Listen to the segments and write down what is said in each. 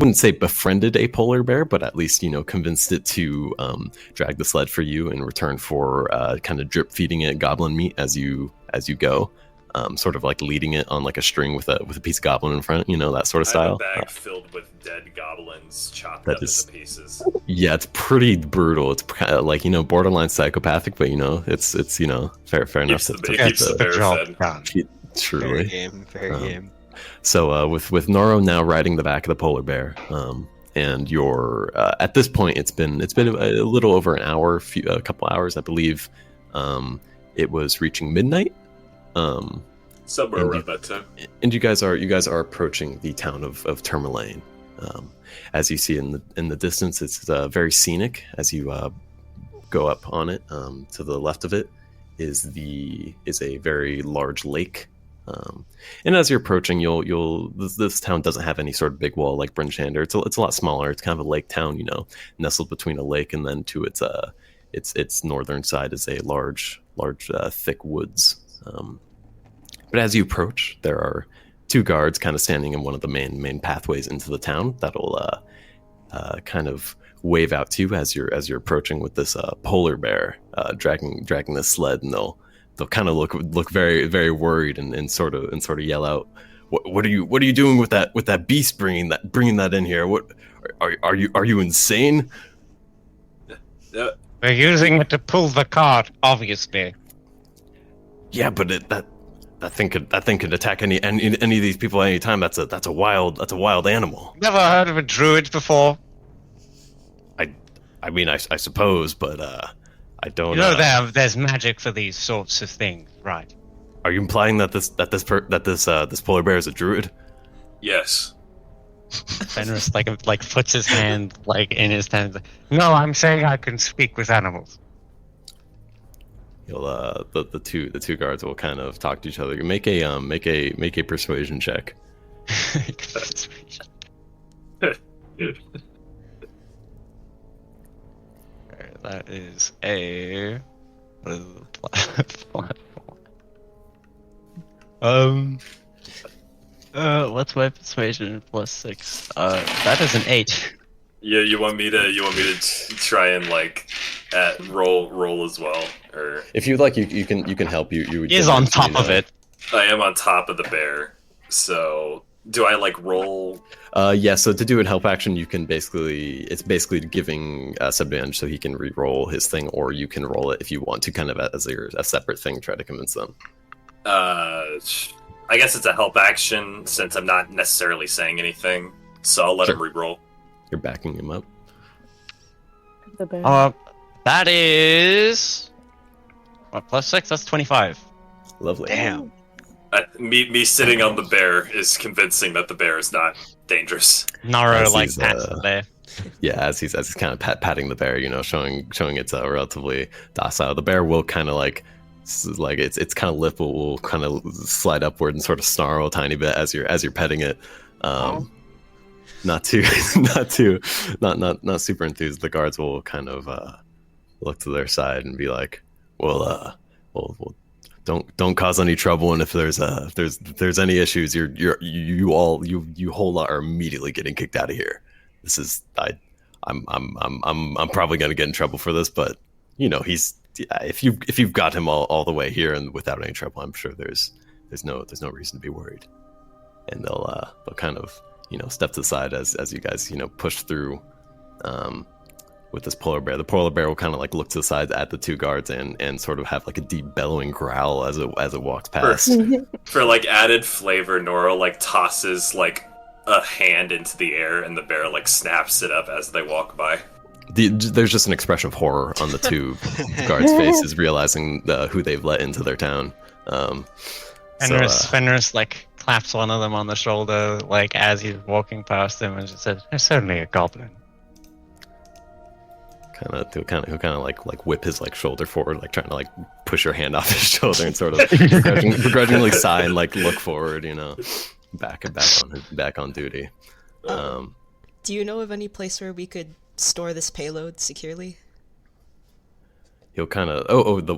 wouldn't say befriended a polar bear, but at least convinced it to drag the sled for you in return for kind of drip feeding it goblin meat as you go. Sort of like leading it on like a string with a piece of goblin in front, that sort of style. I have a bag filled with dead goblins chopped up into pieces. Yeah, it's pretty brutal. It's kind of like borderline psychopathic, but it's fair enough. Keeps the job done. Truly, fair game. So with Noro now riding the back of the polar bear, and you're at this point it's been a little over an hour, a couple hours, I believe. It was reaching midnight. Somewhere around that time. And you guys are approaching the town of Tourmaline. As you see in the distance, it's very scenic. As you go up on it, to the left of it is a very large lake. And as you're approaching, this town doesn't have any sort of big wall like Bryn Shander. It's a lot smaller. It's kind of a lake town, nestled between a lake, and then to its northern side is a large thick woods. But as you approach, there are two guards kind of standing in one of the main pathways into the town that'll kind of wave out to you as you're approaching with this polar bear dragging this sled, and they'll kind of look very very worried and sort of yell out, what are you doing with that beast bringing that in here? What are you insane? We're using it to pull the cart, obviously. Yeah, but that thing could attack any of these people at any time. That's a wild animal. Never heard of a druid before? I mean, I suppose, but I don't. There's magic for these sorts of things, right? Are you implying that this polar bear is a druid? Yes. Fenris like puts his hand like in his hand. No, I'm saying I can speak with animals. You'll the two guards will kind of talk to each other. Make a persuasion check. That is a what's my persuasion plus 6? That is an 8. Yeah, you want me to try and roll as well, or if you'd like, you can help. You is on top of it. I am on top of the bear. So do I roll? Yeah. So to do a help action, you can it's basically giving subadvantage, so he can re-roll his thing, or you can roll it if you want to, kind of as a separate thing. Try to convince them. I guess it's a help action since I'm not necessarily saying anything, so I'll let him re-roll. You're backing him up. The bear. That is plus 6. That's 25. Lovely. Damn. Me sitting on the bear is convincing that the bear is not dangerous. Naro pats the bear. Yeah, as he's kind of patting the bear, showing it's relatively docile. The bear will kind of its kind of lip will kind of slide upward and sort of snarl a tiny bit as you're petting it. Not super enthused. The guards will kind of look to their side and be like, well, don't cause any trouble, and if there's any issues, you whole lot are immediately getting kicked out of here. This is I'm probably gonna get in trouble for this, but if you've got him all the way here and without any trouble, I'm sure there's no reason to be worried. And they'll kind of step to the side as you guys push through with this polar bear. The polar bear will kind of look to the side at the two guards and sort of have a deep bellowing growl as it walks past. For added flavor, Nora tosses a hand into the air, and the bear snaps it up as they walk by. There's just an expression of horror on the two guards' faces, realizing who they've let into their town. Fenris claps one of them on the shoulder as he's walking past him, and just said, "It's only a goblin." He'll kind of whip his shoulder forward, trying to push your hand off his shoulder and sort of begrudgingly sigh and look forward, back on duty. Do you know of any place where we could store this payload securely? He'll kind of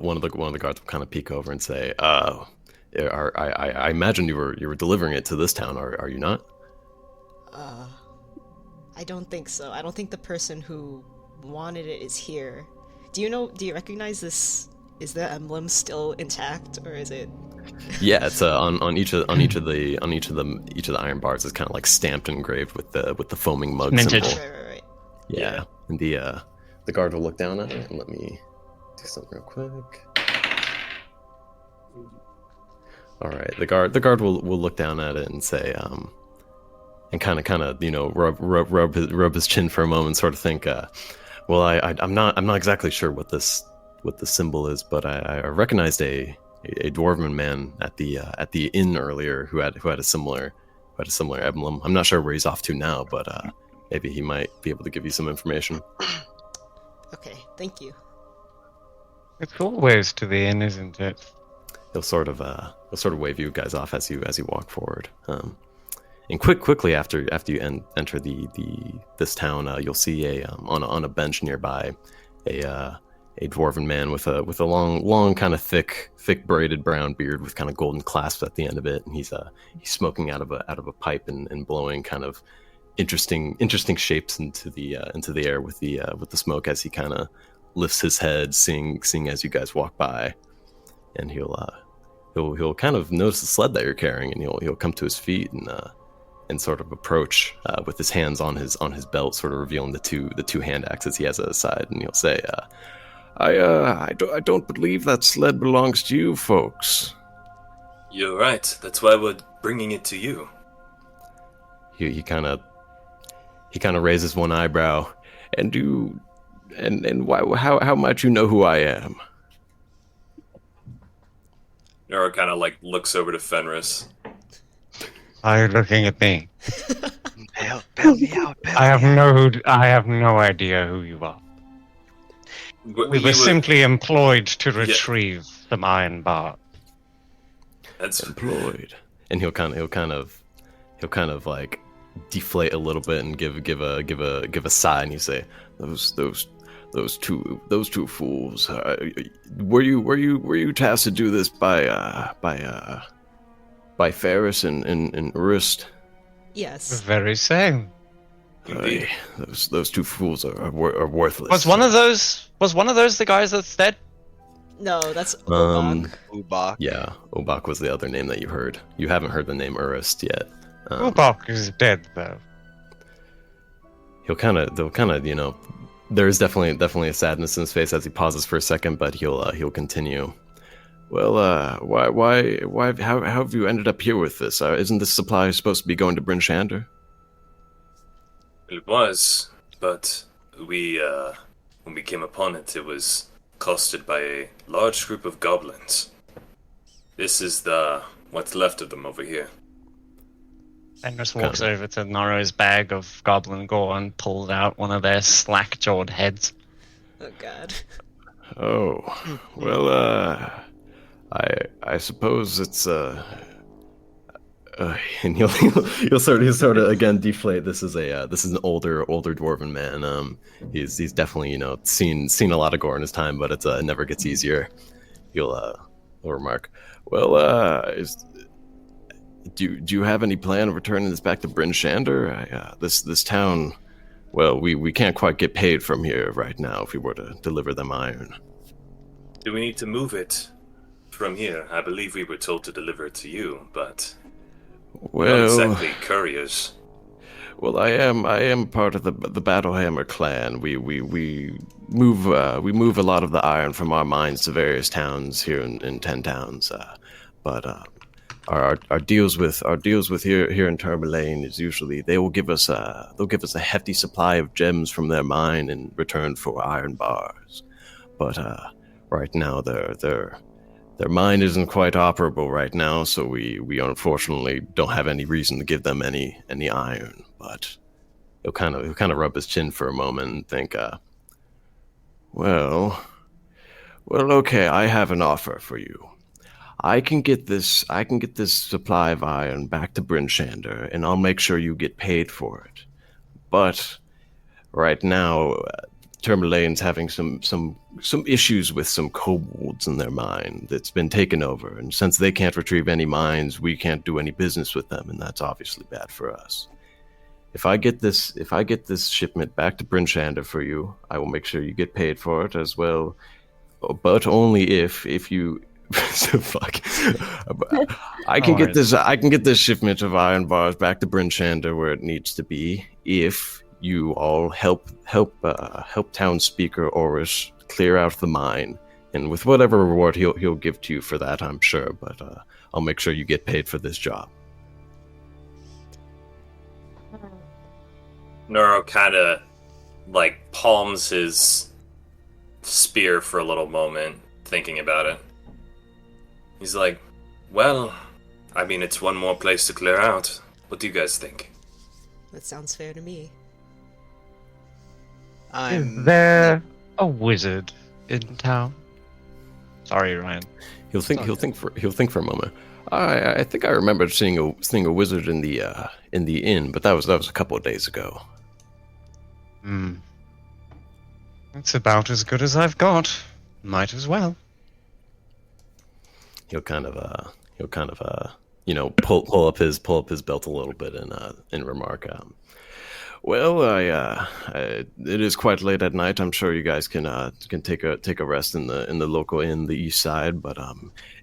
one of the guards will kind of peek over and say, I imagine you were delivering it to this town, are you not? I don't think so. I don't think the person who wanted it is here. Do you recognize this? Is the emblem still intact, or is it? Yeah, it's on each of the iron bars is kind of like stamped and engraved with the foaming mug Minted. symbol. Right. Yeah, and the guard will look down at it and let me do something real quick. All right, the guard will look down at it and say, and kind of rub his chin for a moment, sort of think, well, I'm not exactly sure what the symbol is, but I recognized a dwarven man at the inn earlier who had a similar emblem. I'm not sure where he's off to now, but maybe he might be able to give you some information. Okay, thank you. It's always to the inn, isn't it? He'll sort of wave you guys off as you walk forward. And quickly after you enter this town, you'll see on a bench nearby a dwarven man with a long kind of thick braided brown beard with kind of golden clasps at the end of it, and he's smoking out of a pipe and blowing kind of interesting shapes into the air with the smoke as he kind of lifts his head, seeing as you guys walk by, and he'll kind of notice the sled that you're carrying, and he'll come to his feet and sort of approach with his hands on his belt, sort of revealing the two hand axes he has at his side, and he'll say, I don't believe that sled belongs to you folks. You're right. That's why we're bringing it to you. He kind of raises one eyebrow, and why? How might you know who I am? Nora kind of like looks over to Fenris. Are you looking at me? Bail me out. I have no idea who you are. We were simply employed to retrieve some iron bar. That's employed, and he'll kind of like deflate a little bit and give a sigh, and you say, those two fools. Were you tasked to do this by Ferris and Urist? Yes. The very same. Those two fools are worthless. Was one of those the guys that's dead? No, that's Obak. Ubak. Yeah, Obak was the other name that you heard. You haven't heard the name Urist yet. Ubak is dead though. They'll kind of, there is definitely a sadness in his face as he pauses for a second, but he'll continue. Well, why, how have you ended up here with this? Isn't this supply supposed to be going to Bryn Shander? It was, but we, when we came upon it, it was accosted by a large group of goblins. This is what's left of them over here. Fenris walks over to Noro's bag of goblin gore and pulls out one of their slack-jawed heads. Oh god. Oh, well, I suppose it's and he'll sort of again deflate. This is an older dwarven man. He's definitely seen a lot of gore in his time, but it never gets easier. He'll remark, well, do you have any plan of returning this back to Bryn Shander? This town, well, we can't quite get paid from here right now if we were to deliver them iron. Do we need to move it from here? I believe we were told to deliver it to you, but well, not exactly couriers. Well, I am part of the Battlehammer clan. We move a lot of the iron from our mines to various towns here in 10 towns. But our deals with here in Tourmaline is usually they'll give us a hefty supply of gems from their mine in return for iron bars. But right now their mine isn't quite operable right now, so we unfortunately don't have any reason to give them any iron. But he'll kind of rub his chin for a moment and think, well, okay, I have an offer for you. I can get this supply of iron back to Bryn Shander, and I'll make sure you get paid for it. But right now, Tourmaline's having some issues with some kobolds in their mine that's been taken over, and since they can't retrieve any mines, we can't do any business with them, and that's obviously bad for us. if I get this shipment back to Brinchander for you, I will make sure you get paid for it as well. But only if you fuck. I can get this shipment of iron bars back to Brinchander where it needs to be if you all help town speaker Oris clear out the mine, and with whatever reward he'll give to you for that, I'm sure. But I'll make sure you get paid for this job. Noro kind of like palms his spear for a little moment, thinking about it. He's like, well, I mean, it's one more place to clear out. What do you guys think? That sounds fair to me. Is there a wizard in town? Sorry, Ryan. He'll think for a moment. I think I remember seeing a wizard in the inn, but that was a couple of days ago. It's about as good as I've got. Might as well. He'll kind of pull up his belt a little bit and remark, well, it is quite late at night. I'm sure you guys can take a rest in the local inn, the east side. But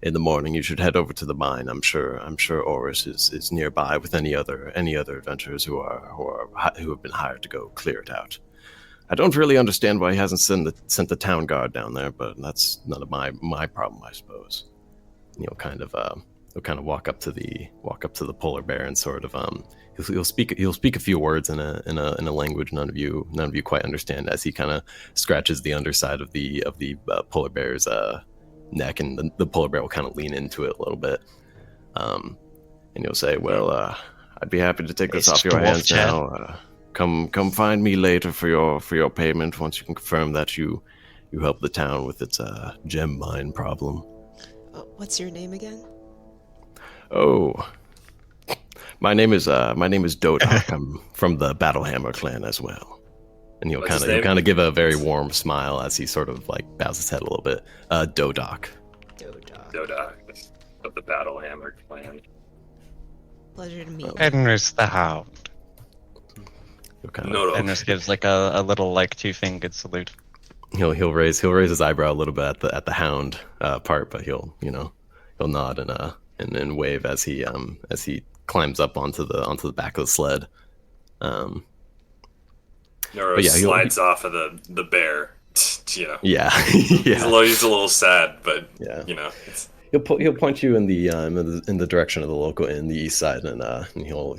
in the morning you should head over to the mine. I'm sure Oris is nearby with any other adventurers who have been hired to go clear it out. I don't really understand why he hasn't sent the town guard down there, but that's none of my problem, I suppose. And he'll kind of walk up to the polar bear and sort of he'll speak a few words in a language none of you quite understand, as he kind of scratches the underside of the polar bear's neck, and the polar bear will kind of lean into it a little bit, and he'll say, well, I'd be happy to take this off your hands now. Come find me later for your payment once you can confirm that you help the town with its gem mine problem. What's your name again? Oh, my name is Dodok. I'm from the Battlehammer clan as well. And he'll kind of give a very warm smile as he sort of like bows his head a little bit. Dodok. Dodok of the Battlehammer clan. Pleasure to meet you. Fenris the Hound. Fenris gives like a little like 2-fingered salute. He'll raise his eyebrow a little bit at the hound part, but he'll nod and wave as he climbs up onto the back of the sled. Noro slides off of the bear. Yeah, yeah. He's a little sad, but yeah. It's... He'll point you in the direction of the local inn, the east side, and he'll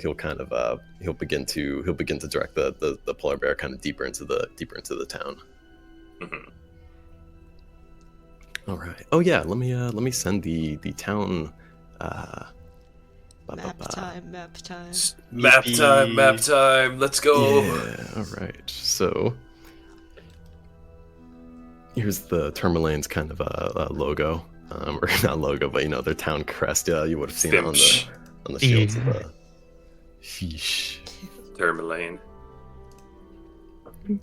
begin to direct the polar bear kind of deeper into the town. Mm-hmm. All right. Oh yeah. Let me send the town. Map time. Map time. Let's go. Yeah. All right. So here's the Tourmalane's kind of logo, or not logo, but their town crest. Yeah, you would have seen it on the shields of the. Sheesh. Tourmaline. All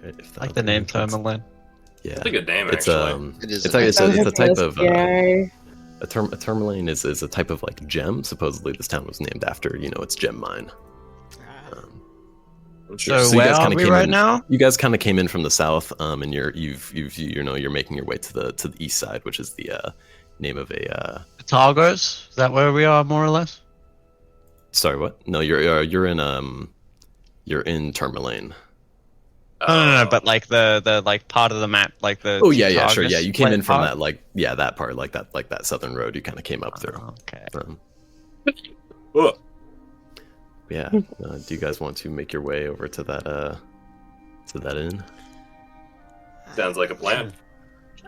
right. If like the name Tourmaline. Yeah, it's a good name. It's actually. it's a type of a tourmaline is a type of like gem. Supposedly, this town was named after its gem mine. So where are we right now? You guys kind of came in from the south, and you're making your way to the east side, which is the name of a. Targos? Is that where we are, more or less? Sorry, what? No, you're in Tourmaline. No, but like the like part of the map, like the. Oh yeah, sure, yeah. You came in from that, that part, like that southern road. You kind of came up through. Okay. Yeah. Do you guys want to make your way over to that inn? Sounds like a plan.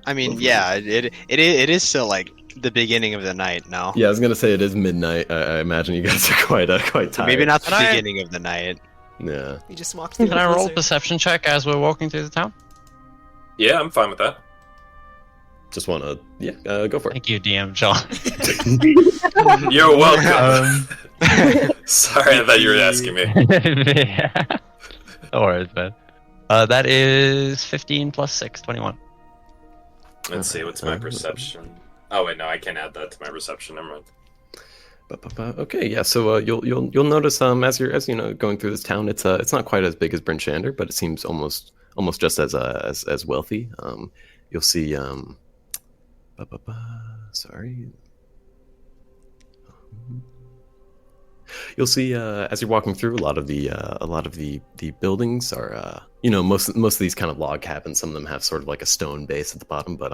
I mean, yeah, it is still like the beginning of the night now. Yeah, I was gonna say it is midnight. I imagine you guys are quite tired. Maybe not the beginning of the night. Yeah. We just walked through. Can I roll a perception check as we're walking through the town? Yeah, I'm fine with that. Just want to, go for it. Thank you, DM John. You're welcome. Sorry, I thought you were asking me. Yeah. No worries, man. That is 15 plus 6, 21. Let's see, what's my perception? Oh wait, no, I can't add that to my perception. Never mind. Okay, yeah. So you'll notice as you know going through this town, it's not quite as big as Bryn Shander, but it seems almost just as wealthy. You'll see sorry. You'll see as you're walking through a lot of the buildings are most of these kind of log cabins. Some of them have sort of like a stone base at the bottom, but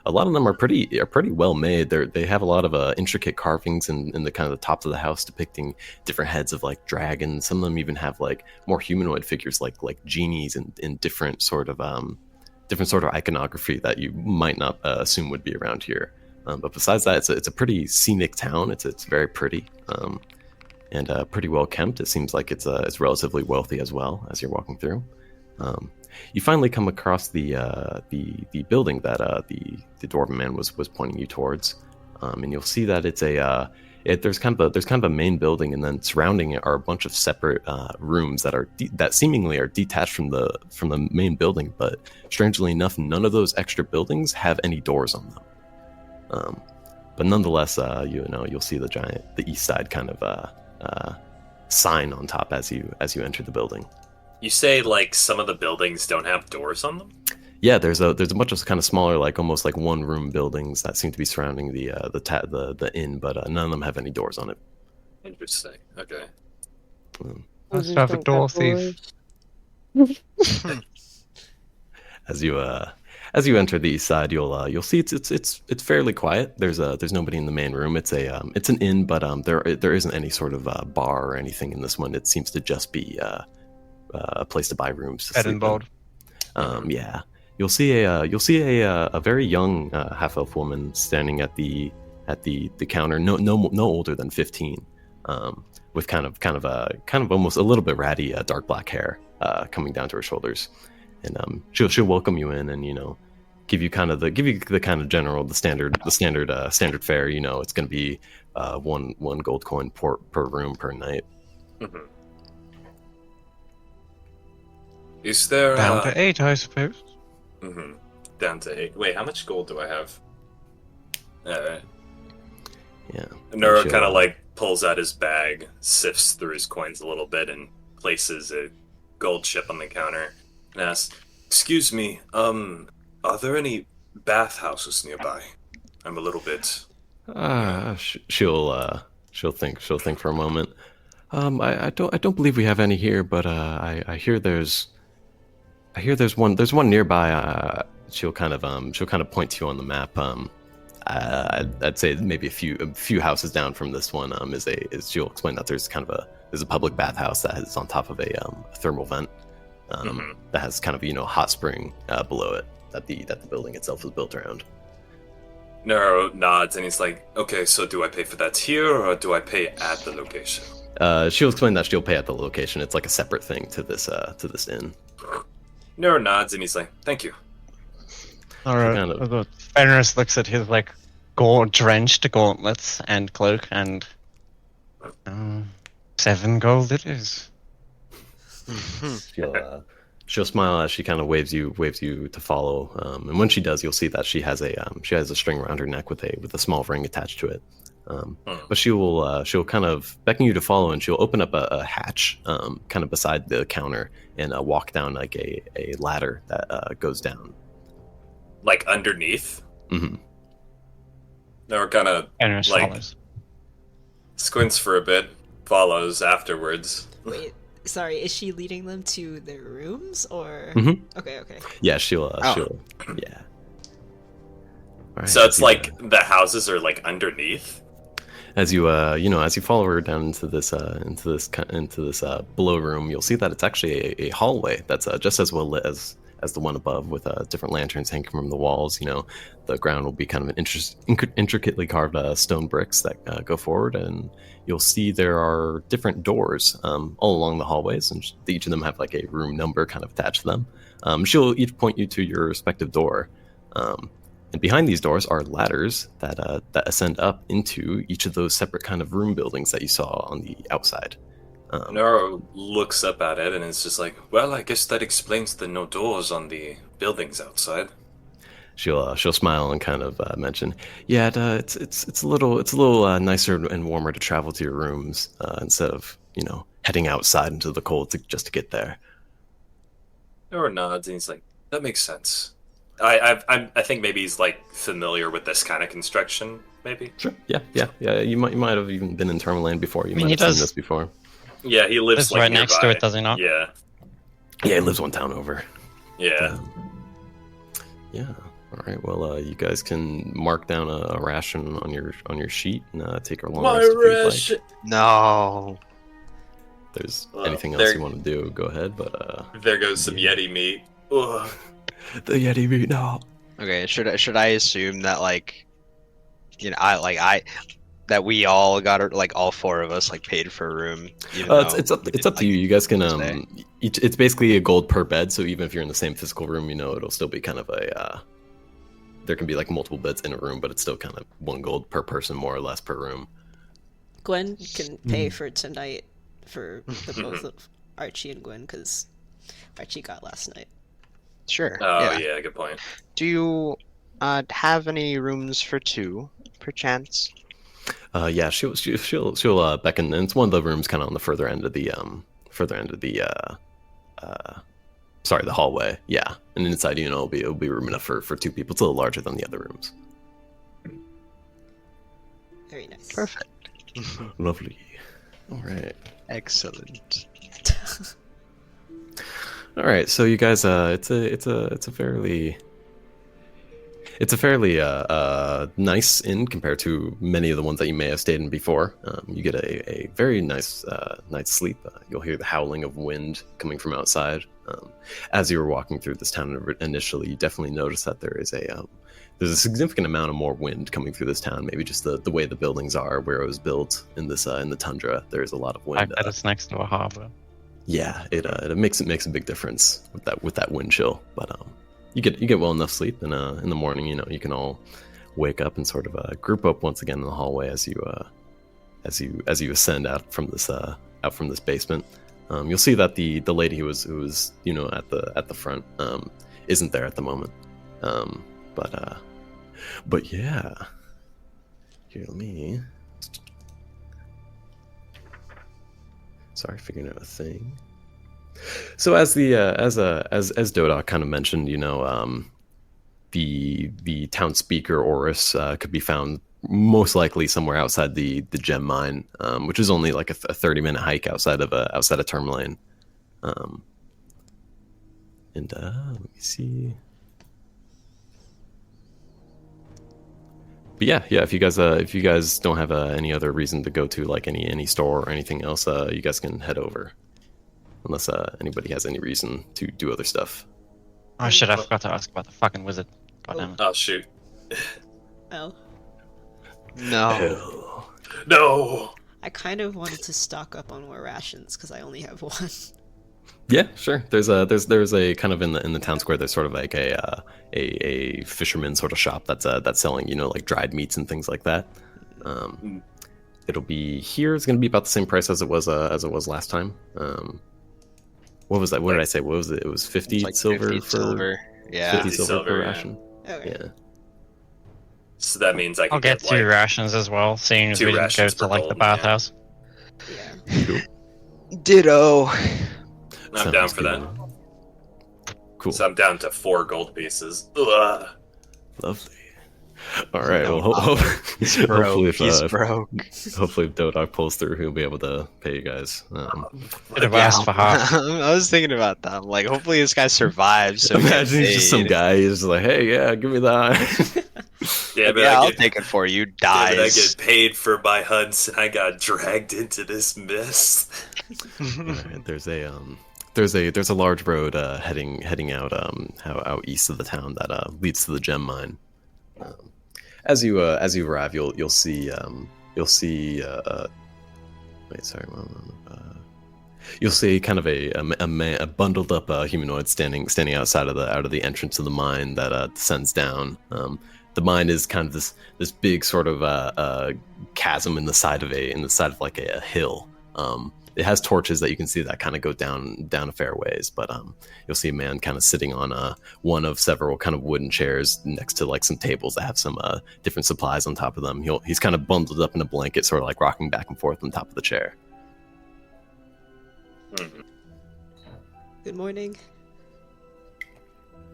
a lot of them are pretty well made. They have a lot of intricate carvings in the kind of the tops of the house depicting different heads of like dragons. Some of them even have like more humanoid figures like genies and different sort of iconography that you might not assume would be around here. But besides that, it's a pretty scenic town. It's very pretty. And pretty well kept. It seems like it's relatively wealthy as well as you're walking through. You finally come across the building that the dwarven man was pointing you towards, and you'll see that there's kind of a main building, and then surrounding it are a bunch of separate rooms that seemingly are detached from the main building. But strangely enough, none of those extra buildings have any doors on them. But nonetheless, you'll see the east side kind of sign on top as you enter the building. You say like some of the buildings don't have doors on them? Yeah, there's a bunch of kind of smaller, like almost like one room buildings that seem to be surrounding the inn, but none of them have any doors on it. Interesting. Okay. Must have a door thief. As you enter the east side, you'll see it's fairly quiet. There's nobody in the main room. It's an inn, but there isn't any sort of bar or anything in this one. It seems to just be a place to buy rooms. Bed and board. Yeah, you'll see a very young half elf woman standing at the counter. No older than 15, with kind of almost a little bit ratty dark black hair coming down to her shoulders. And she'll welcome you in, and give you the kind of general the standard fare. It's going to be one gold coin per room per night. Mm-hmm. Is there down to 8, I suppose? Mm-hmm. Down to 8. Wait, how much gold do I have? Alright. Yeah. Nero kind of like pulls out his bag, sifts through his coins a little bit, and places a gold chip on the counter, and asks, "Excuse me, are there any bathhouses nearby? I'm a little bit." She'll think for a moment. I don't believe we have any here, but I hear there's one nearby. She'll kind of point to you on the map. I'd say maybe a few houses down from this one she'll explain that there's a public bathhouse that is on top of a thermal vent that has kind of a hot spring below it that the building itself is built around. Nero nods and he's like, "Okay, so do I pay for that here or do I pay at the location?" She'll explain that she'll pay at the location. It's like a separate thing to this inn. Nero nods and he's like, "Thank you." Alright. Fenris looks at his like drenched gauntlets and cloak, and 7 gold it is. She'll smile as she kind of waves you to follow. And when she does, you'll see that she has a string around her neck with a small ring attached to it. But she'll kind of beckon you to follow, and she'll open up a hatch kind of beside the counter and walk down like a ladder that goes down. Like underneath? Mm-hmm. Nero kind of like follows. Squints for a bit, follows afterwards. Wait, sorry, is she leading them to their rooms or? Mm-hmm. Okay. Yeah, she'll yeah. Right, so it's like the houses are like underneath. As you follow her down into this below room, you'll see that it's actually a hallway that's just as well lit as the one above, with different lanterns hanging from the walls. The ground will be kind of intricately carved stone bricks that go forward, and you'll see there are different doors all along the hallways, and each of them have like a room number kind of attached to them. She'll each point you to your respective door. And behind these doors are ladders that ascend up into each of those separate kind of room buildings that you saw on the outside. Nero looks up at it and is just like, "Well, I guess that explains the no doors on the buildings outside." she'll smile and kind of mention, yeah, it's a little nicer and warmer to travel to your rooms instead of heading outside into the cold just to get there. Or nods, and he's like, that makes sense. I think maybe he's like familiar with this kind of construction. Maybe. Sure. Yeah. You might have even been in Tourmaline before. You I mean, might have seen this before. Yeah, he lives like right next to nearby. it, does he not? Yeah. Yeah, he lives one town over. Yeah. Yeah. All right. Well, you guys can mark down a ration on your sheet and take a long rest if you'd like. No. If there's Well, anything else you want to do, go ahead. But there goes some Yeti meat. Ugh. the Yeti meat now. Okay, should I assume that that we all got like all four of us like paid for a room? It's up to you. You guys can it's basically a gold per bed. So even if you're in the same physical room, it'll still be kind of a there can be like multiple beds in a room, but it's still kind of 1 gold per person, more or less, per room. Gwen can pay for tonight for the both of Archie and Gwen because Archie got last night. Sure. Oh yeah, good point. Do you have any rooms for 2, perchance? Yeah, she'll beckon. And it's one of the rooms kind of on the further end of the the hallway. Yeah, and inside it'll be room enough for 2 people. It's a little larger than the other rooms. Very nice. Perfect. Lovely. All right. Excellent. All right. So you guys, it's a fairly nice inn compared to many of the ones that you may have stayed in before. You get a very nice night's sleep. You'll hear the howling of wind coming from outside. As you were walking through this town initially, you definitely notice that there's a significant amount of more wind coming through this town. Maybe just the way the buildings are, where it was built in the tundra. There's a lot of wind. I bet it's next to a harbor. Yeah, it makes a big difference with that wind chill. But you get well enough sleep, and in the morning, you can all wake up and sort of group up once again in the hallway as you ascend out from this basement. You'll see that the lady who was at the front isn't there at the moment. But yeah, here, let me. Sorry, figuring out a thing. So as Dodoc kind of mentioned, the town speaker Oris could be found most likely somewhere outside the gem mine, which is only like a 30-minute hike outside of Tourmaline. Let me see. But yeah. If you guys don't have any other reason to go to like any store or anything else, you guys can head over. Unless anybody has any reason to do other stuff. Oh shit! I forgot to ask about the fucking wizard. God damn it. Oh shoot. Oh. No. I kind of wanted to stock up on more rations because I only have 1. Yeah, sure. There's a kind of in the town square. There's sort of like a fisherman sort of shop that's selling like dried meats and things like that. It'll be here. It's going to be about the same price as it was last time. What was that? What did I say? What was it? It was 50 silver 50 for silver. Yeah. 50 silver per yeah. ration. Okay. Yeah. So that means I can I'll get get 2 like rations as well, seeing as 2 we didn't go rations to per like the gold, bathhouse. Yeah. Ditto. I'm down for that. Cool. So I'm down to 4 gold pieces. Ugh. Lovely. All right. No Well, He's hopefully, broke. hopefully, if Dodoc pulls through, he'll be able to pay you guys. Could have asked for half. I was thinking about that. I'm like, hopefully this guy survives. So Imagine he's just some guy. He's like, "Hey, yeah, give me that." Yeah, but I'll I get, take it for you. yeah, but I Dies. get paid for my hunts, and I got dragged into this mess. Alright, there's a large road heading out out east of the town that leads to the gem mine. As you arrive, you'll see you'll see kind of a bundled up humanoid standing outside of the entrance of the mine that descends down. The mine is kind of this big sort of chasm in the side of like a hill. it has torches that you can see that kind of go down a fair ways. But you'll see a man kind of sitting on one of several kind of wooden chairs next to like some tables that have some different supplies on top of them. He's kind of bundled up in a blanket, sort of like rocking back and forth on top of the chair. Good morning.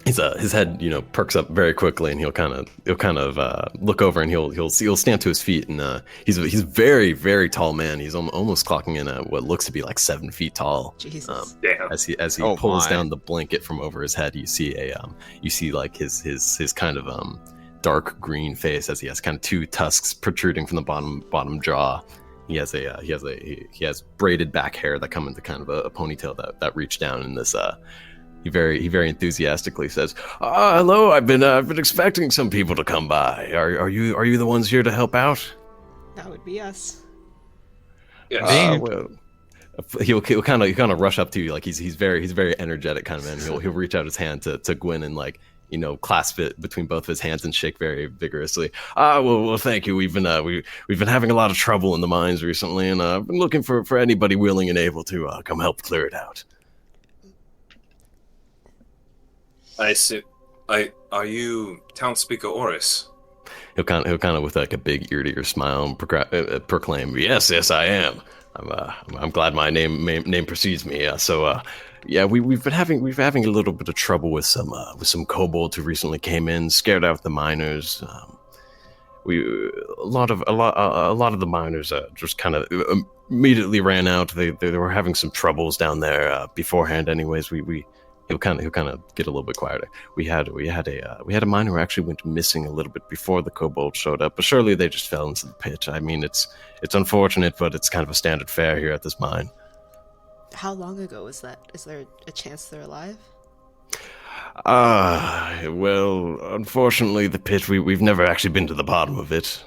His head, perks up very quickly, and he'll kind of look over, and he'll stand to his feet, and he's a very, very tall man. He's almost clocking in at what looks to be like 7 feet tall. Jesus. Damn. As he pulls down the blanket from over his head, you see like his kind of dark green face as he has kind of two tusks protruding from the bottom jaw. He has braided back hair that come into kind of a ponytail that reach down in this. He very enthusiastically says, "Hello, I've been expecting some people to come by. Are you the ones here to help out?" That would be us. Yes. Well, he'll kind of rush up to you, like he's very energetic kind of man. He'll reach out his hand to Gwyn and like clasp it between both of his hands and shake very vigorously. Well, thank you. We've been having a lot of trouble in the mines recently, and I've been looking for anybody willing and able to come help clear it out. I see. Are you townspeaker Oris? He'll kind of with like a big ear-to-ear smile proclaim, "Yes, I am. I'm glad my name precedes me. We've been having a little bit of trouble with some kobolds who recently came in, scared out the miners. A lot of the miners just kind of immediately ran out. They were having some troubles down there beforehand. Anyways, He'll kind of get a little bit quieter. We had a miner who actually went missing a little bit before the kobold showed up, but surely they just fell into the pit. I mean, it's unfortunate, but it's kind of a standard fare here at this mine." How long ago was that? Is there a chance they're alive? Well, unfortunately, the pit, we've never actually been to the bottom of it.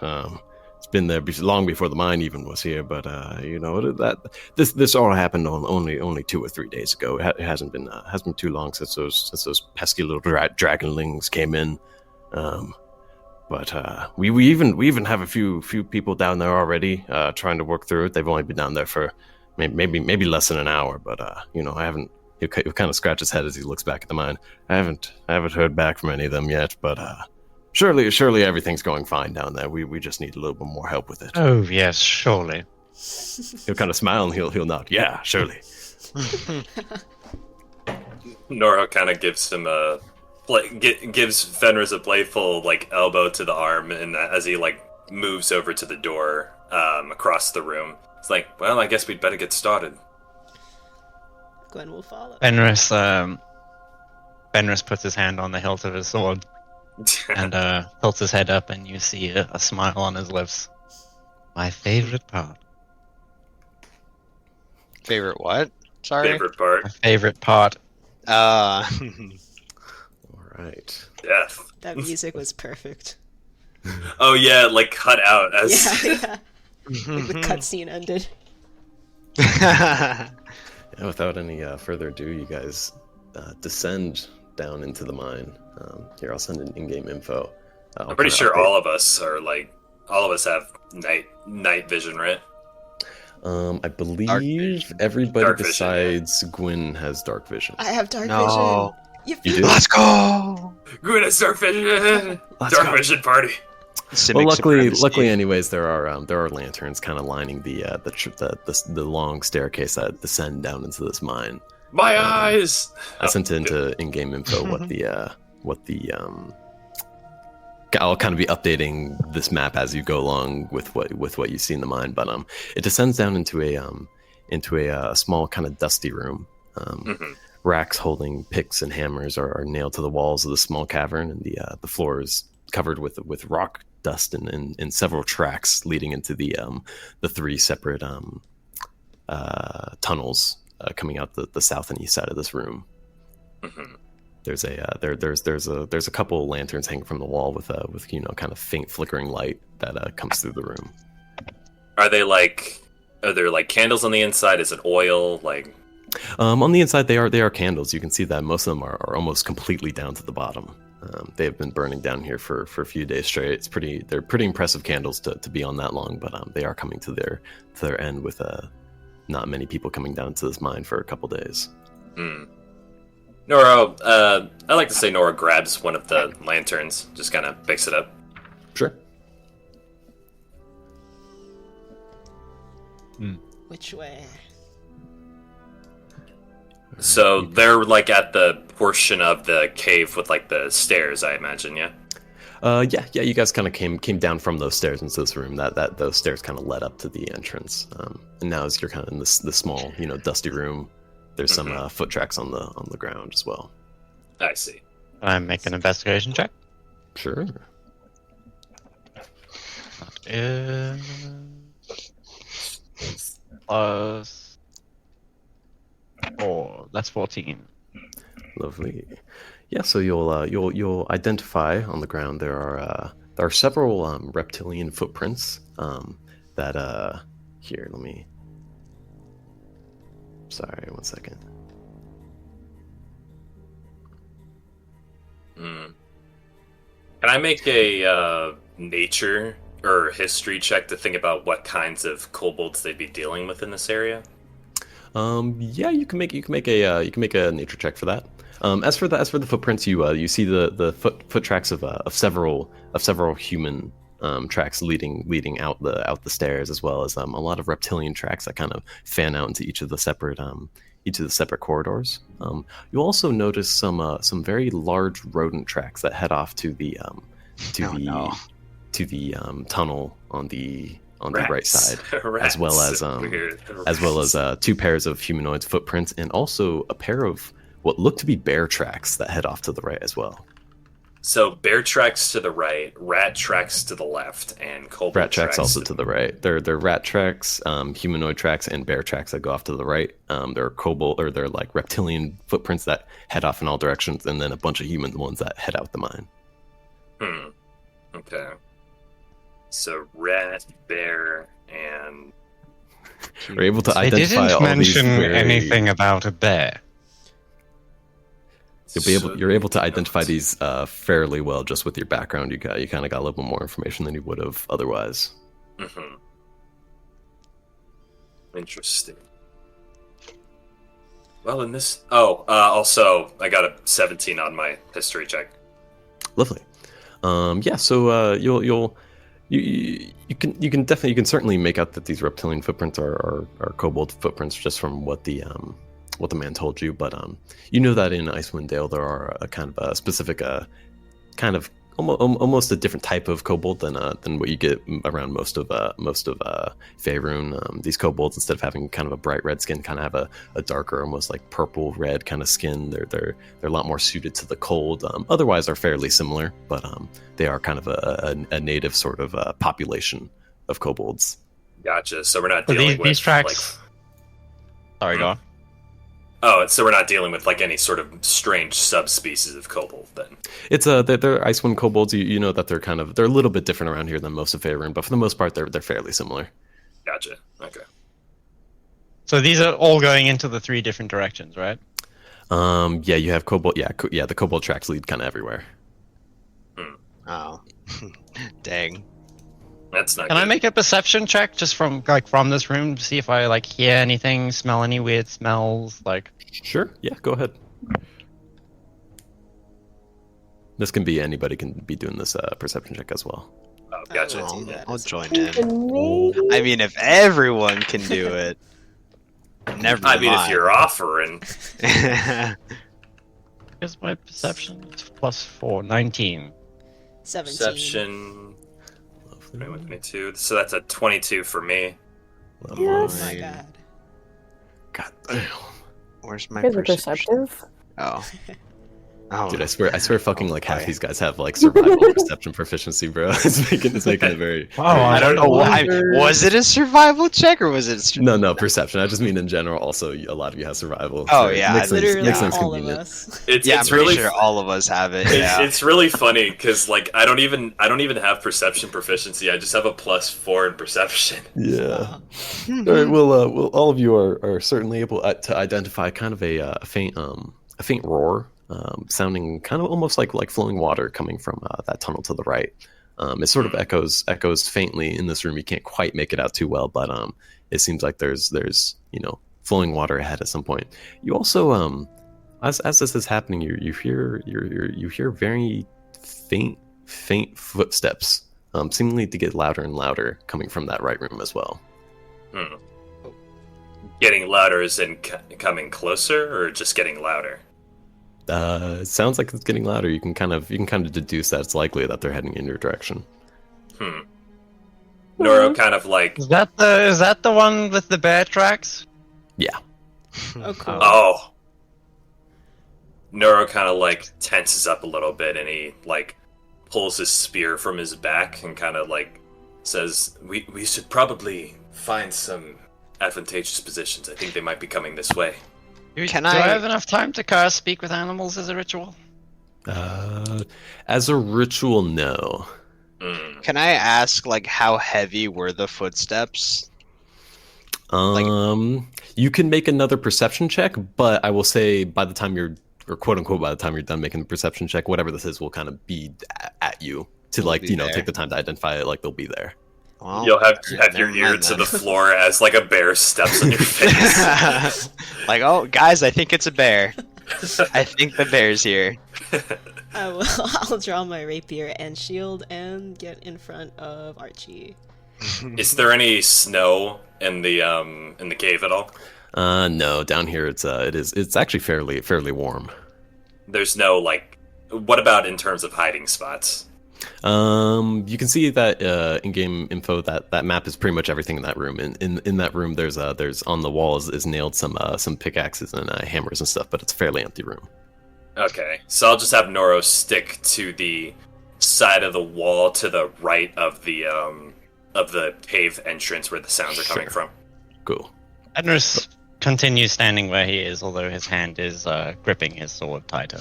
It's been there long before the mine even was here, but this all happened only 2 or 3 days ago. It hasn't been too long since those pesky little dragonlings came in. But we even have a few people down there already trying to work through it. They've only been down there for maybe less than an hour, but I haven't. He'll kind of scratch his head as he looks back at the mine. I haven't heard back from any of them yet, but surely everything's going fine down there. We just need a little bit more help with it. Oh yes, surely. He'll kind of smile and he'll nod. Yeah, surely. Nora kind of gives him gives Fenris a playful like elbow to the arm, and as he like moves over to the door across the room, it's like, well, I guess we'd better get started. Gwen will follow. Fenris puts his hand on the hilt of his sword and tilts his head up, and you see a smile on his lips. My favorite part. Favorite what? Sorry? Favorite part. My favorite part. All right. Death. That music was perfect. Oh yeah, like cut out as Yeah. Like the cutscene ended. Without any further ado, you guys descend down into the mine. Here, I'll send in in-game info. I'm pretty sure all of us have night vision, right? I believe everybody Dark vision, besides Gwyn has dark vision. I have dark No. vision. You do? Let's go! Good at dark vision. Dark vision party. Well, luckily, anyways, there are lanterns kind of lining the long staircase that descend down into this mine. My eyes. I sent into in-game info I'll kind of be updating this map as you go along with what you see in the mine, but it descends down into a small kind of dusty room. Racks holding picks and hammers are nailed to the walls of the small cavern, and the floor is covered with rock dust and several tracks leading into the 3 separate tunnels coming out the south and east side of this room. There's a couple of lanterns hanging from the wall with kind of faint flickering light that comes through the room. Are there like candles on the inside? Is it oil? Like on the inside they are candles. You can see that most of them are almost completely down to the bottom. They have been burning down here for a few days straight. They're pretty impressive candles to be on that long, but they are coming to their end with not many people coming down to this mine for a couple days. Nora, I like to say Nora grabs one of the lanterns, just kind of picks it up. Sure. Which way? So they're like at the portion of the cave with like the stairs, I imagine, yeah? Yeah. You guys kind of came down from those stairs into this room. That those stairs kind of led up to the entrance. And now as you're kind of in this small, dusty room, there's some foot tracks on the ground as well. I see. I make an investigation check. Sure. That is plus 4. That's 14. Lovely. Yeah, so you'll identify on the ground there are several reptilian footprints that here, let me. Sorry, 1 second. Can I make a nature or history check to think about what kinds of kobolds they'd be dealing with in this area? Yeah, you can make a nature check for that. As for the footprints, you see the foot tracks of several human tracks leading out the stairs, as well as a lot of reptilian tracks that kind of fan out into each of the separate corridors. You'll also notice some very large rodent tracks that head off to the tunnel on the right side, as well as 2 pairs of humanoids footprints, and also a pair of what look to be bear tracks that head off to the right as well. So bear tracks to the right, rat tracks to the left, and kobold rat tracks also to the right. They're rat tracks, humanoid tracks, and bear tracks that go off to the right. They're kobold, or they're like reptilian footprints that head off in all directions, and then a bunch of human ones that head out the mine. Okay. So rat, bear, and we're able to They identify didn't all mention these anything about a bear. You're able to identify these fairly well just with your background. You kind of got a little more information than you would have otherwise. Interesting. Well, in this, also I got a 17 on my history check. Lovely. Yeah. So you can certainly make out that these reptilian footprints are kobold footprints just from what the man told you, but you know that in Icewind Dale there are a kind of a specific kind of almost a different type of kobold than what you get around most of Faerun. These kobolds, instead of having kind of a bright red skin, kind of have a darker, almost like purple red kind of skin. They're a lot more suited to the cold. Otherwise, are fairly similar, but they are kind of a native sort of population of kobolds. Gotcha. So we're not dealing with these tracks. Sorry, go on. Oh, so we're not dealing with like any sort of strange subspecies of kobold then. It's they're Icewind kobolds. You know that they're a little bit different around here than most of Faerun, but for the most part they're fairly similar. Gotcha. Okay. So these are all going into the 3 different directions, right? Yeah, you have kobold. Yeah, the kobold tracks lead kind of everywhere. Oh, dang. That's not. Can good. I make a perception check just from this room to see if I hear anything, smell any weird smells? Sure. Yeah, go ahead. This can be anybody can be doing this perception check as well. Oh, gotcha. I'll join in. I mean, if everyone can do it, never mind. I mean, if you're offering. Here's my perception. It's plus 4, 19. 17. Perception. 21, 22. So that's a 22 for me. Oh my god. God damn. Where's my You guys are perception? perceptive. Oh. Oh. Dude, I swear fucking half these guys have survival perception proficiency, bro. It's making it very. Oh, I don't know why. Was it a survival check or was it? No, perception. I just mean in general. Also, a lot of you have survival. Oh, so yeah, makes sense, Literally makes sense all convenient. of us. It's I'm pretty really sure all of us have it. Yeah. It's really funny because I don't even have perception proficiency. I just have a +4 in perception. Yeah. All right. Well, all of you are certainly able to identify kind of a faint roar, sounding kind of almost like flowing water coming from that tunnel to the right. It sort of echoes faintly in this room. You can't quite make it out too well, but it seems like there's flowing water ahead at some point. You also as this is happening, you hear very faint footsteps, seemingly to get louder and louder coming from that right room as well. Getting louder is in coming closer, or just getting louder? It sounds like it's getting louder. You can kind of deduce that it's likely that they're heading in your direction. Noro kind of like... Is that the one with the bear tracks? Yeah. Oh, cool. Oh. Noro kind of like tenses up a little bit, and he like pulls his spear from his back and kind of like says, we should probably find some advantageous positions. I think they might be coming this way. Do I have enough time to cast Speak with Animals as a ritual? As a ritual, no. Can I ask, like, how heavy were the footsteps? You can make another perception check, but I will say by the time you're, or quote unquote, by the time you're done making the perception check, whatever this is will kind of be at you to take the time to identify it. Like they'll be there. Well, You'll have your ear to the floor as like a bear steps on your face. Like, oh, guys, I think it's a bear. I think the bear's here. I'll draw my rapier and shield and get in front of Archie. Is there any snow in the cave at all? No, down here it's actually fairly warm. There's no like. What about in terms of hiding spots? You can see that in-game info that map is pretty much everything in that room. In that room, there's on the walls is nailed some pickaxes and hammers and stuff, but it's a fairly empty room. Okay, so I'll just have Noro stick to the side of the wall to the right of the cave entrance where the sounds are coming from. Cool. Ednus continues standing where he is, although his hand is gripping his sword tighter.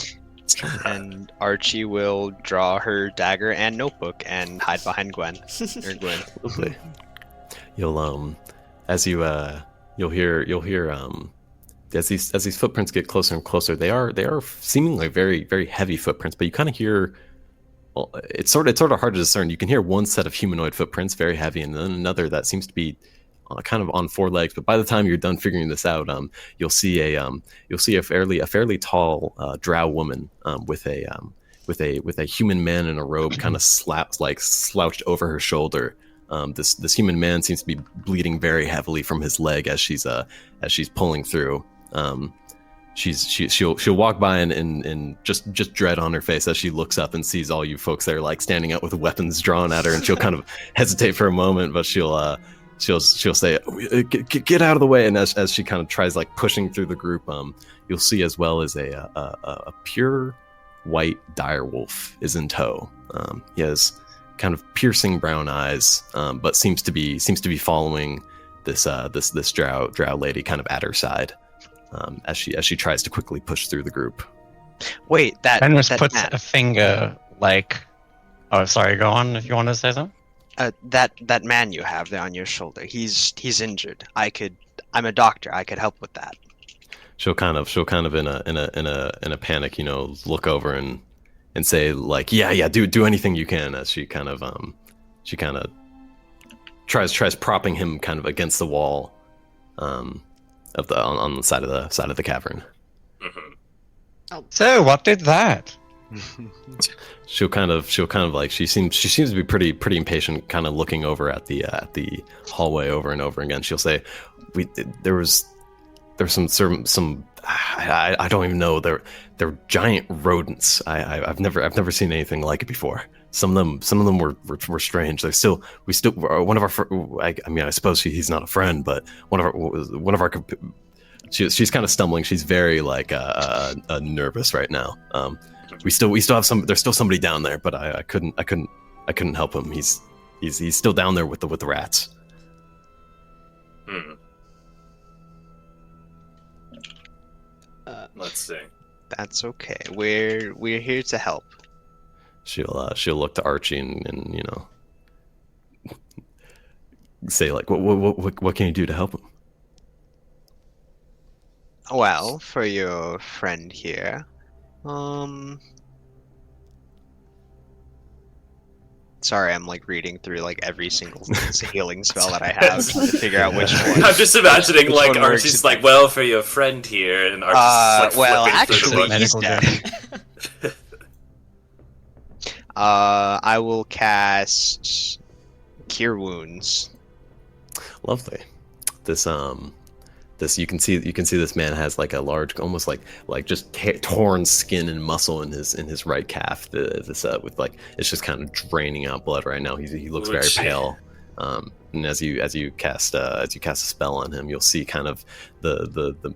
And Archie will draw her dagger and notebook and hide behind Gwen. Or Gwen. Lovely. You'll hear as these footprints get closer and closer, they are seemingly very, very heavy footprints, but you kind of hear. Well, it's sort of hard to discern. You can hear one set of humanoid footprints, very heavy, and then another that seems to be kind of on four legs. But by the time you're done figuring this out, you'll see a fairly tall drow woman with a human man in a robe kind of slouched over her shoulder. This human man seems to be bleeding very heavily from his leg as she's pulling through. She'll walk by and just dread on her face as she looks up and sees all you folks there like standing up with weapons drawn at her, and she'll kind of hesitate for a moment, but she'll say, get out of the way. And as she kind of tries like pushing through the group, you'll see as well as a pure white direwolf is in tow. He has kind of piercing brown eyes, but seems to be following this drow lady kind of at her side. As she tries to quickly push through the group. Wait, Ednus puts man. a finger like. Oh, sorry. Go on if you want to say something. That man you have there on your shoulder, he's injured. I'm a doctor. I could help with that. She'll kind of in a panic, look over and say like, yeah, do anything you can. As she kind of tries propping him kind of against the wall, on the side of the cavern. Mm-hmm. So what did that? She'll kind of like she seems to be pretty impatient, kind of looking over at the hallway over and over again. She'll say, there was some I don't even know, they're giant rodents. I've never seen anything like it before. Some of them were strange. We still one of our I suppose he's not a friend, but one of our she's kind of stumbling. She's very like nervous right now. We still have some. There's still somebody down there, but I couldn't help him. He's still down there with the rats. Let's see. That's okay. We're here to help. She'll look to Archie and say like, what can you do to help him? Well, for your friend here, Sorry, I'm like reading through like every single healing spell that I have trying to figure out which one. I'm just imagining which like one works. Archie's like, well, for your friend here, and Archie's just, like well, flipping through the actually, book. he's dead. I will cast Cure Wounds. Lovely. This you can see this man has like a large, almost like just torn skin and muscle in his right calf. With like it's just kind of draining out blood right now. He looks very pale. And as you cast a spell on him, you'll see kind of the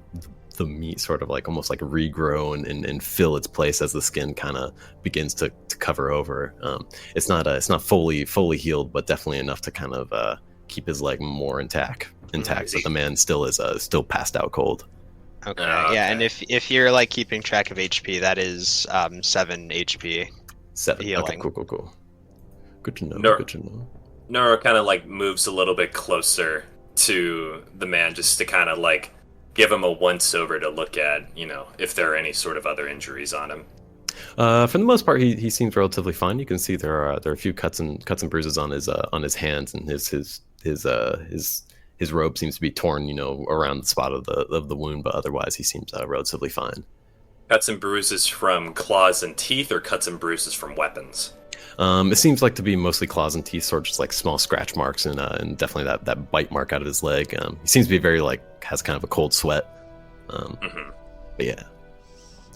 meat sort of like almost like regrow and fill its place as the skin kind of begins to cover over. It's not fully healed, but definitely enough to kind of keep his leg more intact. But the man still is still passed out cold. Okay. Yeah, and if you're like keeping track of HP, that is 7 HP. 7. Healing. Okay, cool. Good to know. Good to know. Nora kind of like moves a little bit closer to the man just to kind of like give him a once over to look at, if there are any sort of other injuries on him. For the most part, he seems relatively fine. You can see there are a few cuts and bruises on his hands, and his robe seems to be torn, around the spot of the wound, but otherwise he seems relatively fine. Cuts and bruises from claws and teeth, or cuts and bruises from weapons? It seems like to be mostly claws and teeth, sort of just like small scratch marks, and definitely that bite mark out of his leg. He seems to be very has kind of a cold sweat. But yeah,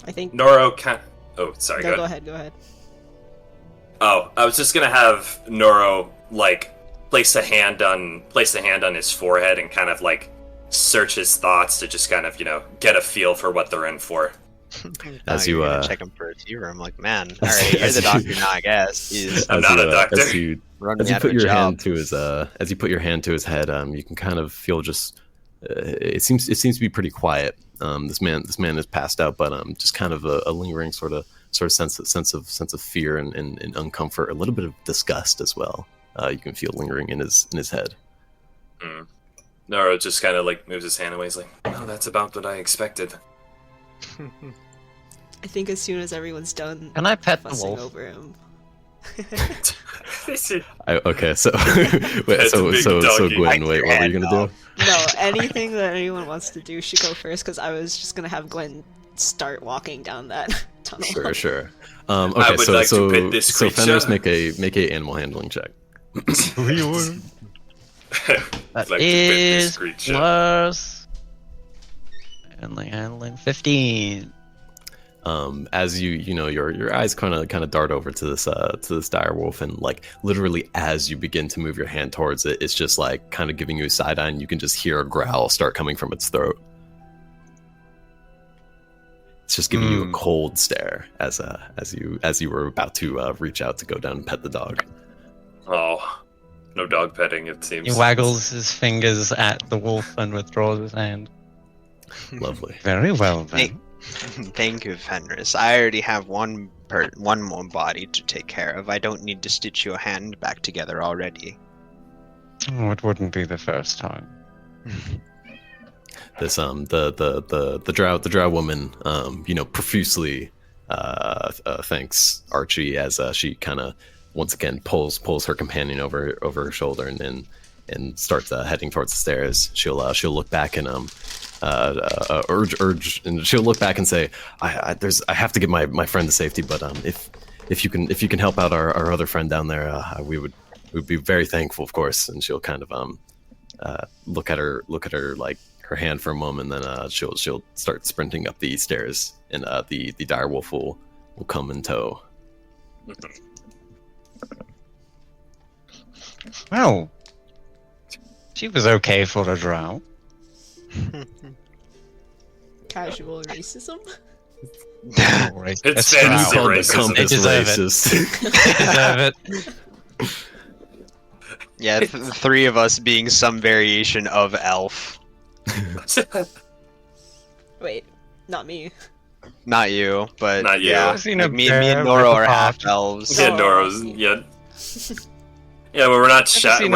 I think Noro Oh, sorry. Go ahead. Oh, I was just gonna have Noro like place a hand on his forehead and kind of like search his thoughts to just kind of get a feel for what they're in for. As you check him for a fever, I'm like, man, all right, you're the doctor now, I guess. I'm not a doctor. As you put your hand to his head, you can kind of feel just. It seems to be pretty quiet. This man is passed out, but just kind of a lingering sort of sense of fear and uncomfort, a little bit of disgust as well. You can feel lingering in his head. Noro just kind of like moves his hand away. He's like, "No, that's about what I expected." I think as soon as everyone's done, Can I pet the fussing wolf? over him. Okay, so wait, so Gwen, wait, what were you gonna do? No, anything that anyone wants to do should go first, because I was just gonna have Gwen start walking down that tunnel. Sure. I Okay, would like to pet this so creature. Fenris, make a animal handling check. That Like to pet this is creature. plus handling 15. As your eyes kind of dart over to this dire wolf, and like literally as you begin to move your hand towards it, it's just like kind of giving you a side eye, and you can just hear a growl start coming from its throat. It's just giving you a cold stare as you were about to reach out to go down and pet the dog. Oh, no dog petting, it seems. He waggles his fingers at the wolf and withdraws his hand. Lovely. Very well then. Thank you, Fenris. I already have one more body to take care of. I don't need to stitch your hand back together already. Oh, it wouldn't be the first time. This the drow woman profusely thanks Archie as she kind of once again pulls her companion over her shoulder and starts heading towards the stairs. She'll look back and urge, and she'll look back and say, I have to get my friend to safety, but if you can help out our other friend down there, we'd be very thankful, of course. And she'll kind of look at her like her hand for a moment, and then she'll start sprinting up the stairs, and the dire wolf will come in tow. Well, she was okay for a drow. Casual racism? It's drow. fancy racism. They deserve it. They deserve it. Yeah, the three of us being some variation of elf. Wait, not me. Not you, but Not you. yeah, I've seen a like me bear and Noro with a are half path. elves. Yeah, Oh. Noro's yeah, but we're not seen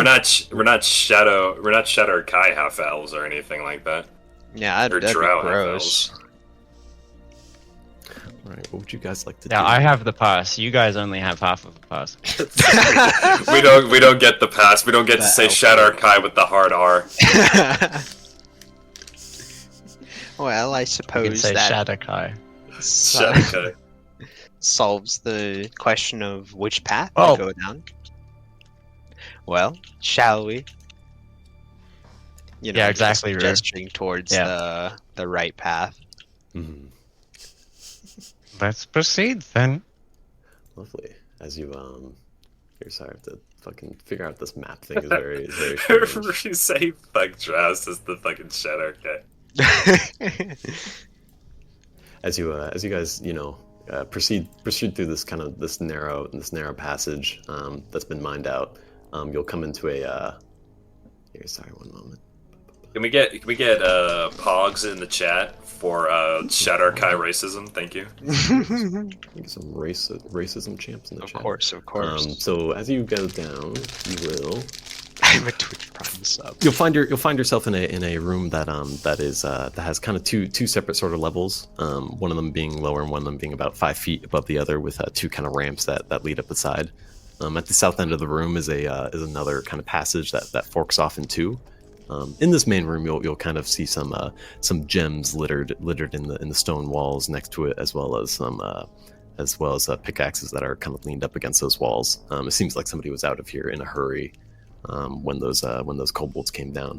Shadow Kai half elves or anything like that. Yeah, Or that'd be drow half gross. elves. right. What would you guys like to do? Yeah, I have the pass. You guys only have half of the pass. we don't get the pass. We don't get to say Shadarkai with the hard R. Well, I You can suppose say that Shadakai. Shadarkai. solves the question of which path Oh. to go down. Well, shall we? You know, Yeah, exactly, just Rue. gesturing towards Yeah. the right path. Mhm. Let's proceed then. Lovely. As you you're sorry, I have to fucking figure out this map thing is very strange. You say fuck Drows as the fucking Shadarkai. As you guys proceed through this narrow passage that's been mined out, you'll come into a here, sorry, one moment. Can we get Pogs in the chat for Shadarkai racism? Thank you. Get some racism champs in the Of chat. course. So as you go down, you will I'm a Twitch Prime sub. you'll find yourself in a room that has kind of two separate sort of levels. One of them being lower and one of them being about 5 feet above the other, with two kind of ramps that lead up the side. At the south end of the room is another kind of passage that forks off in two. In this main room, you'll kind of see some gems littered in the stone walls next to it, as well as pickaxes that are kind of leaned up against those walls. It seems like somebody was out of here in a hurry when those kobolds came down.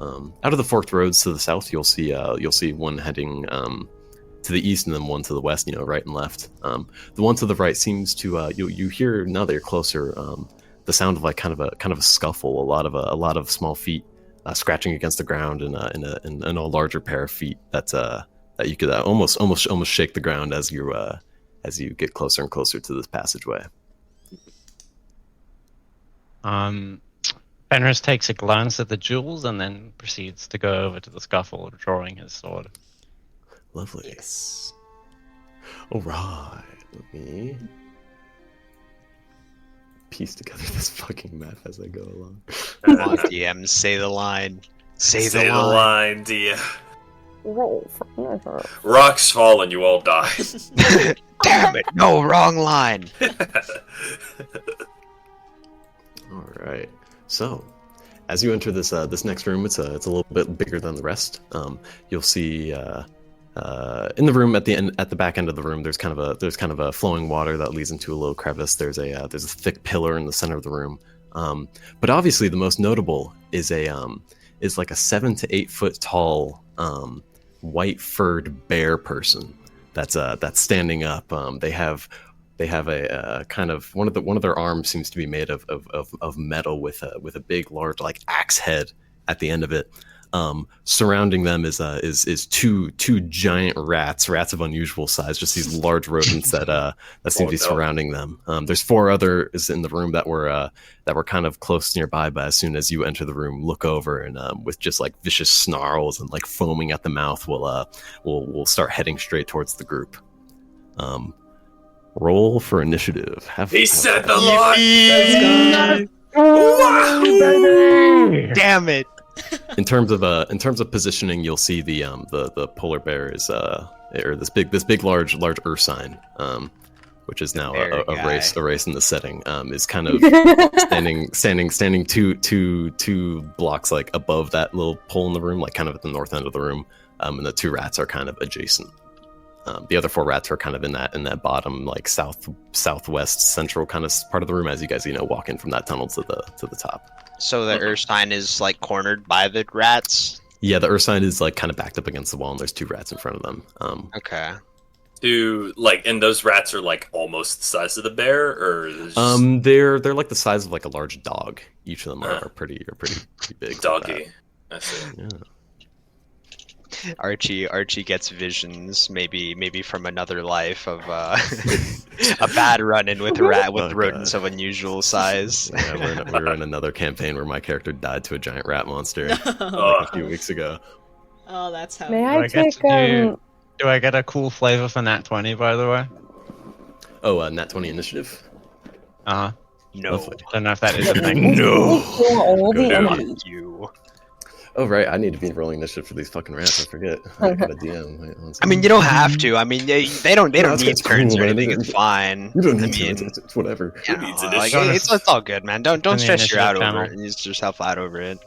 Out of the forked roads to the south, you'll see one heading to the east and then one to the west, right and left. The one to the right seems to you hear, now that you're closer, the sound of like kind of a scuffle, a lot of small feet scratching against the ground in a larger pair of feet that you could almost shake the ground as you get closer and closer to this passageway. Fenris takes a glance at the jewels and then proceeds to go over to the scuffle, drawing his sword. Lovely. Yes. All right. Let me piece together this fucking map as I go along. Come on, DM, say the line. Say the line. DM. Roll for never. Rocks fall and you all die. Damn it! No, wrong line. All right. So, as you enter this next room, it's a little bit bigger than the rest. You'll see in the room at the back end of the room, there's kind of a flowing water that leads into a little crevice. There's a thick pillar in the center of the room. But obviously, the most notable is like a 7 to 8 foot tall white furred bear person that's standing up. They have a kind of one of their arms seems to be made of metal with a big large like axe head at the end of it. Surrounding them is two giant rats of unusual size, just these large rodents that seem to be surrounding them. There's 4 others in the room that were kind of close nearby, but as soon as you enter the room, look over and with just like vicious snarls and like foaming at the mouth, we'll start heading straight towards the group. Roll for initiative. He said the line. Damn it! In terms of positioning, you'll see the polar bear is or this big large ursine, which is now a race in the setting, is kind of standing two blocks like above that little pole in the room, like kind of at the north end of the room, and the 2 rats are kind of adjacent. The other 4 rats are kind of in that bottom, like southwest central kind of part of the room as you guys walk in from that tunnel to the top. So the Ursine is like cornered by the rats. Yeah, the ursine is like kind of backed up against the wall, and there's 2 rats in front of them. Okay. And those rats are like almost the size of the bear, or they're like the size of like a large dog. Each of them are pretty big. doggy. I see. Yeah. Archie gets visions, maybe from another life of a bad run-in with a rat with rodents of unusual size. Yeah, we're in another campaign where my character died to a giant rat monster like a few weeks ago. Oh, that's how. May I take Do I get a cool flavor for Nat 20, by the way? Oh, Nat 20 initiative. No. Lovely. I don't know if that is a thing. all the Go enemies? You. Oh right, I need to be rolling initiative for these fucking rats. I forget. I got a DM. Wait, one I second. mean, you don't have to. I mean, they don't No, need it's turns cool, or man. anything. It's fine. You don't I need to. mean, It's whatever. you Who needs know, initiative? like, it's all good, man. Don't On the stress you out initiative over it channel. and use yourself out over it.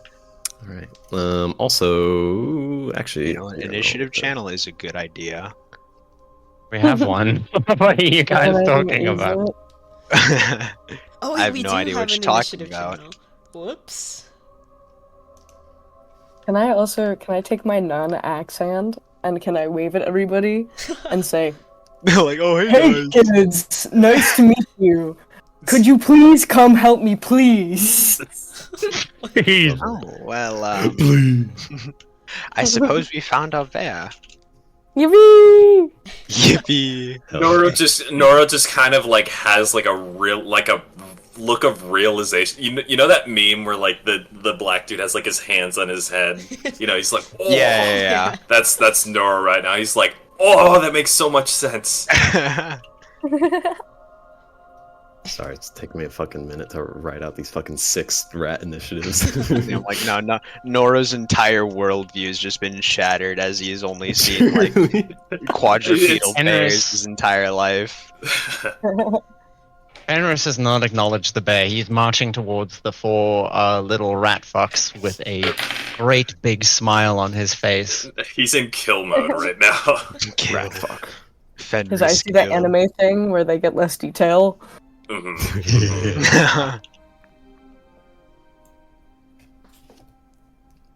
All right. Also, actually, You know, an yeah, initiative roll. channel is a good idea. We have one. What are you guys And I didn't talking use about? it. Oh, I wait, have we no do idea have what an you're talking initiative about. channel. Whoops. Can I take my non-axe hand and can I wave at everybody and say, They're like, oh, hey, "Hey guys. kids, nice to meet you. Could you please come help me, please?" Please. Oh, well, Please. I suppose we found our bear. Yippee! Yippee. Nora just kind of like has like a look of realization. You know that meme where like the black dude has like his hands on his head. You know, he's like, oh, Yeah. That's Nora right now. He's like, oh, that makes so much sense. Sorry, it's taking me a fucking minute to write out these fucking 6 rat initiatives. You know, like, no. Nora's entire worldview has just been shattered as he has only seen like quadrupedal It's- bears his entire life. Fenris has not acknowledged the bear. He's marching towards the 4 little rat fucks with a great big smile on his face. He's in kill mode right now. Rat fuck. Because I see that anime thing where they get less detail. Mhm.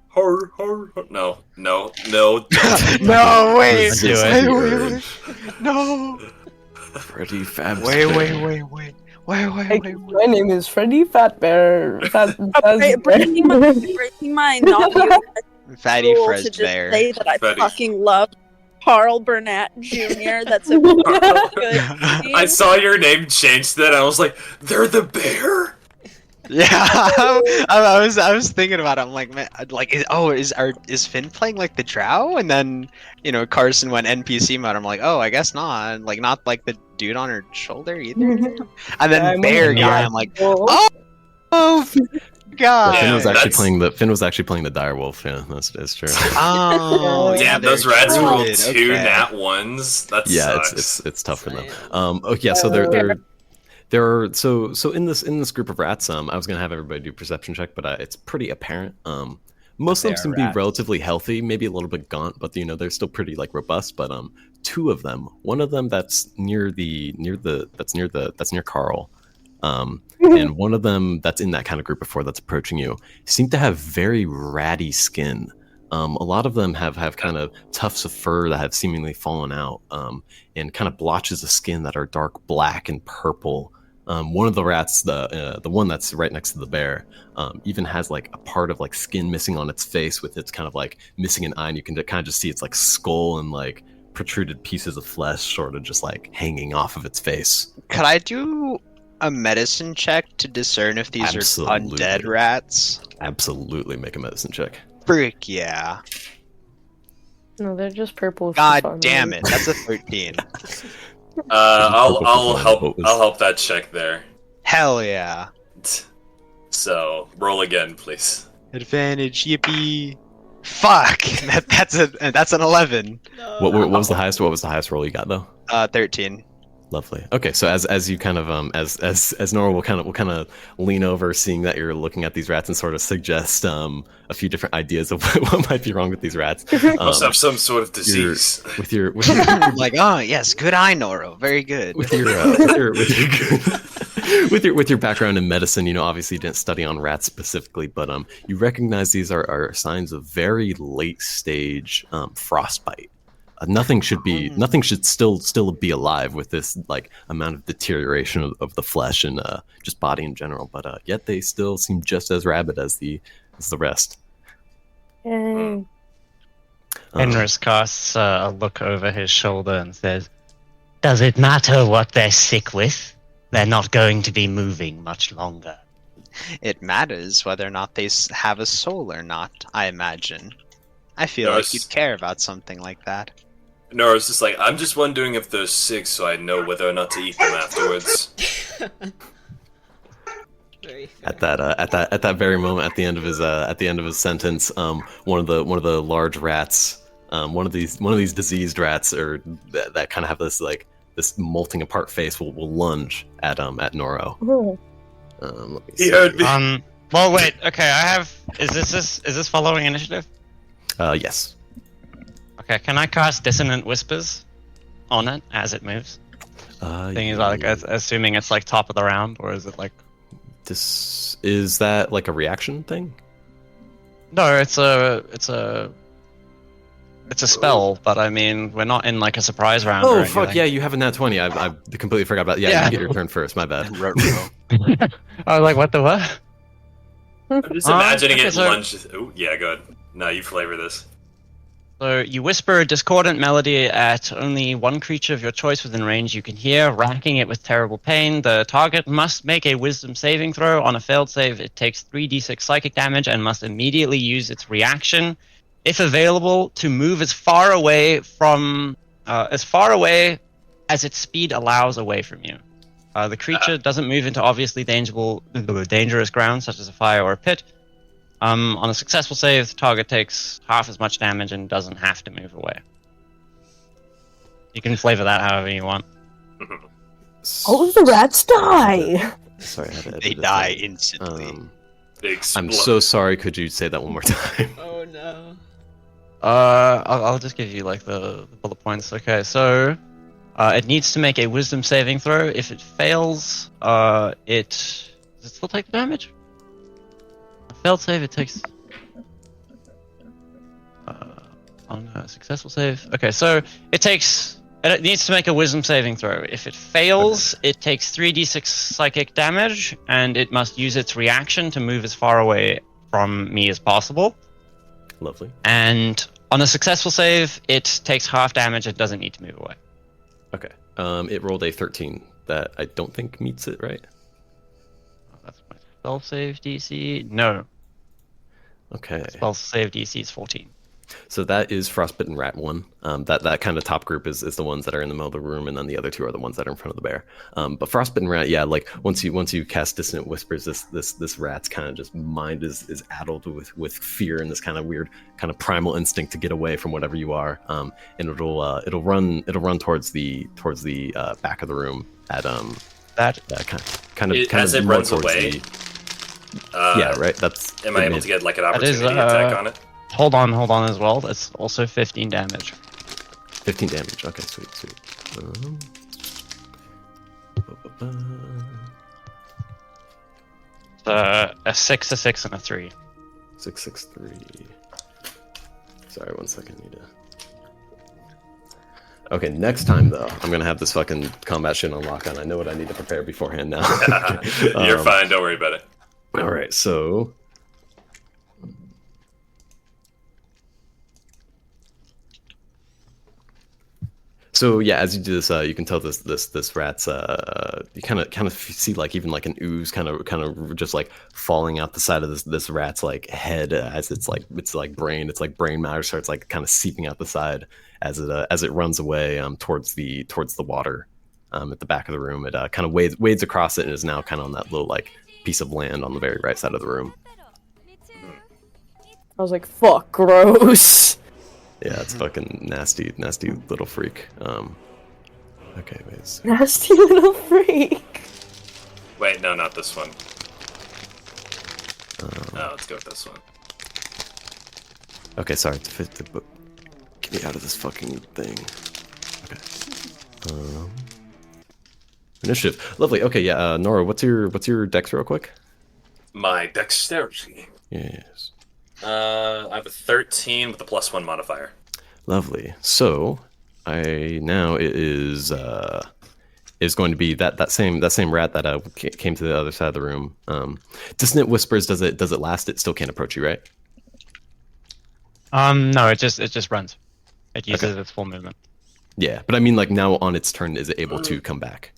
Har, har, har. No. No, I wait. just do had it. the Wait. urge. No. Freddy Fab. Wait. My name is Freddy Fatbear. Breaking my not you Fatty rule to Fres just Bear. say that I Fatty. fucking love Karl Bernat Jr. That's a good I saw your name change then. I was like, they're the bear? Yeah, I was thinking about it. I'm like, man, like, is Finn playing like the Drow? And then, you know, Carson went NPC mode. I'm like, oh, I guess not. Like, not like the dude on her shoulder either. And then I'm Bear wondering- guy. I'm like, Oh, oh, God. Yeah, Finn was actually that's- playing the direwolf. Yeah, that's true. Oh, Yeah, Damn, they're those rats druid, rolled 2 okay. nat 1s. That Yeah, sucks. it's tough for them. Damn. Oh yeah, so there are so in this group of rats. I was gonna have everybody do a perception check, but it's pretty apparent. Most of them They are seem to be rats. relatively healthy, maybe a little bit gaunt, but you know they're still pretty like robust. But 2 of them, one of them that's near Karl, and one of them that's in that kind of group before that's approaching you, seem to have very ratty skin. A lot of them have kind of tufts of fur that have seemingly fallen out, and kind of blotches of skin that are dark black and purple. One of the rats, the one that's right next to the bear, even has like a part of like skin missing on its face, with its kind of like missing an eye, and you can kind of just see its like skull and like protruded pieces of flesh sort of just like hanging off of its face. Could I do a medicine check to discern if these Absolutely. are undead rats? Absolutely, make a medicine check. Frick yeah. no, they're just purple. for God fun. damn it. That's a 13. I'll help. What was- I'll help that check there. Hell yeah. So roll again, please. Advantage, yippee. Fuck. That's an 11. No. What was the highest? What was the highest roll you got though? 13. Lovely. Okay, so as you kind of as Nora will kind of lean over, seeing that you're looking at these rats, and sort of suggest a few different ideas of what might be wrong with these rats. Must have some sort of disease. With your Like, oh yes, good eye, Noro. Very good. with your background in medicine, you know, obviously you didn't study on rats specifically, but you recognize these are signs of very late stage frostbite. Nothing should still be alive with this like amount of deterioration of the flesh and just body in general, but yet they still seem just as rabid as the rest. Yay. Fenris casts a look over his shoulder and says, "Does it matter what they're sick with? They're not going to be moving much longer." It matters whether or not they have a soul or not, I imagine. I feel Yes. like you'd care about something like that. No, it's just like, I'm just wondering if they're sick so I know whether or not to eat them afterwards. Very Very at that very moment, at the end of his sentence, one of the large rats, one of these diseased rats, or that kind of have this molting apart face, will lunge at Noro. Oh. Let me He see. heard me. Well, wait. Okay, Is this following initiative? Yes. Okay, can I cast Dissonant Whispers on it as it moves? Thing is, like, assuming it's like top of the round, or is it like? Is that like a reaction thing? No, it's a spell, but I mean, we're not in like a surprise round. Oh or fuck anything. yeah, you have a nat 20. I completely forgot about. Yeah, you get your turn first. My bad. I was like, what the what? I'm just imagining okay, it so- lunges. Oh yeah, go ahead. No, you flavor this. So you whisper a discordant melody at only one creature of your choice within range you can hear, racking it with terrible pain. The target must make a wisdom saving throw. On a failed save, it takes 3d6 psychic damage and must immediately use its reaction, if available, to move as far away as its speed allows away from you. The creature doesn't move into obviously dangerous ground, such as a fire or a pit. On a successful save, the target takes half as much damage and doesn't have to move away. You can flavor that however you want. All of the rats die! Sorry, I had to edit They it die out. instantly. They explode. I'm so sorry. Could you say that one more time? Oh no. I'll just give you like the bullet points. Okay, so it needs to make a wisdom saving throw. If it fails, does it still take the damage? A failed save, it takes. Oh no, successful save. Okay, so it needs to make a wisdom saving throw. If it fails, it takes 3d6 psychic damage, and it must use its reaction to move as far away from me as possible. Lovely. And on a successful save, it takes half damage. It doesn't need to move away. Okay. It rolled a 13. That I don't think meets it, right? That's my spell save DC. No, Okay. spell save DC is 14. So that is Frostbitten Rat 1. That kind of top group is the ones that are in the middle of the room, and then the other two are the ones that are in front of the bear. But Frostbitten Rat, yeah, like once you cast Dissonant Whispers, this rat's kind of just mind is addled with fear and this kind of weird kind of primal instinct to get away from whatever you are. And it'll run towards the back of the room at That kind of As it more runs towards away. yeah, right. That's. Am I able to get like an opportunity attack on it? hold on as well. That's also 15 damage. 15 damage. Okay, sweet. A 6, a 6, and a 3. 6, 6, 3. Sorry, 1 second. Need to. Okay, next time though, I'm gonna have this fucking combat shit on lockdown. I know what I need to prepare beforehand now. You're fine. Don't worry about it. All right, so. So yeah, as you do this, you can tell this rat's you kind of see like even like an ooze kind of just like falling out the side of this rat's like head as it's like brain matter starts like kind of seeping out the side as it runs away towards the water at the back of the room. It kind of wades across it and is now kind of on that little like piece of land on the very right side of the room. I was like, fuck, gross. Yeah, it's fucking nasty little freak. Okay, wait. So, Nasty little freak. Wait, no, not this one. No, let's go with this one. okay, sorry. Get me out of this fucking thing. Okay. Initiative. Lovely. Okay, yeah. Nora, what's your dex real quick? My dexterity. Yes. I have a 13 with a +1 modifier. Lovely. So, it is going to be that same rat that came to the other side of the room. Dissonant Whispers, does it last? It still can't approach you, right? No, it just runs. It uses its full movement. Yeah, but I mean, like now on its turn, is it able to come back?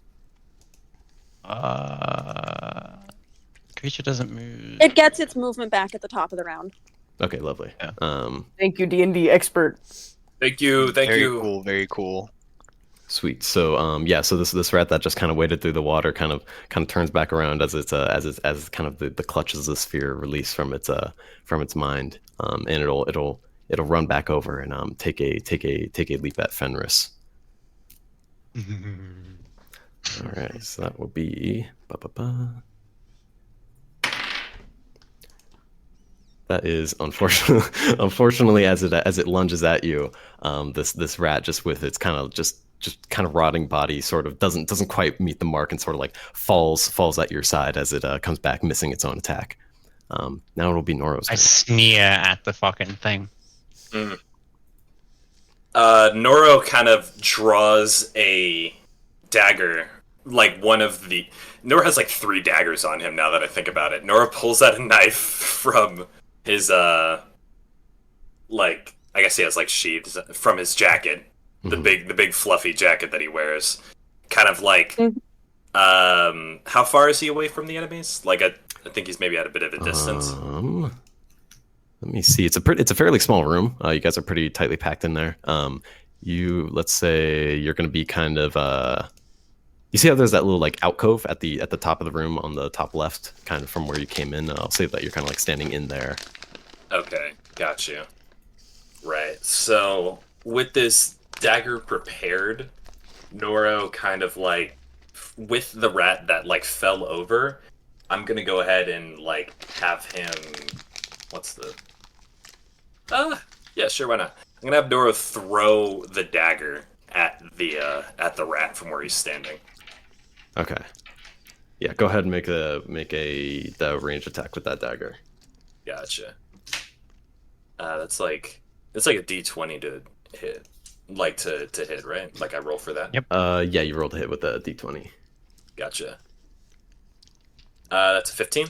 Creature doesn't move. It gets its movement back at the top of the round. Okay, lovely. Yeah. Thank you, D&D expert. Thank you. Very cool. Very cool. Sweet. So so this rat that just kind of waded through the water kind of turns back around as as kind of the clutches of the sphere release from its mind, and it'll run back over and take a leap at Fenris. All right, so that will be That is unfortunately as it lunges at you, this rat just with its kind of rotting body sort of doesn't quite meet the mark and sort of like falls at your side as it comes back missing its own attack. Now it'll be Noro's turn. I sneer at the fucking thing. Noro kind of draws a dagger, like one of the... Noro has like 3 daggers on him now that I think about it. Noro pulls out a knife from his, like, I guess he has like sheaths from his jacket. The big fluffy jacket that he wears. Kind of like, how far is he away from the enemies? Like, I think he's maybe at a bit of a distance. Let me see. It's a fairly small room. You guys are pretty tightly packed in there. Let's say you're going to be kind of you see how there's that little like alcove at the top of the room on the top left, kind of from where you came in. I'll say that you're kind of like standing in there. Okay, got you. Right. So with this dagger prepared, Noro kind of like with the rat that like fell over, I'm gonna go ahead and like have him. What's the? Yeah, sure, why not? I'm gonna have Noro throw the dagger at the rat from where he's standing. Okay. Yeah, go ahead and make the range attack with that dagger. Gotcha. That's like a D20 to hit, like to hit, right? Like I roll for that. Yep. Yeah, you rolled a hit with a D20. Gotcha. That's a 15.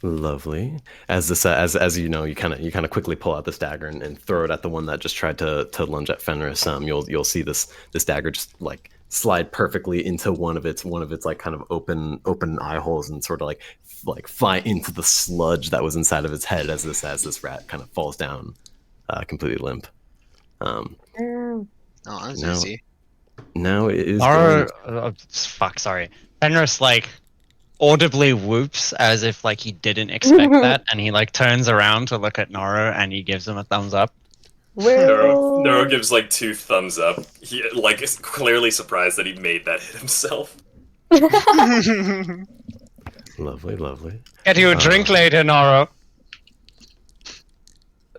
Lovely. As this, as you know, you kind of quickly pull out this dagger and throw it at the one that just tried to lunge at Fenris. You'll see this dagger just like slide perfectly into one of its like kind of open eye holes and sort of like fly into the sludge that was inside of its head as this rat kind of falls down, completely limp. Oh, that's now, easy. Now it is. Fuck, sorry. Fenris like audibly whoops as if like he didn't expect that, and he like turns around to look at Noro and he gives him a thumbs up. Noro gives like 2 thumbs up. He like is clearly surprised that he made that hit himself. Lovely. Get you a drink later, Noro.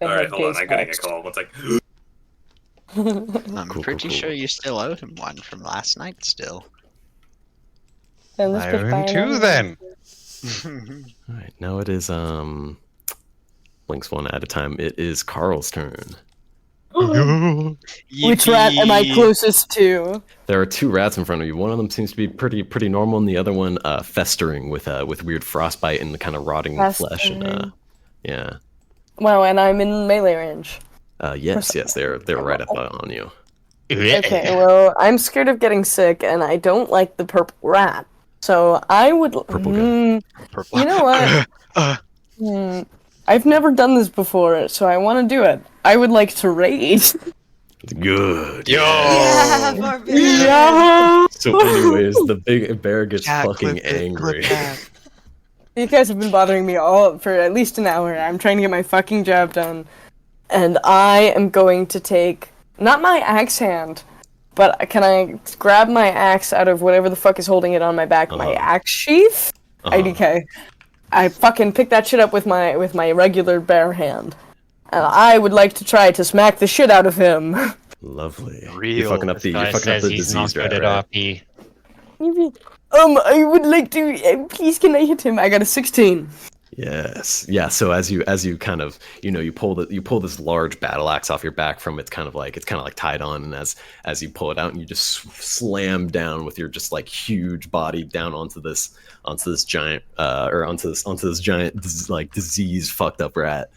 Alright, hold on, I'm getting a call. One sec. I'm pretty sure you still owe him one from last night still. Then let's I just owe buy him 2 another then. All right, now it is Blinks one at a time. It is Karl's turn. Which rat am I closest to? There are 2 rats in front of you. One of them seems to be pretty normal, and the other one festering with weird frostbite and kind of rotting flesh. And yeah. Wow, and I'm in melee range. Yes, they're right up on you. Okay, well, I'm scared of getting sick, and I don't like the purple rat. So I would. Purple guy. Purple. You know what? I've never done this before, so I want to do it. I would like to raid. Good. Yeah, barbarian. Yeah. So, anyways, the big bear gets fucking angry. You guys have been bothering me all for at least an hour. I'm trying to get my fucking job done, and I am going to take not my axe hand, but can I grab my axe out of whatever the fuck is holding it on my back? My axe sheath. IDK. I fucking pick that shit up with my regular bare hand. And I would like to try to smack the shit out of him. Lovely. Real. You're fucking up the disease rat, right? RP. I would like to. Please, can I hit him? I got a 16. Yes. Yeah. So as you kind of you pull this large battle axe off your back from it's kind of like tied on, and as you pull it out and you just slam down with your just like huge body down onto this giant onto this giant like disease fucked up rat,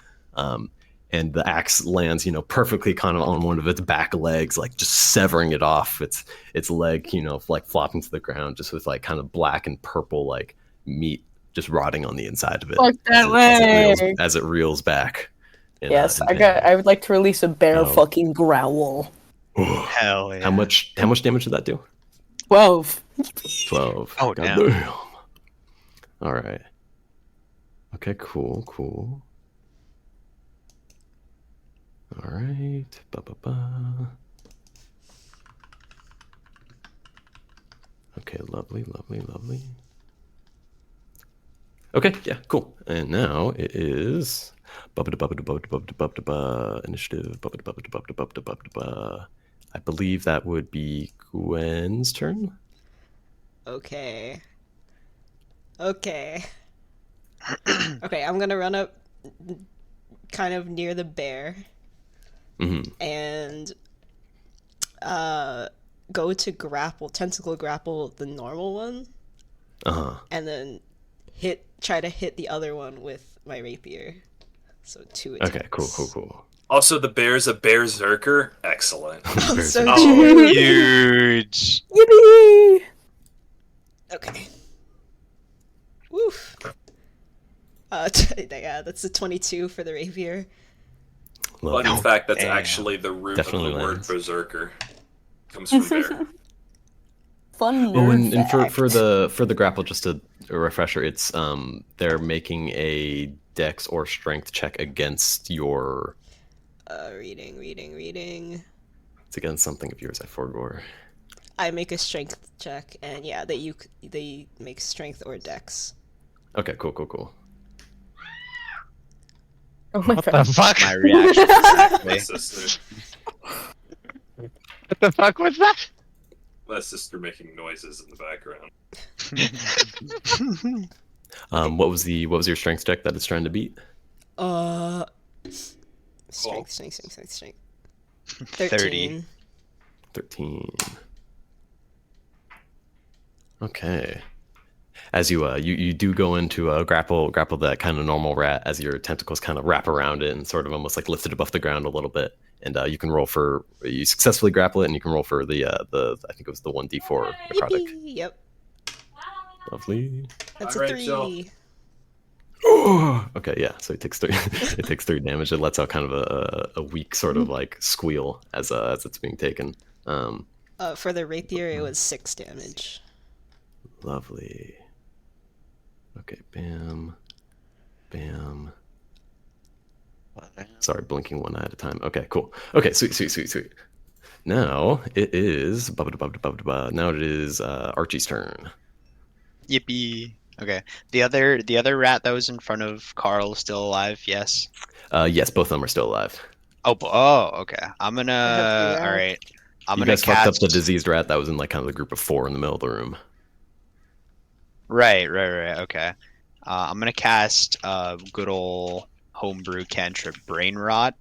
and the axe lands perfectly kind of on one of its back legs, like just severing it off its leg, like flopping to the ground just with like kind of black and purple like meat just rotting on the inside of it. Fuck that leg. As it reels back. Yes, I would like to release a bear fucking growl. Hell yeah. How much damage did that do? 12. 12. Oh, God damn. damn. All right. Okay, cool. All right. Ba-ba-ba. Okay, lovely. Okay, yeah, cool. And now it is initiative. I believe that would be Gwen's turn. Okay. Okay, I'm gonna run up kind of near the bear and go to tentacle grapple the normal one, and then try to hit the other one with my rapier. So 2 attacks. Okay, cool. Also, the bear's a berserker. Excellent. Oh, so Oh, huge. Yippee! okay. Woof. Yeah, that's a 22 for the rapier. Love Fun it. fact, that's Damn. actually the root Definitely of the word lands. berserker. Comes from bear. Fun Oh, nerd and for fact. the grapple, just a refresher, it's they're making a dex or strength check against your. Reading. It's against something of yours. I forgot. I make a strength check, and yeah, they make strength or dex. Okay, cool. Oh my What god. the fuck? My reaction exactly. My sister. What the fuck was that? My sister making noises in the background. What was your strength check that it's trying to beat? Strength. 30. 13. 13. Okay. As you do go into grapple that kind of normal rat as your tentacles kind of wrap around it and sort of almost like lift it above the ground a little bit, and you successfully grapple it, and you can roll for the I think it was the 1d4 necrotic. Yippee! Yep, Lovely. that's Alright, a 3. so- Okay, yeah. So it takes 3. It takes 3 damage. It lets out kind of a weak sort of like squeal as it's being taken. For the rapier, it was 6 damage. Lovely. Okay, bam. Sorry, blinking one eye at a time. Okay, cool. Okay, sweet. Now it is Archie's turn. Yippee. Okay. The other rat that was in front of Karl is still alive, yes. Yes, both of them are still alive. Oh, okay. I'm gonna Yeah. alright. I'm You gonna guys fucked up cast the diseased rat that was in like kind of the group of 4 in the middle of the room. Right, okay. I'm gonna cast good ol' homebrew cantrip brain rot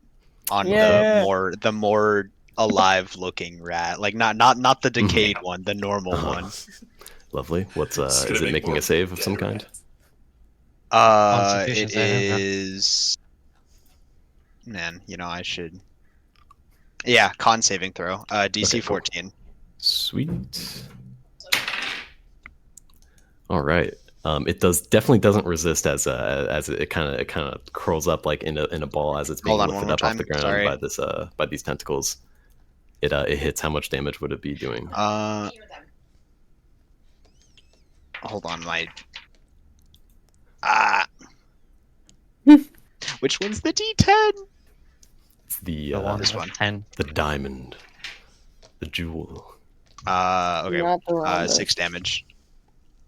on Yeah. the more alive looking rat. Like not the decayed one, the normal one. Lovely. What's It's gonna is it make making more a save of dead some kind? Constitution It save, okay. is. Man, I should. Yeah, con saving throw. DC Okay, cool. 14. Sweet. All right. It definitely doesn't resist as it kind of curls up like in a ball as it's being Hold on, lifted one more up off time. the ground Sorry. by these tentacles. It hits. How much damage would it be doing? Hold on, which one's the D10? It's the The one this with one. 10. the diamond, the jewel. Okay. Not the wrong 6 damage.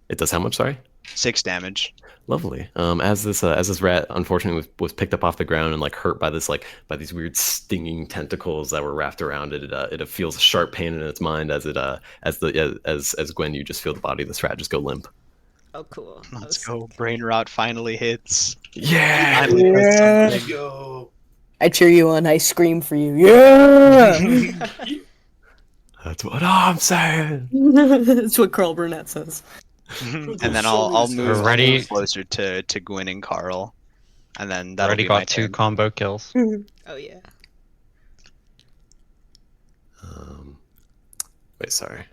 It does how much? Sorry. 6 damage. Lovely. As this rat unfortunately was picked up off the ground and like hurt by these weird stinging tentacles that were wrapped around it. It feels a sharp pain in its mind as Gwen, you just feel the body of this rat just go limp. Oh, cool. Let's go. Brain rot finally hits. Yeah. Finally does Yeah. something. Go. I cheer you on. I scream for you. Yeah. That's what I'm saying. That's what Karl Bernat says. And then I'll move We're ready. closer to Gwen and Karl, and then that'll Already be my got 2 turn. combo kills. Oh, yeah. Wait, sorry.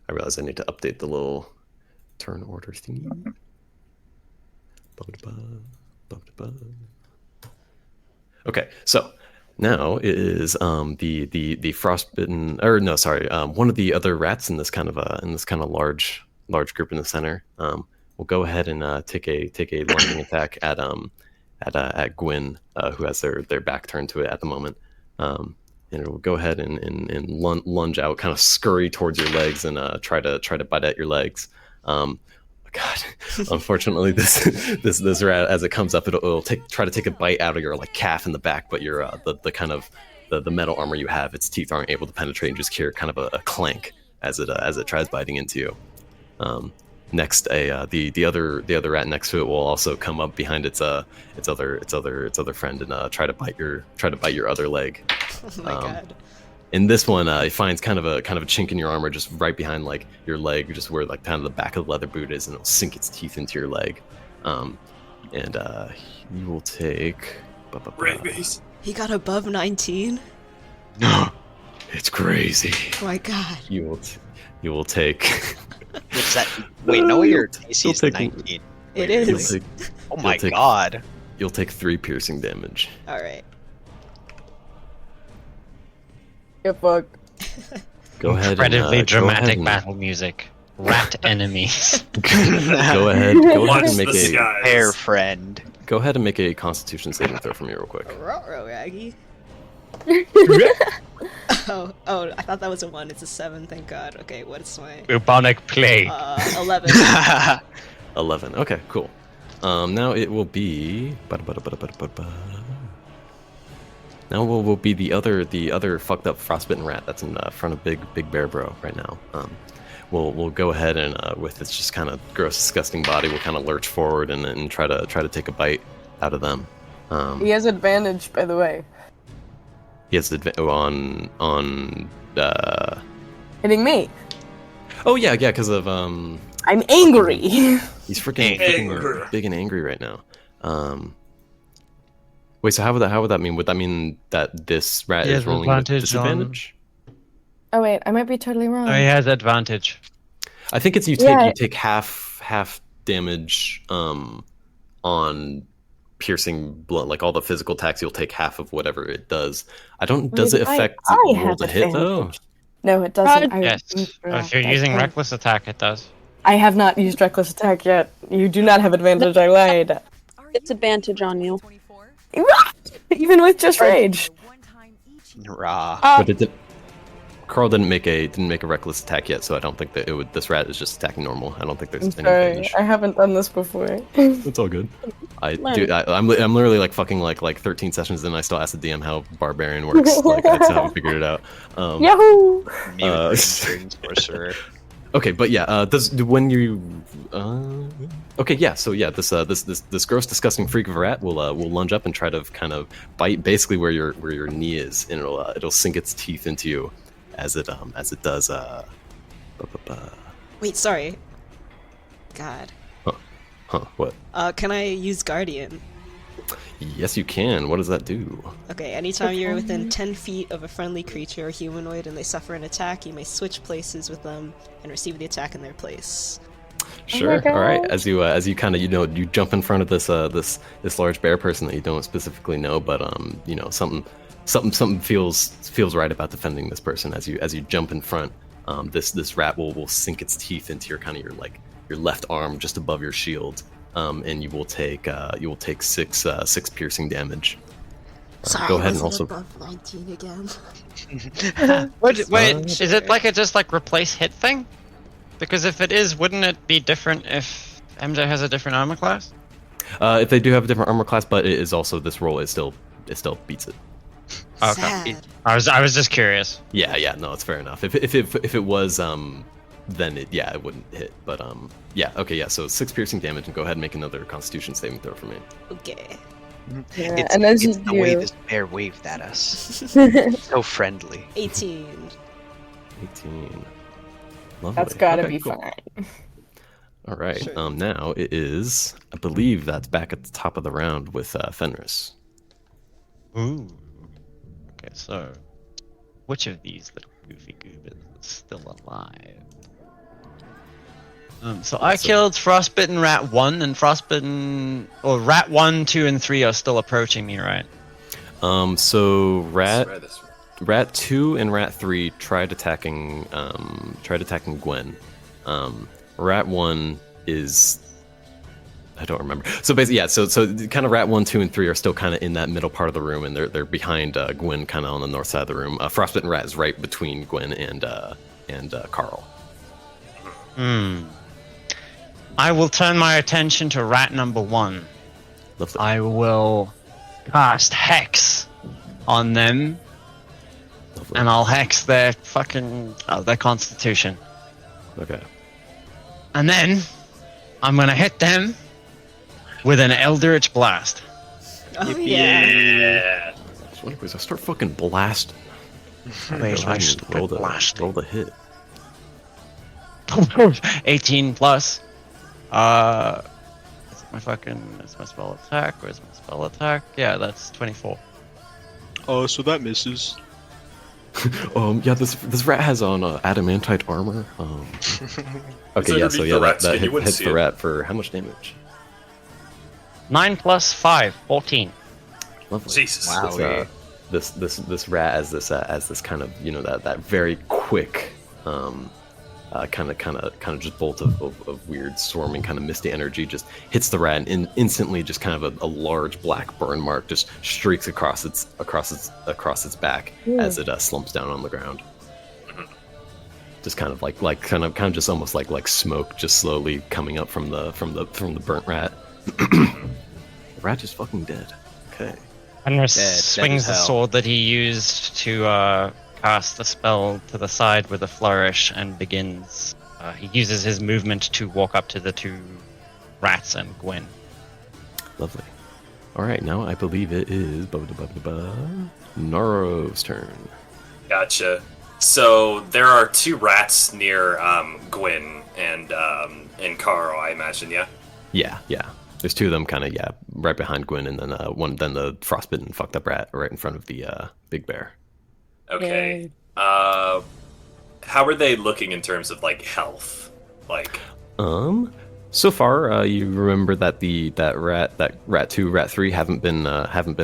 I realize I need to update the little turn order thingy. Okay, so Now it is the frostbitten, or no, sorry, one of the other rats in this kind of large group in the center. Will go ahead and take a lunging attack at Gwyn, who has their back turned to it at the moment. And it will go ahead and lunge out, kind of scurry towards your legs and try to bite at your legs. God, unfortunately, this rat, as it comes up, it'll try to take a bite out of your like calf in the back, but your the kind of the metal armor you have, its teeth aren't able to penetrate, and just hear kind of a clank as it tries biting into you. Next, the other rat next to it will also come up behind its other friend and try to bite your other leg. Oh my god. In this one, it finds kind of a chink in your armor, just right behind like your leg, just where like kind of the back of the leather boot is, and it'll sink its teeth into your leg. And you will take. Rabies. He got above 19? No, it's crazy. Oh my god. You will take. What's that? Wait, no, your AC is take- 19. It You'll is. take, Oh my take- god. you'll take 3 piercing damage. Alright. Get fucked. Go ahead. Incredibly and, dramatic go ahead battle music. Rat enemies. and, go ahead. Go Watch ahead and the make a. skies. Hair friend. Go ahead and make a Constitution saving throw for me, real quick. Ruh-roh, Raggy. Oh, I thought that was a 1. It's a 7, thank god. Okay, what is my... Bubonic plague. 11. 11. Okay, cool. Now it will be. Now will be the other fucked up frostbitten rat that's in front of Big Bear Bro right now. We'll go ahead and with its just kind of gross, disgusting body, we'll kind of lurch forward and try to take a bite out of them. He has advantage, by the way. He has on Hitting me. Oh yeah, because of I'm angry. he's freaking big and angry right now. Wait, so how would that mean? Would that mean that this rat He is has rolling with advantage on- disadvantage? Oh wait, I might be totally wrong. Oh, he has advantage. I think it's you take half damage on piercing blood, like all the physical attacks. You'll take half of whatever it does. Does it affect I roll have to hit though? advantage. No, it doesn't. Yes. If you're using reckless attack, it does. I have not used reckless attack yet. You do not have advantage. I lied. It's advantage on you. Even with just rage. Rah. But it did. Karl didn't make a reckless attack yet, so I don't think that it would. This rat is just attacking normal. I don't think there's I'm any sorry. advantage. I haven't done this before. It's all good. I'm literally like fucking like 13 sessions in. I still ask the DM how barbarian works. Like that's how we figured it out. Yahoo! Sorcerer. Okay, but yeah, okay, yeah. So yeah, this gross, disgusting freak of a rat will lunge up and try to kind of bite basically where your knee is, and it'll sink its teeth into you as it does. Wait, sorry. God. Huh? What? Can I use Guardian? Yes, you can. What does that do? Okay, anytime you're within 10 feet of a friendly creature or humanoid and they suffer an attack, you may switch places with them and receive the attack in their place. Sure. God. All right. As you kind of you jump in front of this large bear person that you don't specifically know, but something feels right about defending this person. As you jump in front, this rat will sink its teeth into your left arm just above your shield, and you will take 6 piercing damage. Sorry, go ahead and was it also. above 19 again. Wait, is it like a just like replace hit thing? Because if it is, wouldn't it be different if MJ has a different armor class? If they do have a different armor class, but it is also this roll, it still beats it. Okay. Sad. I was just curious. Yeah, no, it's fair enough. If it was then it wouldn't hit. But yeah, okay, yeah. So 6 piercing damage, and go ahead and make another Constitution saving throw for me. Okay. Yeah, It's, and as it's you the way do- this bear waved at us. So friendly. 18. 18. Lovely. That's gotta Okay, be cool. fine. All right. Sure. Now it is. I believe that's back at the top of the round with Fenris. Ooh. Okay, so which of these little goofy goobers is still alive? So I killed Frostbitten Rat 1, and Rat 1, 2, and 3 are still approaching me, right? So Let's try this. Rat 2 and Rat 3 tried attacking Gwen. Rat 1 is, I don't remember. So basically, yeah. So kind of Rat 1, 2, and 3 are still kind of in that middle part of the room, and they're behind Gwen, kind of on the north side of the room. Frostbitten Rat is right between Gwen and Karl. I will turn my attention to rat number 1. Lovely. I will cast Hex on them, Lovely. and I'll hex their their constitution. Okay. And then I'm gonna hit them with an Eldritch Blast. Oh yeah. Yeah. So anyways, I start fucking blasting. Wait, I should Roll the hit. 18 plus. It's my spell attack. Where's my spell attack? Yeah, that's 24. Oh, so that misses. Yeah, this rat has on adamantite armor. Okay, yeah, so yeah, that hits the rat for how much damage? 9 plus 5, 14. Lovely. Jesus. Wow. This rat as this kind of, you know, that very quick kind of just bolt of weird swarming kind of misty energy just hits the rat, and instantly just kind of a large black burn mark just streaks across its back as it slumps down on the ground. Just kind of like just almost like smoke just slowly coming up from the burnt rat. The rat is fucking dead. Okay. Fenris Dead swings the as hell. sword that he used to cast the spell to the side with a flourish and begins. He uses his movement to walk up to the 2 rats and Gwen. Lovely. All right, now I believe it is Noro's turn. Gotcha. So there are 2 rats near Gwen and Karl, I imagine. Yeah. Yeah. There's 2 of them kind of right behind Gwen, and then then the frostbitten fucked up rat right in front of the big bear. Okay. How are they looking in terms of like health? Like. So far, you remember that that rat 2, rat 3 haven't been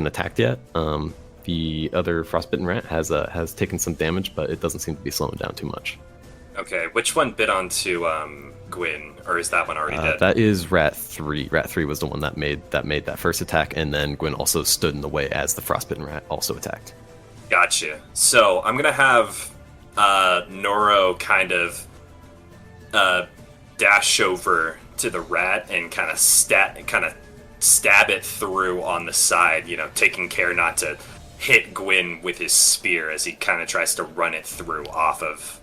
attacked yet. The other frostbitten rat has taken some damage, but it doesn't seem to be slowing down too much. Okay, which one bit onto Gwen, or is that one already dead? That is rat 3. Rat 3 was the one that made that first attack, and then Gwen also stood in the way as the frostbitten rat also attacked. Gotcha. So I'm gonna have Noro kind of dash over to the rat and kind of stab it through on the side, you know, taking care not to hit Gwen with his spear as he kind of tries to run it through off of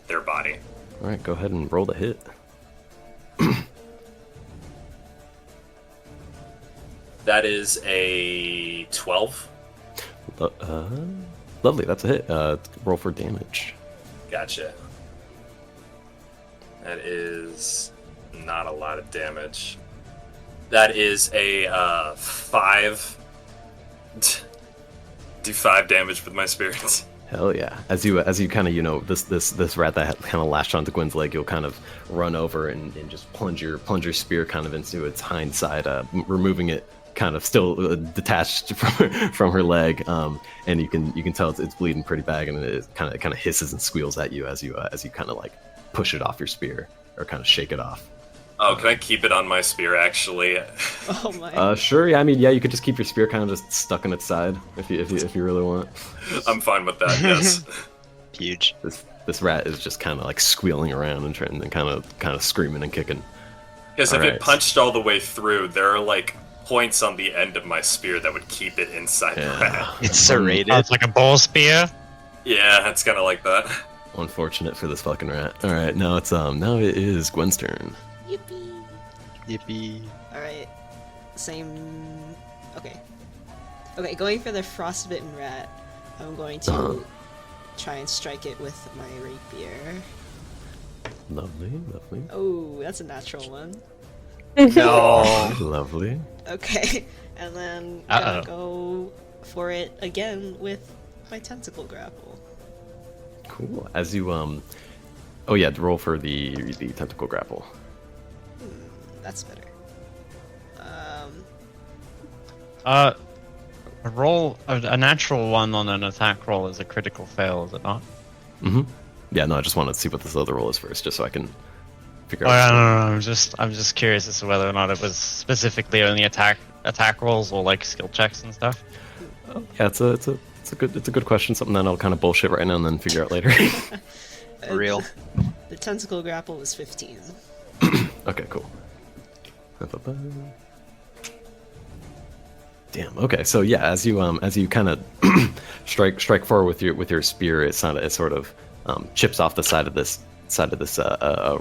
their body. All right, go ahead and roll the hit. That is a 12. Lovely, that's a hit. Roll for damage. Gotcha. That is not a lot of damage. That is a 5. Do 5 damage with my spirits. Hell yeah! As you kind of, you know, this rat that kind of lashed onto Gwen's leg, you'll kind of run over and just plunge your spear kind of into its hind side, removing it kind of still detached from her leg, and you can tell it's bleeding pretty bad, and it kind of hisses and squeals at you as you kind of like push it off your spear or kind of shake it off. Oh, can I keep it on my spear, actually? Oh my. Sure. Yeah, I mean, yeah, you could just keep your spear kind of just stuck in its side if you really want. I'm fine with that, yes. Huge. This rat is just kind of like squealing around and trying and kind of screaming and kicking. Because if it punched all the way through, there are like points on the end of my spear that would keep it inside the rat. It's serrated. Oh, it's like a bull spear. Yeah, it's kind of like that. Unfortunate for this fucking rat. All right, now it is Gwen's turn. Yippee. Alright. Same. Okay. Okay, going for the frostbitten rat, I'm going to try and strike it with my rapier. Lovely. Oh, that's a natural one. No. Lovely. Okay, and then gonna go for it again with my tentacle grapple. Cool. As you oh yeah, roll for the tentacle grapple. That's better. A natural one on an attack roll is a critical fail, is it not? Mm-hmm. Yeah, no, I just wanted to see what this other roll is first, just so I can figure Oh, out. no. I'm just curious as to whether or not it was specifically only attack rolls or like skill checks and stuff. Yeah, it's a good question. Something that I'll kind of bullshit right now and then figure out later. For real. The tentacle grapple was 15. Okay, cool. Damn. Okay, so yeah, as you kind of strike forward with your spear, it sort of chips off the side of this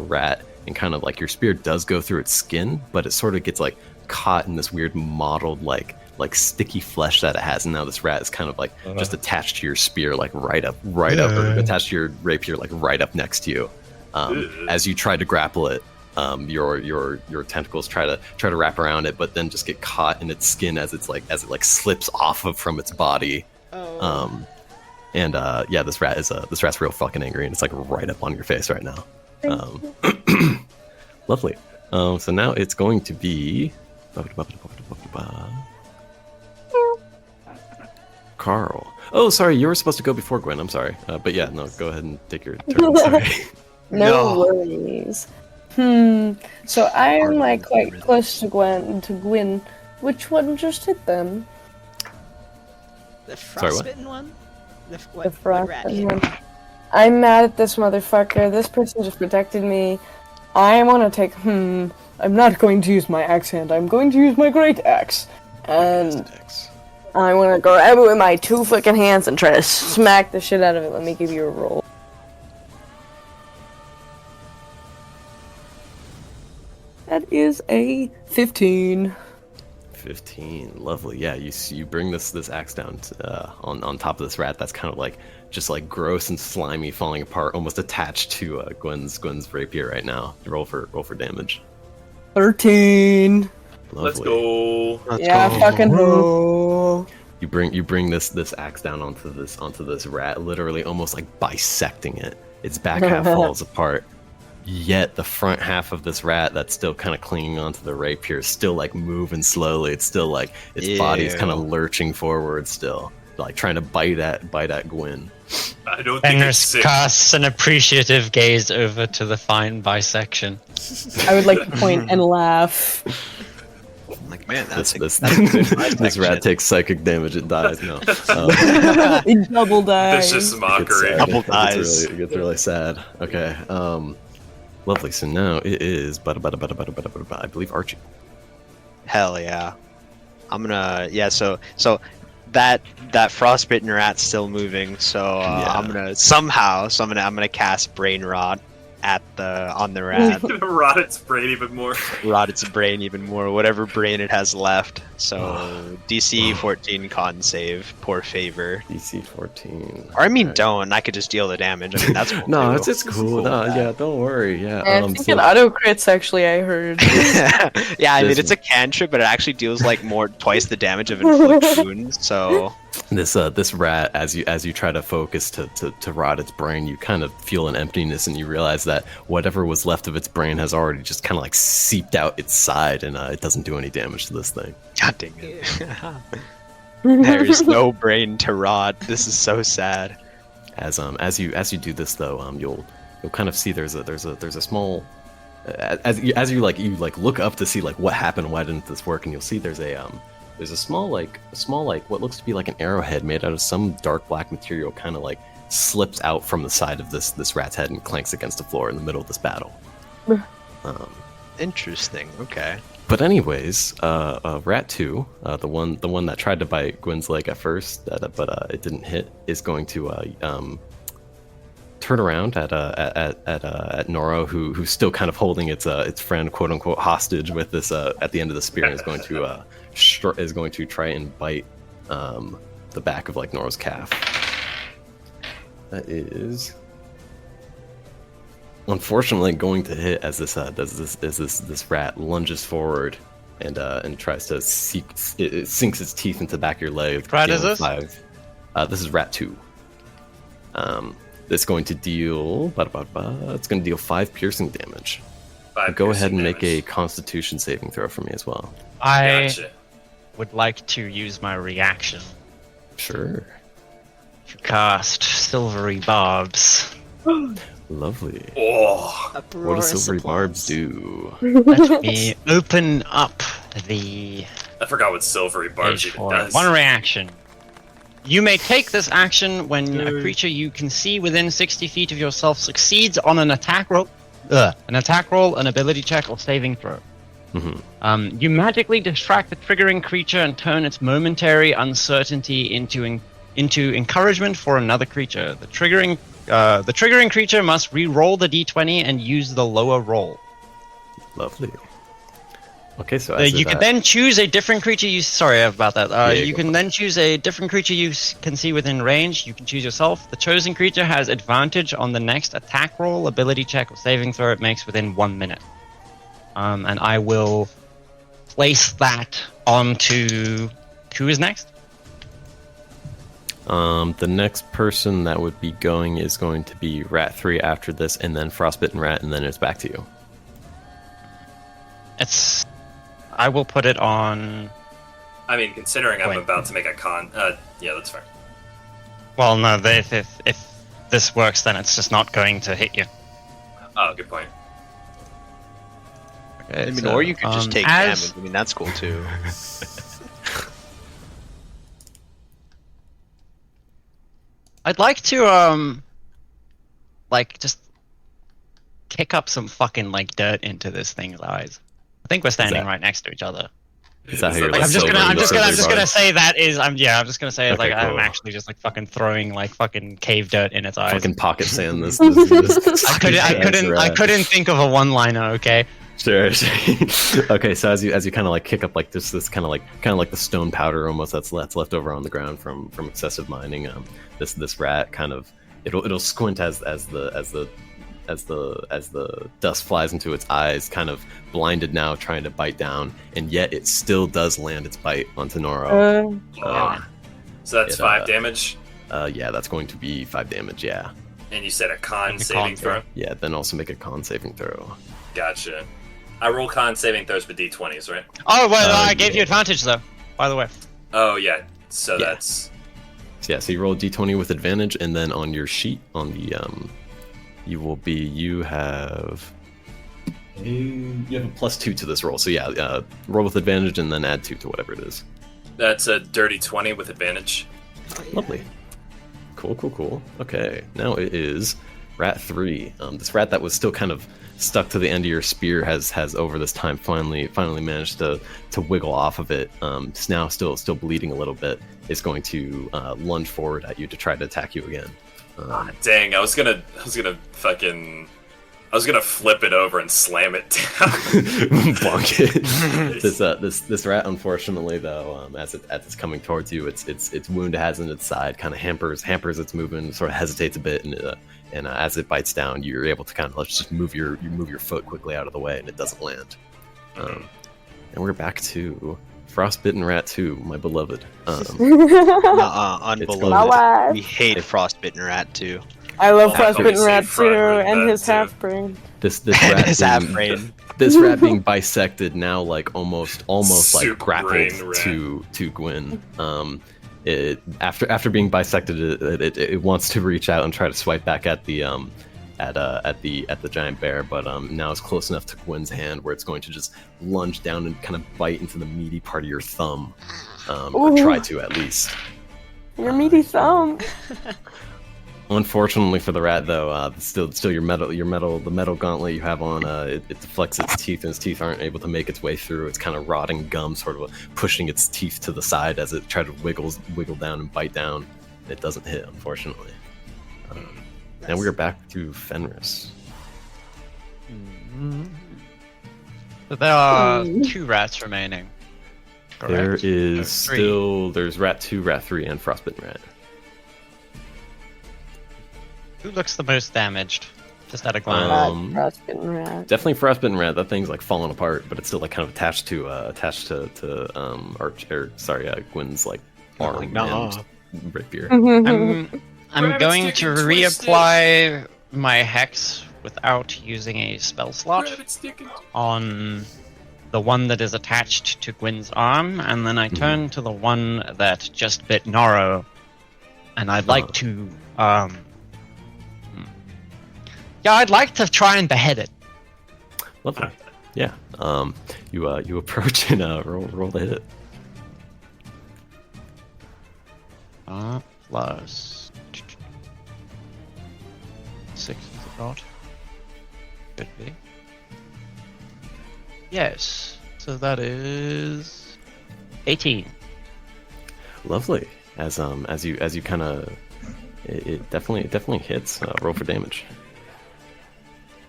rat, and kind of like your spear does go through its skin, but it sort of gets like caught in this weird mottled like sticky flesh that it has, and now this rat is kind of like just attached to your spear, like right up, or attached to your rapier, like right up next to you. As you try to grapple it, your tentacles try to wrap around it, but then just get caught in its skin as it slips off from its body. Yeah, this rat's real fucking angry, and it's like right up on your face right now. Lovely. So now it's going to be Karl. Oh, sorry, you were supposed to go before Gwen. I'm sorry, but yeah, no, go ahead and take your turn. Sorry. No worries. So I'm like quite close to Gwyn. Which one just hit them? The frostbitten one? The What rat frostbitten hit? one. I'm mad at this motherfucker. This person just protected me. I want to take. I'm not going to use my axe hand. I'm going to use my great axe. And I want to grab it with my two fucking hands and try to smack the shit out of it. Let me give you a roll. That is a 15. 15, lovely. Yeah, you bring this axe down on top of this rat that's kind of like just like gross and slimy, falling apart, almost attached to Gwen's rapier right now. Roll for damage. 13. Lovely. Let's go. Fucking ho. You bring this axe down onto this rat, literally almost like bisecting it. Its back half falls apart. Yet the front half of this rat that's still kind of clinging onto the rapier is still like moving slowly. It's still like its body is kind of lurching forward, still like trying to bite at Gwen. I don't think it's sick. casts an appreciative gaze over to the fine bisection. I would like to point and laugh. I'm like, man, that's This rat takes psychic damage and dies. No, It double dies. Vicious mockery. Double dies. It gets really sad. Okay, lovely. So now it is, I believe Archie. Hell yeah. I'm gonna So that frostbitten rat's still moving. So I'm gonna cast Brain Rot on the rat. Rot its brain even more. Rot its brain even more. Whatever brain it has left. So DC 14 con save. Poor favor. DC 14. Or I mean, don't. I could just deal the damage. I mean, that's cool. No, too. it's cool. No, yeah, don't worry. Yeah, I think it auto crits. Actually, I heard. Yeah, I mean it's a cantrip, but it actually deals like twice the damage of inflict wounds. So this rat, as you try to focus to rot its brain, you kind of feel an emptiness, and you realize that whatever was left of its brain has already just kind of like seeped out its side, and it doesn't do any damage to this thing. God dang it. There's no brain to rot. This is so sad. As you do this though, you'll kind of see there's a small as you look up to see like what happened, why didn't this work, and you'll see there's a small what looks to be like an arrowhead made out of some dark black material kind of like slips out from the side of this rat's head and clanks against the floor in the middle of this battle. Interesting. Okay. But anyways, Rat 2, the one that tried to bite Gwen's leg at first, but it didn't hit, is going to turn around at Noro, who's still kind of holding its friend, quote unquote, hostage with this at the end of the spear, and is going to try and bite the back of like Noro's calf. That is unfortunately going to hit as this rat lunges forward and tries to it sinks its teeth into the back of your leg. Which rat is this? 5. This is Rat 2. It's going to deal it's going to deal 5 piercing damage. Go ahead and make a Constitution saving throw for me as well. Gotcha. would like to use my reaction Sure. to cast Silvery Barbs. Lovely. Oh, What do Uproarious silvery barbs applause. do? Let me open up the I forgot what silvery barbs page even for it. does. One reaction. You may take this action when a creature you can see within 60 feet of yourself succeeds on an attack roll, an ability check, or saving throw. Mm-hmm. You magically distract the triggering creature and turn its momentary uncertainty into encouragement for another creature. The triggering creature must re-roll the d20 and use the lower roll. Lovely. Okay, so You can then choose a different creature you... Sorry about that. Yeah, You go can for then choose a different creature you can see within range. You can choose yourself. The chosen creature has advantage on the next attack roll, ability check, or saving throw it makes within 1 minute. And I will place that onto... Who is next? The next person that would be going is going to be Rat 3 after this, and then Frostbitten Rat, and then it's back to you. I will put it on... I mean, considering I'm Wait. about to make a con... yeah, that's fair. Well, no, if this works, then it's just not going to hit you. Oh, good point. Okay, I mean, so, or you could just take as- damage. I mean, that's cool too. I'd like to, just kick up some fucking, dirt into this thing's eyes. I think we're standing that- right next to each other. Is that how you're Like, like, I'm just silvering the silvery gonna barb? say that is, I'm just gonna say Okay, I'm cool. actually just fucking throwing fucking cave dirt in its eyes. Fucking pocket sand this. I couldn't think of a one-liner, okay? Sure. Okay, so as you kind of like kick up like this kind of like the stone powder almost that's left over on the ground from excessive mining. This rat kind of it'll squint as the dust flies into its eyes, kind of blinded now, trying to bite down, and yet it still does land its bite onto Noro. So that's it, 5 damage, Yeah, that's going to be 5 damage. Yeah, and you said a con Make a saving con throw? yeah. Then also make a con saving throw. Gotcha. I roll con saving throws with d20s, right? Oh, well, I yeah. gave you advantage, though, by the way. Oh, yeah. So Yeah. that's... So yeah, so you roll a d20 with advantage, and then on your sheet on the you have a +2 to this roll. So yeah, roll with advantage and then add 2 to whatever it is. That's a dirty 20 with advantage. Oh, yeah. Lovely. Cool. Okay, now it is Rat 3. This rat that was still kind of stuck to the end of your spear has over this time finally managed to wiggle off of it. It's now still bleeding a little bit. Is going to lunge forward at you to try to attack you again. Dang, I was gonna flip it over and slam it down. Bonk it. This rat, unfortunately, though, as it's coming towards you, its wound it has in its side kind of hampers its movement, sort of hesitates a bit, and as it bites down, you're able to kind of just move your foot quickly out of the way, and it doesn't land. And we're back to Frostbitten Rat 2, my beloved. Unbeloved. We hate Frostbitten Rat too. I love Oh, Frostbitten obviously Rat too, Frostbitten and Rat his too. half brain. This rat His being- half brain. This rat being bisected now, like almost like Soup grappled brain rat. to Gwyn. It after being bisected, it wants to reach out and try to swipe back at the giant bear, but now it's close enough to Gwyn's hand where it's going to just lunge down and kind of bite into the meaty part of your thumb, or Ooh. try to at least. Your meaty thumb. Unfortunately for the rat, though, still the metal gauntlet you have on, it deflects its teeth, and its teeth aren't able to make its way through. It's kind of rotting gum, sort of pushing its teeth to the side as it tries to wiggle down and bite down. It doesn't hit, unfortunately. And we are back to Fenris. So there are 2 rats remaining. There Correct? is No, 3. there's Rat 2, Rat 3, and Frostbitten Rat. Who looks the most damaged? Just at a glance. Frostbitten Rat. Definitely Frostbitten Rat. That thing's like falling apart, but it's still like kind of attached to Gwyn's like arm Like, nah. and rapier. I'm Rabbit's going dick to and twisted. reapply my hex without using a spell slot Rabbit's dick and- on the one that is attached to Gwyn's arm, and then I turn to the one that just bit Noro, and I'd like to, yeah, I'd like to try and behead it. Lovely. Yeah. You approach and roll the hit. Plus 6, is it not? Could be. Yes. So that is 18. Lovely. As you kind of, it definitely hits. Roll for damage.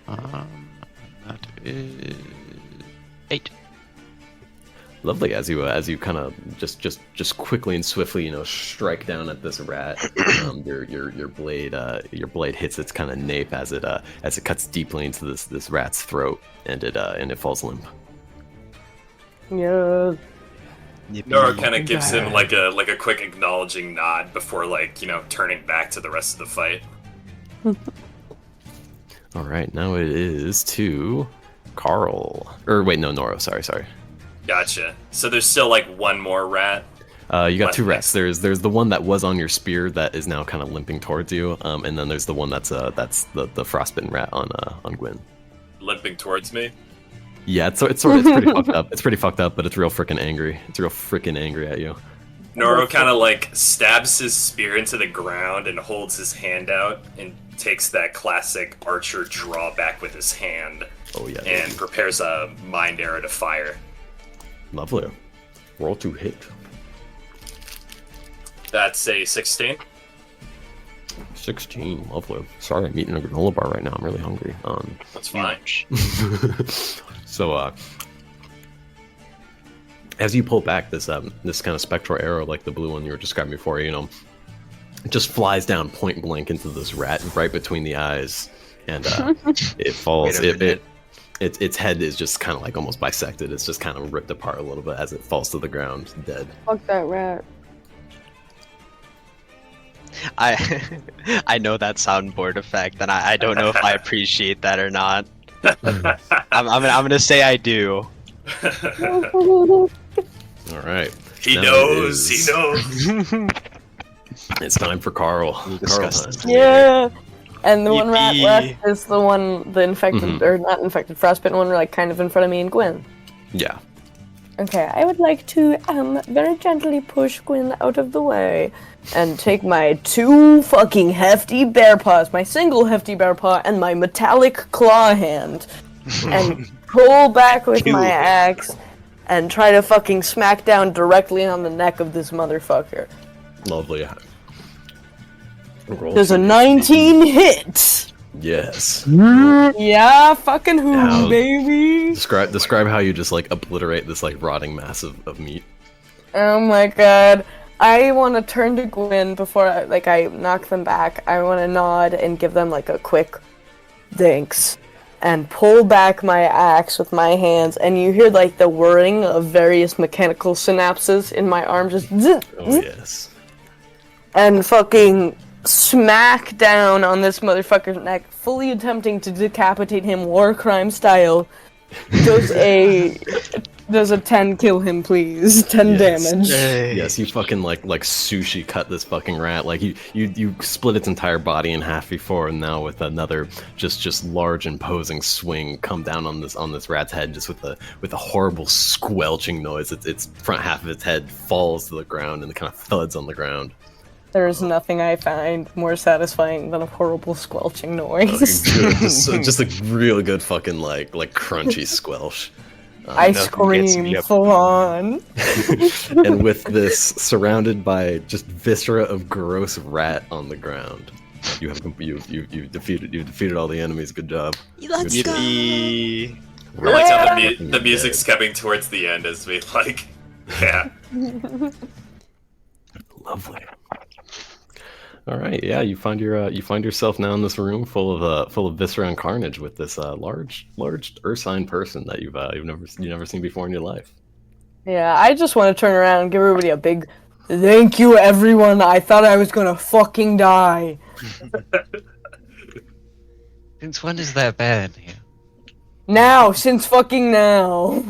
That is 8. Lovely. As you kind of just quickly and swiftly, strike down at this rat. Your blade hits its kind of nape as it cuts deeply into this rat's throat, and it falls limp. Yeah. Nora kind of gives him like a quick acknowledging nod before turning back to the rest of the fight. All right, now it is to Karl. Or wait, no, Noro. Sorry. Gotcha. So there's still like one more rat. You got two rats. There's the one that was on your spear that is now kind of limping towards you, and then there's the one that's the frostbitten rat on Gwyn. Limping towards me. Yeah, it's pretty fucked up. It's pretty fucked up, but it's real freaking angry. It's real freaking angry at you. Noro kind of like stabs his spear into the ground and holds his hand out and takes that classic archer drawback with his hand. Oh yeah. And prepares a mind arrow to fire. Lovely. Roll to hit. That's a 16. 16. Lovely. Sorry, I'm eating a granola bar right now. I'm really hungry. That's fine. So, as you pull back this kind of spectral arrow, like the blue one you were describing before, it just flies down point blank into this rat right between the eyes, and it falls. Its head is just kind of like almost bisected. It's just kind of ripped apart a little bit as it falls to the ground, dead. Fuck that rat. I know that soundboard effect, and I don't know if I appreciate that or not. I'm gonna say I do. All right. He knows. It's time for Karl. Karl time. Yeah. And the one rat Yippee. left is the one, the infected, or not infected, frostbitten one, like kind of in front of me and Gwyn. Yeah. Okay, I would like to very gently push Gwyn out of the way and take my two fucking hefty bear paws, my single hefty bear paw and my metallic claw hand, and pull back with my axe and try to fucking smack down directly on the neck of this motherfucker. Lovely. There's a 19 hit! Yes. Yeah, fucking who, Now, baby? Describe how you just like obliterate this like rotting mass of meat. Oh my god. I want to turn to Gwyn before I knock them back. I want to nod and give them like a quick thanks and pull back my axe with my hands, and you hear like the whirring of various mechanical synapses in my arm just zzz, Oh yes. and fucking smack down on this motherfucker's neck, fully attempting to decapitate him war crime style. Does a 10 kill him, please? 10 damage. Yes, you fucking like sushi cut this fucking rat. Like you split its entire body in half before, and now with another just large imposing swing, come down on this rat's head just with a horrible squelching noise. Its front half of its head falls to the ground and it kind of thuds on the ground. There is nothing I find more satisfying than a horrible squelching noise. just a real good fucking like crunchy squelch. I scream full on. And with this surrounded by just viscera of gross rat on the ground, you defeated all the enemies. Good job. Let's go. I like how the music's coming towards the end as we yeah. Lovely. All right, yeah, you find yourself now in this room full of viscera and carnage with this large ursine person that you've never seen before in your life. Yeah, I just want to turn around and give everybody a big thank you, everyone. I thought I was gonna fucking die. Since when is that bad here? Now, since fucking now.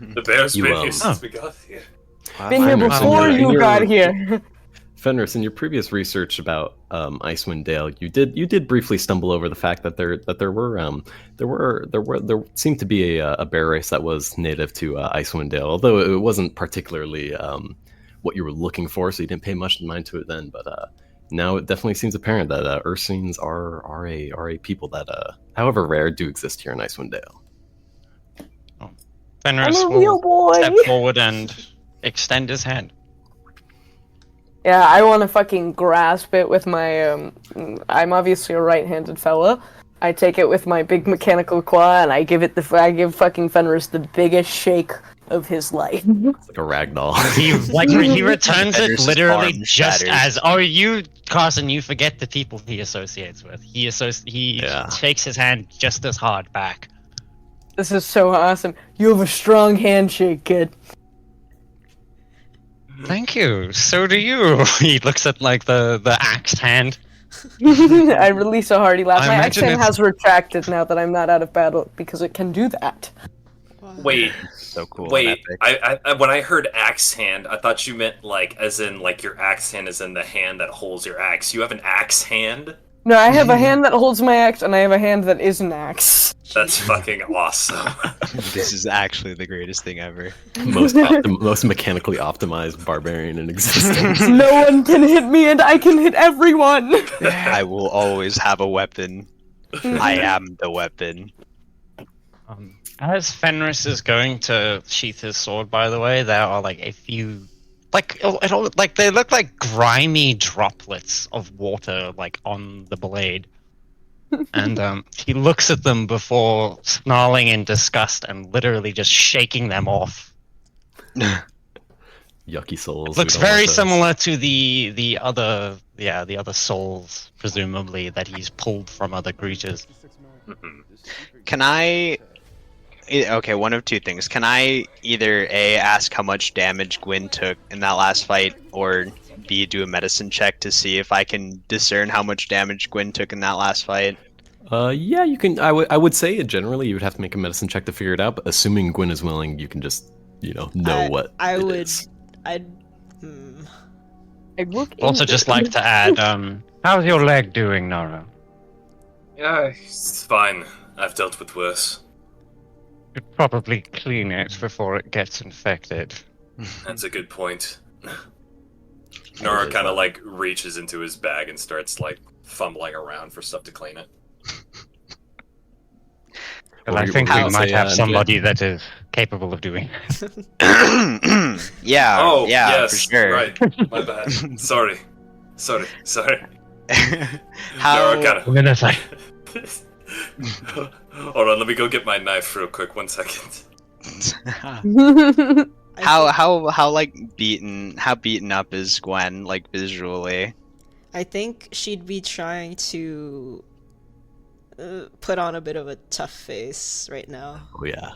The bear's You, been here since we got here. Been here Fenris, before in your- you got here. Fenris, in your previous research about Icewind Dale, you did briefly stumble over the fact that there seemed to be a bear race that was native to Icewind Dale, although it wasn't particularly what you were looking for, so you didn't pay much mind to it then. But now it definitely seems apparent that Ursines are a people that, however rare, do exist here in Icewind Dale. Fenris I'm a real will boy. step forward and extend his hand. Yeah, I want to fucking grasp it with my, I'm obviously a right-handed fella. I take it with my big mechanical claw, and I give fucking Fenris the biggest shake of his life. It's like a ragdoll. He returns it Fenris' literally arm just shatters. as. Oh, you, Carson, you forget the people he associates with. He Yeah. shakes his hand just as hard back. This is so awesome. You have a strong handshake, kid. Thank you. So do you. He looks at like the axed hand. I release a hearty laugh. I My imagine accent it's- has retracted now that I'm not out of battle because it can do that. Wait, So cool. wait. and epic. I when I heard axe hand, I thought you meant like as in like your axe hand is in the hand that holds your axe. You have an axe hand? No, I have a hand that holds my axe, and I have a hand that is an axe. That's fucking awesome. This is actually the greatest thing ever. most mechanically optimized barbarian in existence. No one can hit me, and I can hit everyone. I will always have a weapon. I am the weapon. As Fenris is going to sheath his sword, by the way, there are like a few, like they look like grimy droplets of water like on the blade, and he looks at them before snarling in disgust and literally just shaking them off. Yucky souls. Looks we don't very want those. similar to the other souls, presumably that he's pulled from other creatures. Can I? Okay, one of two things. Can I either A, ask how much damage Gwyn took in that last fight, or B, do a medicine check to see if I can discern how much damage Gwyn took in that last fight? Yeah, you can. I would say generally you would have to make a medicine check to figure it out. But assuming Gwyn is willing, you can just know what I it would. is. I'd. I'd look Also, into just it. like to add, how's your leg doing, Nara? Yeah, it's fine. I've dealt with worse. You'd probably clean it before it gets infected. That's a good point. Nora kind of like reaches into his bag and starts like fumbling around for stuff to clean it. Well, I think What we were you might gonna have say, somebody that is capable of doing it. Yeah. Oh, yeah, yes, for sure. right. My bad. Sorry. How? Nora kind of. Wait a sec. Hold on, let me go get my knife real quick. 1 second. how like beaten up is Gwen like visually? I think she'd be trying to put on a bit of a tough face right now. Oh yeah.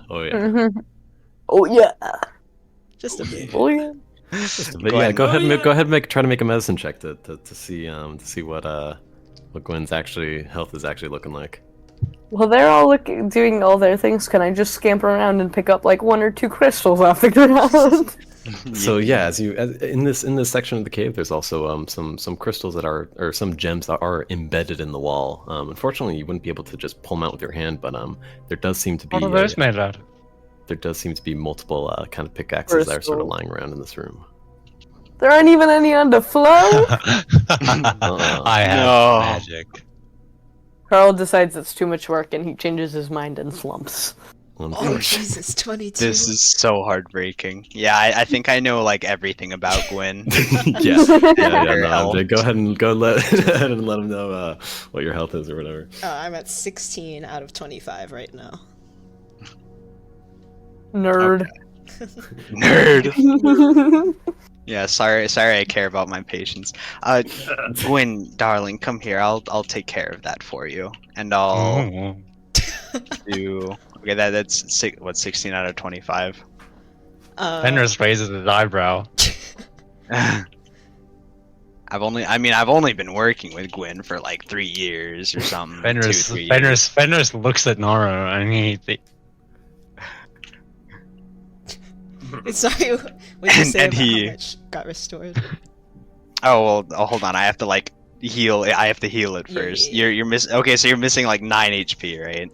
Oh yeah. Just a bit. Oh yeah. But yeah, go ahead and try to make a medicine check to see what Gwen's health is actually looking like. Well, they're all doing all their things. Can I just scamper around and pick up like 1 or 2 crystals off the ground? So yeah, in this section of the cave, there's also some crystals or some gems that are embedded in the wall. Unfortunately, you wouldn't be able to just pull them out with your hand, but there does seem to be What are those made out of? there does seem to be multiple kind of pickaxes that are sort of Crystal. lying around in this room. There aren't even any on the floor. I have No. magic. Karl decides it's too much work and he changes his mind and slumps. Oh Jesus, 22. This is so heartbreaking. Yeah, I think I know like everything about Gwen. yeah. Her No, health. Jay, go ahead and let him know what your health is or whatever. I'm at 16 out of 25 right now. Nerd. Nerd. Yeah, sorry I care about my patients. Gwen, darling, come here. I'll take care of that for you, and I'll do. Okay, that's 16 out of 25. Fenris raises his eyebrow. I've only been working with Gwen for like 3 years or something. Fenris 2-3 years. Fenris looks at Nora and he Sorry, what did you say And about he- how much got restored? Oh well, hold on. I have to like heal. I have to heal it Yeah, first. yeah, You're missing. Okay, so you're missing like 9 HP, right?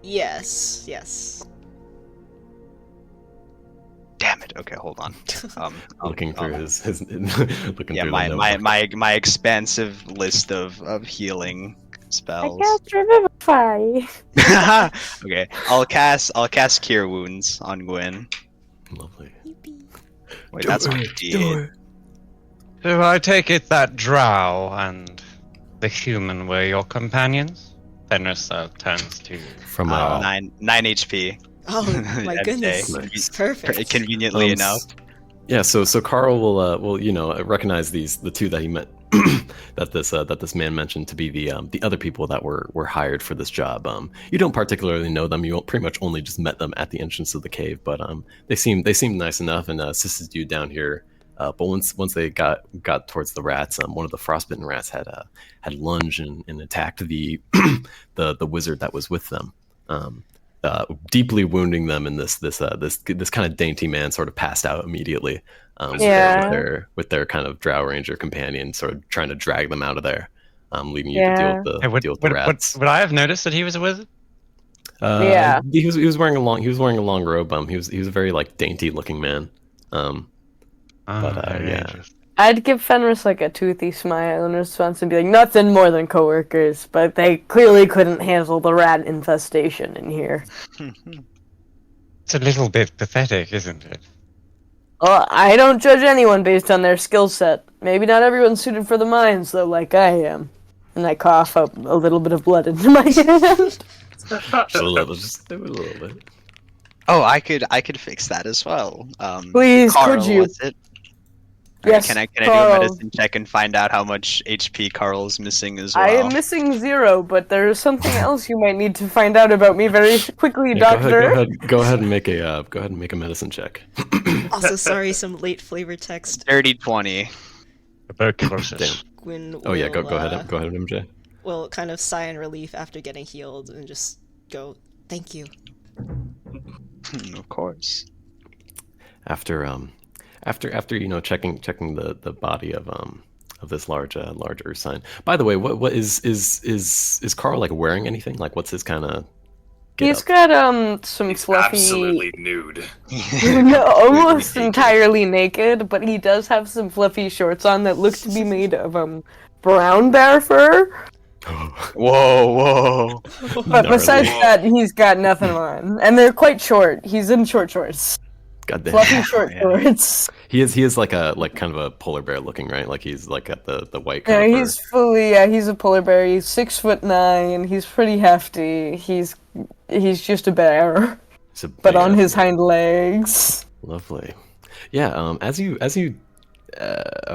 Yes. Damn it. Okay, hold on. Looking through his looking Yeah, through my the my, notebook. my expansive list of healing spells. Revivify. Okay, I'll cast Cure Wounds on Gwen. Lovely. Wait, that's my D8. Do I take it that Drow and the human were your companions? Fenris turns to From 9 HP. Oh my I'd goodness, say. it's perfect. Conveniently enough. Yeah, so Karl will recognize the two that he met that this man mentioned to be the other people that were hired for this job. You don't particularly know them. You pretty much only just met them at the entrance of the cave, but they seemed nice enough and assisted you down here. But once they got towards the rats, one of the frostbitten rats had lunged and attacked the the wizard that was with them. Deeply wounding them, and this kind of dainty man sort of passed out immediately. With their kind of drow ranger companion, sort of trying to drag them out of there, leaving you to deal with the rats. Would I have noticed that he was a wizard? He was wearing a long robe. He was a very like dainty looking man. I'd give Fenris like a toothy smile in response and be like, nothing more than coworkers, but they clearly couldn't handle the rat infestation in here. It's a little bit pathetic, isn't it? Well, I don't judge anyone based on their skill set. Maybe not everyone's suited for the mines, though, like I am. And I cough up a little bit of blood into my hand. Just a little bit. Oh, I could fix that as well. Please, Karl, could you? was it? Yes, Can I do Karl. a medicine check and find out how much HP Karl's missing as well? I am missing 0, but there is something else you might need to find out about me very quickly, Yeah, Doctor. go ahead and make a medicine check. Also, sorry, some late flavor text. Dirty 20. Tuberculosis. Gwyn Oh yeah, go will, ahead, MJ. will kind of sigh in relief after getting healed and just go, thank you. Of course. After checking the body of this large earth sign. By the way, what is Karl like wearing anything? Like what's his kind of? He's got some He's fluffy, absolutely nude. no, almost entirely naked, but he does have some fluffy shorts on that look to be made of brown bear fur. Whoa. But besides that, he's got nothing on, and they're quite short. He's in short shorts, Goddamn. fluffy short shorts. He is like kind of a polar bear looking, right? Like he's like at the white. Yeah, Kind of he's fully. Yeah, he's a polar bear. He's 6'9". He's pretty hefty. He's just a bear, but on his hind legs. Lovely. Yeah. As you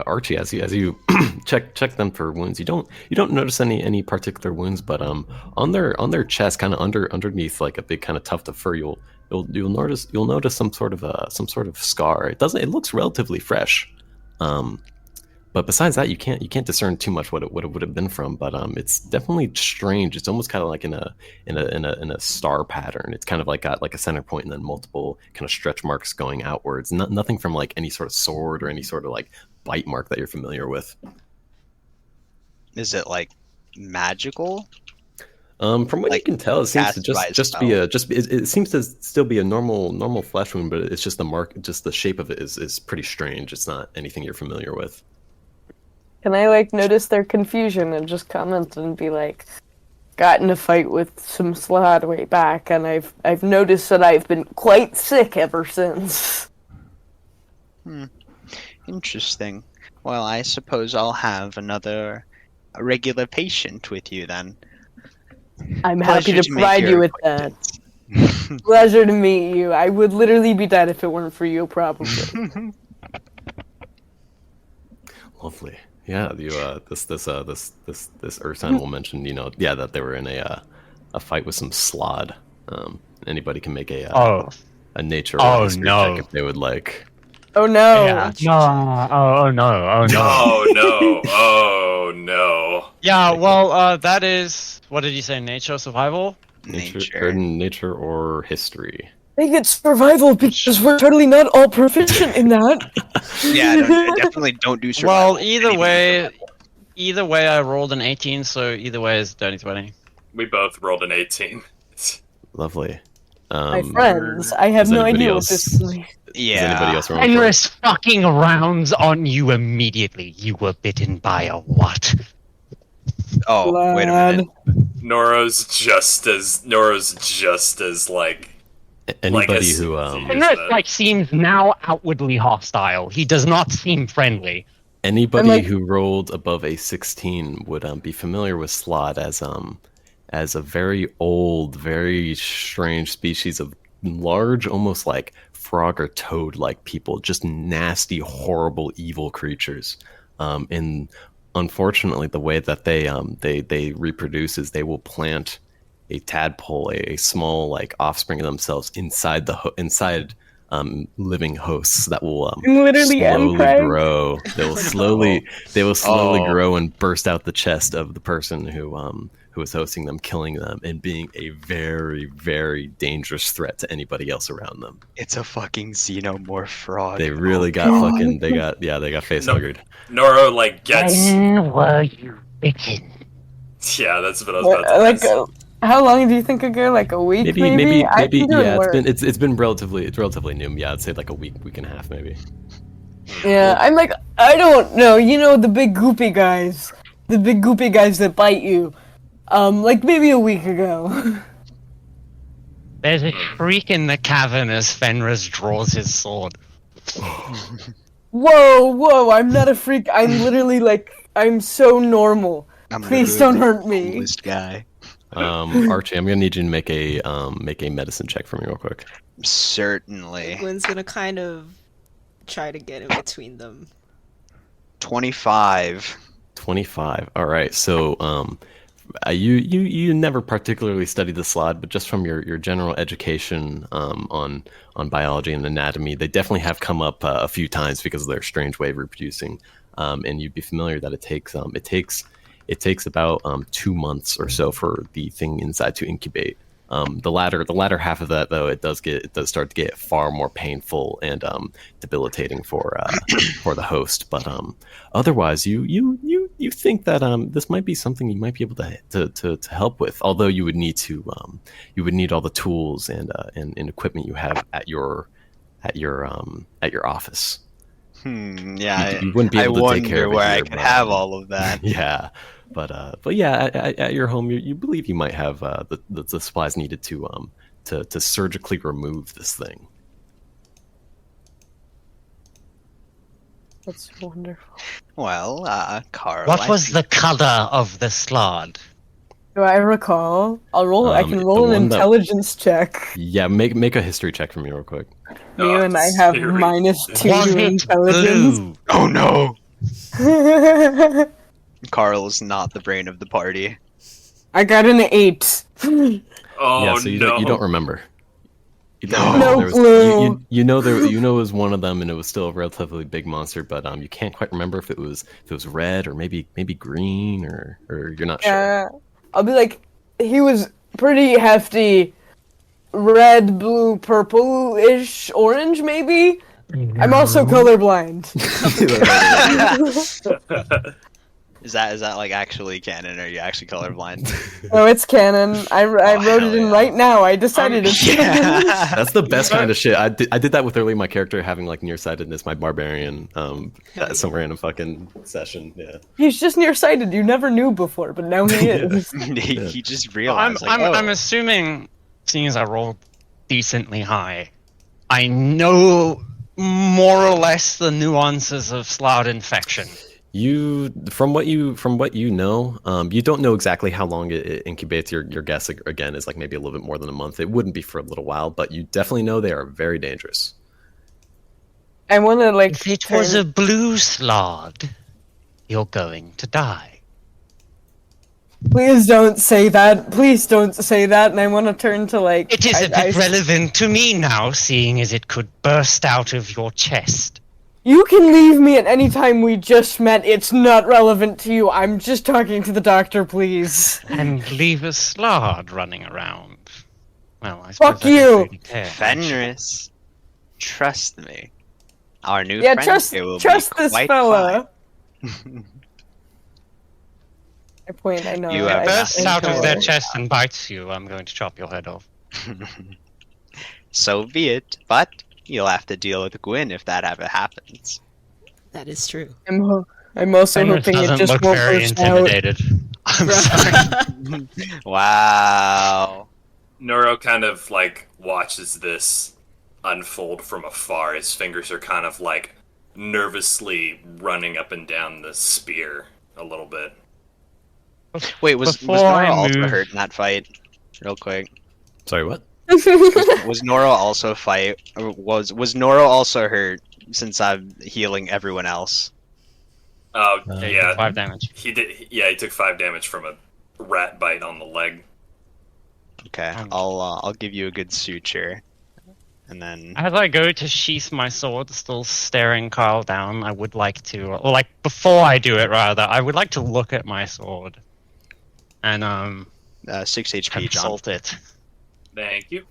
Archie, as you check them for wounds, you don't notice any particular wounds, but on their chest, kind of underneath like a big kind of tuft of fur, you'll notice some sort of scar. It looks relatively fresh, but besides that, you can't discern too much what it would have been from. But it's definitely strange. It's almost kind of like in a star pattern. It's kind of like got like a center point and then multiple kind of stretch marks going outwards. Nothing from like any sort of sword or any sort of like bite mark that you're familiar with. Is it like magical? From what Like, you can tell, it seems to cast it seems to still be a normal flesh wound, but it's just the mark, just the shape of it is pretty strange. It's not anything you're familiar with. Can I like notice their confusion and just comment and be like, got in a fight with some slod way back, and I've noticed that I've been quite sick ever since. Interesting. Well, I suppose I'll have another regular patient with you then. I'm happy Pleasure to make provide your you with that. Pleasure to meet you. I would literally be dead if it weren't for you, probably. Lovely. Yeah, you this earth sign will mention, that they were in a fight with some slod. Anybody can make a nature or history check if they would like. Oh no. Yeah. No. Oh no. Oh no. Oh no! Oh no! Yeah. Well, that is. What did you say? Nature, survival. Nature or history. Make it survival because we're totally not all proficient in that. Yeah, definitely don't do survival. Well, either way, I rolled an 18, so either way is dirty 20. We both rolled an 18. Lovely. My friends, I have Does no anybody idea else- what this is. Does anybody else remember? Fenris fucking rounds on you immediately. You were bitten by a what? Oh, wait a minute. Nora's just as like Anybody as- who Fenris seems now outwardly hostile. He does not seem friendly. anybody who rolled above a 16 would be familiar with Slod as a very old, very strange species of large, almost like frog or toad like people, just nasty, horrible, evil creatures. And unfortunately, the way that they reproduce is they will plant a tadpole, a small like offspring of themselves inside living hosts that will Literally slowly Craig. grow. They will slowly grow and burst out the chest of the person who is hosting them, killing them, and being a very, very dangerous threat to anybody else around them. It's a fucking xenomorph frog. They really got fucking. They got face huggered. Nora like gets. When were you bitten? Yeah, that's what I was about to Like, ask. how long do you think ago? Like a week, maybe? I can do it Yeah, work. it's been relatively new. Yeah, I'd say like a week and a half maybe. Yeah, I'm like, I don't know. You know, the big goopy guys that bite you. Like maybe a week ago. There's a shriek in the cavern as Fenris draws his sword. Whoa! I'm not a freak. I'm literally like, I'm so normal. Please don't hurt me. Coolest guy. Archie, I'm gonna need you to make a medicine check for me real quick. Certainly. Gwen's gonna kind of try to get in between them. 25. 25. All right. So, you never particularly studied the Slod, but just from your general education on biology and anatomy, they definitely have come up a few times because of their strange way of reproducing. And you'd be familiar that it takes about 2 months or so for the thing inside to incubate. The latter half of that, though, it does start to get far more painful and debilitating for the host. But otherwise, you think that this might be something you might be able to help with. Although you would need all the tools and equipment you have at your office. Yeah, You wouldn't be able to take care of it where I here, could but, have all of that. Yeah. But yeah, at your home, you believe you might have the supplies needed to surgically remove this thing. That's wonderful. Well, Karl. What was the color of the slod? Do I recall? I'll roll. I can roll the an one that- intelligence check. Yeah, make a history check for me real quick. You and I have Siri. -2 Was to it intelligence. blue? Oh no! Karl is not the brain of the party. I got an 8. Oh Yeah, so you don't remember. You don't No. remember. No There was- clue. you know it was one of them, and it was still a relatively big monster. But you can't quite remember if it was red or maybe green or you're not sure. Yeah, I'll be like, he was pretty hefty. Red, blue, purple-ish, orange, maybe? I'm also colorblind. Is that like actually canon? Or are you actually colorblind? Oh, it's canon. I wrote hell it in yeah. right now. I decided it's canon. That's the best kind of shit. I did that with early my character having like nearsightedness, my barbarian, somewhere in a fucking session. Yeah. He's just nearsighted. You never knew before, but now he is. he just I'm, realized. like, I'm assuming, seeing as I rolled decently high, I know more or less the nuances of slot infection. From what you know, you don't know exactly how long it incubates. Your guess again is like maybe a little bit more than a month. It wouldn't be for a little while, but you definitely know they are very dangerous. I want to like. If it was a blue slod, you're going to die. Please don't say that. Please don't say that. And I want to turn to like. It is a bit relevant to me now, seeing as it could burst out of your chest. You can leave me at any time. We just met. It's not relevant to you. I'm just talking to the doctor, please. And leave a slod running around. Well, I suppose Fuck I don't you! really care. Fenris, trust me. Our new Yeah, friend trust here will this be quite fella. fine. I point. I know. You have Bursts nothing out to of their worry chest and bites you. I'm going to chop your head off. So be it, but you'll have to deal with Gwyn if that ever happens. That is true. I'm also Fenris hoping it doesn't just look won't very burst out. intimidated. I'm sorry. Wow. Noro kind of like watches this unfold from afar. His fingers are kind of like nervously running up and down the spear a little bit. Wait, was Before Nora I also move- hurt in that fight? Real quick. Sorry, what? Was Nora also fight? Or was Nora also hurt since I'm healing everyone else? Oh, Yeah, yeah. 5 damage. He did. Yeah, he took 5 damage from a rat bite on the leg. Okay, I'll give you a good suture, and then As I go to sheath my sword, still staring Karl down, I would like to, or like before I do it rather, I would like to look at my sword and 6 HP, John. consult it. Thank you.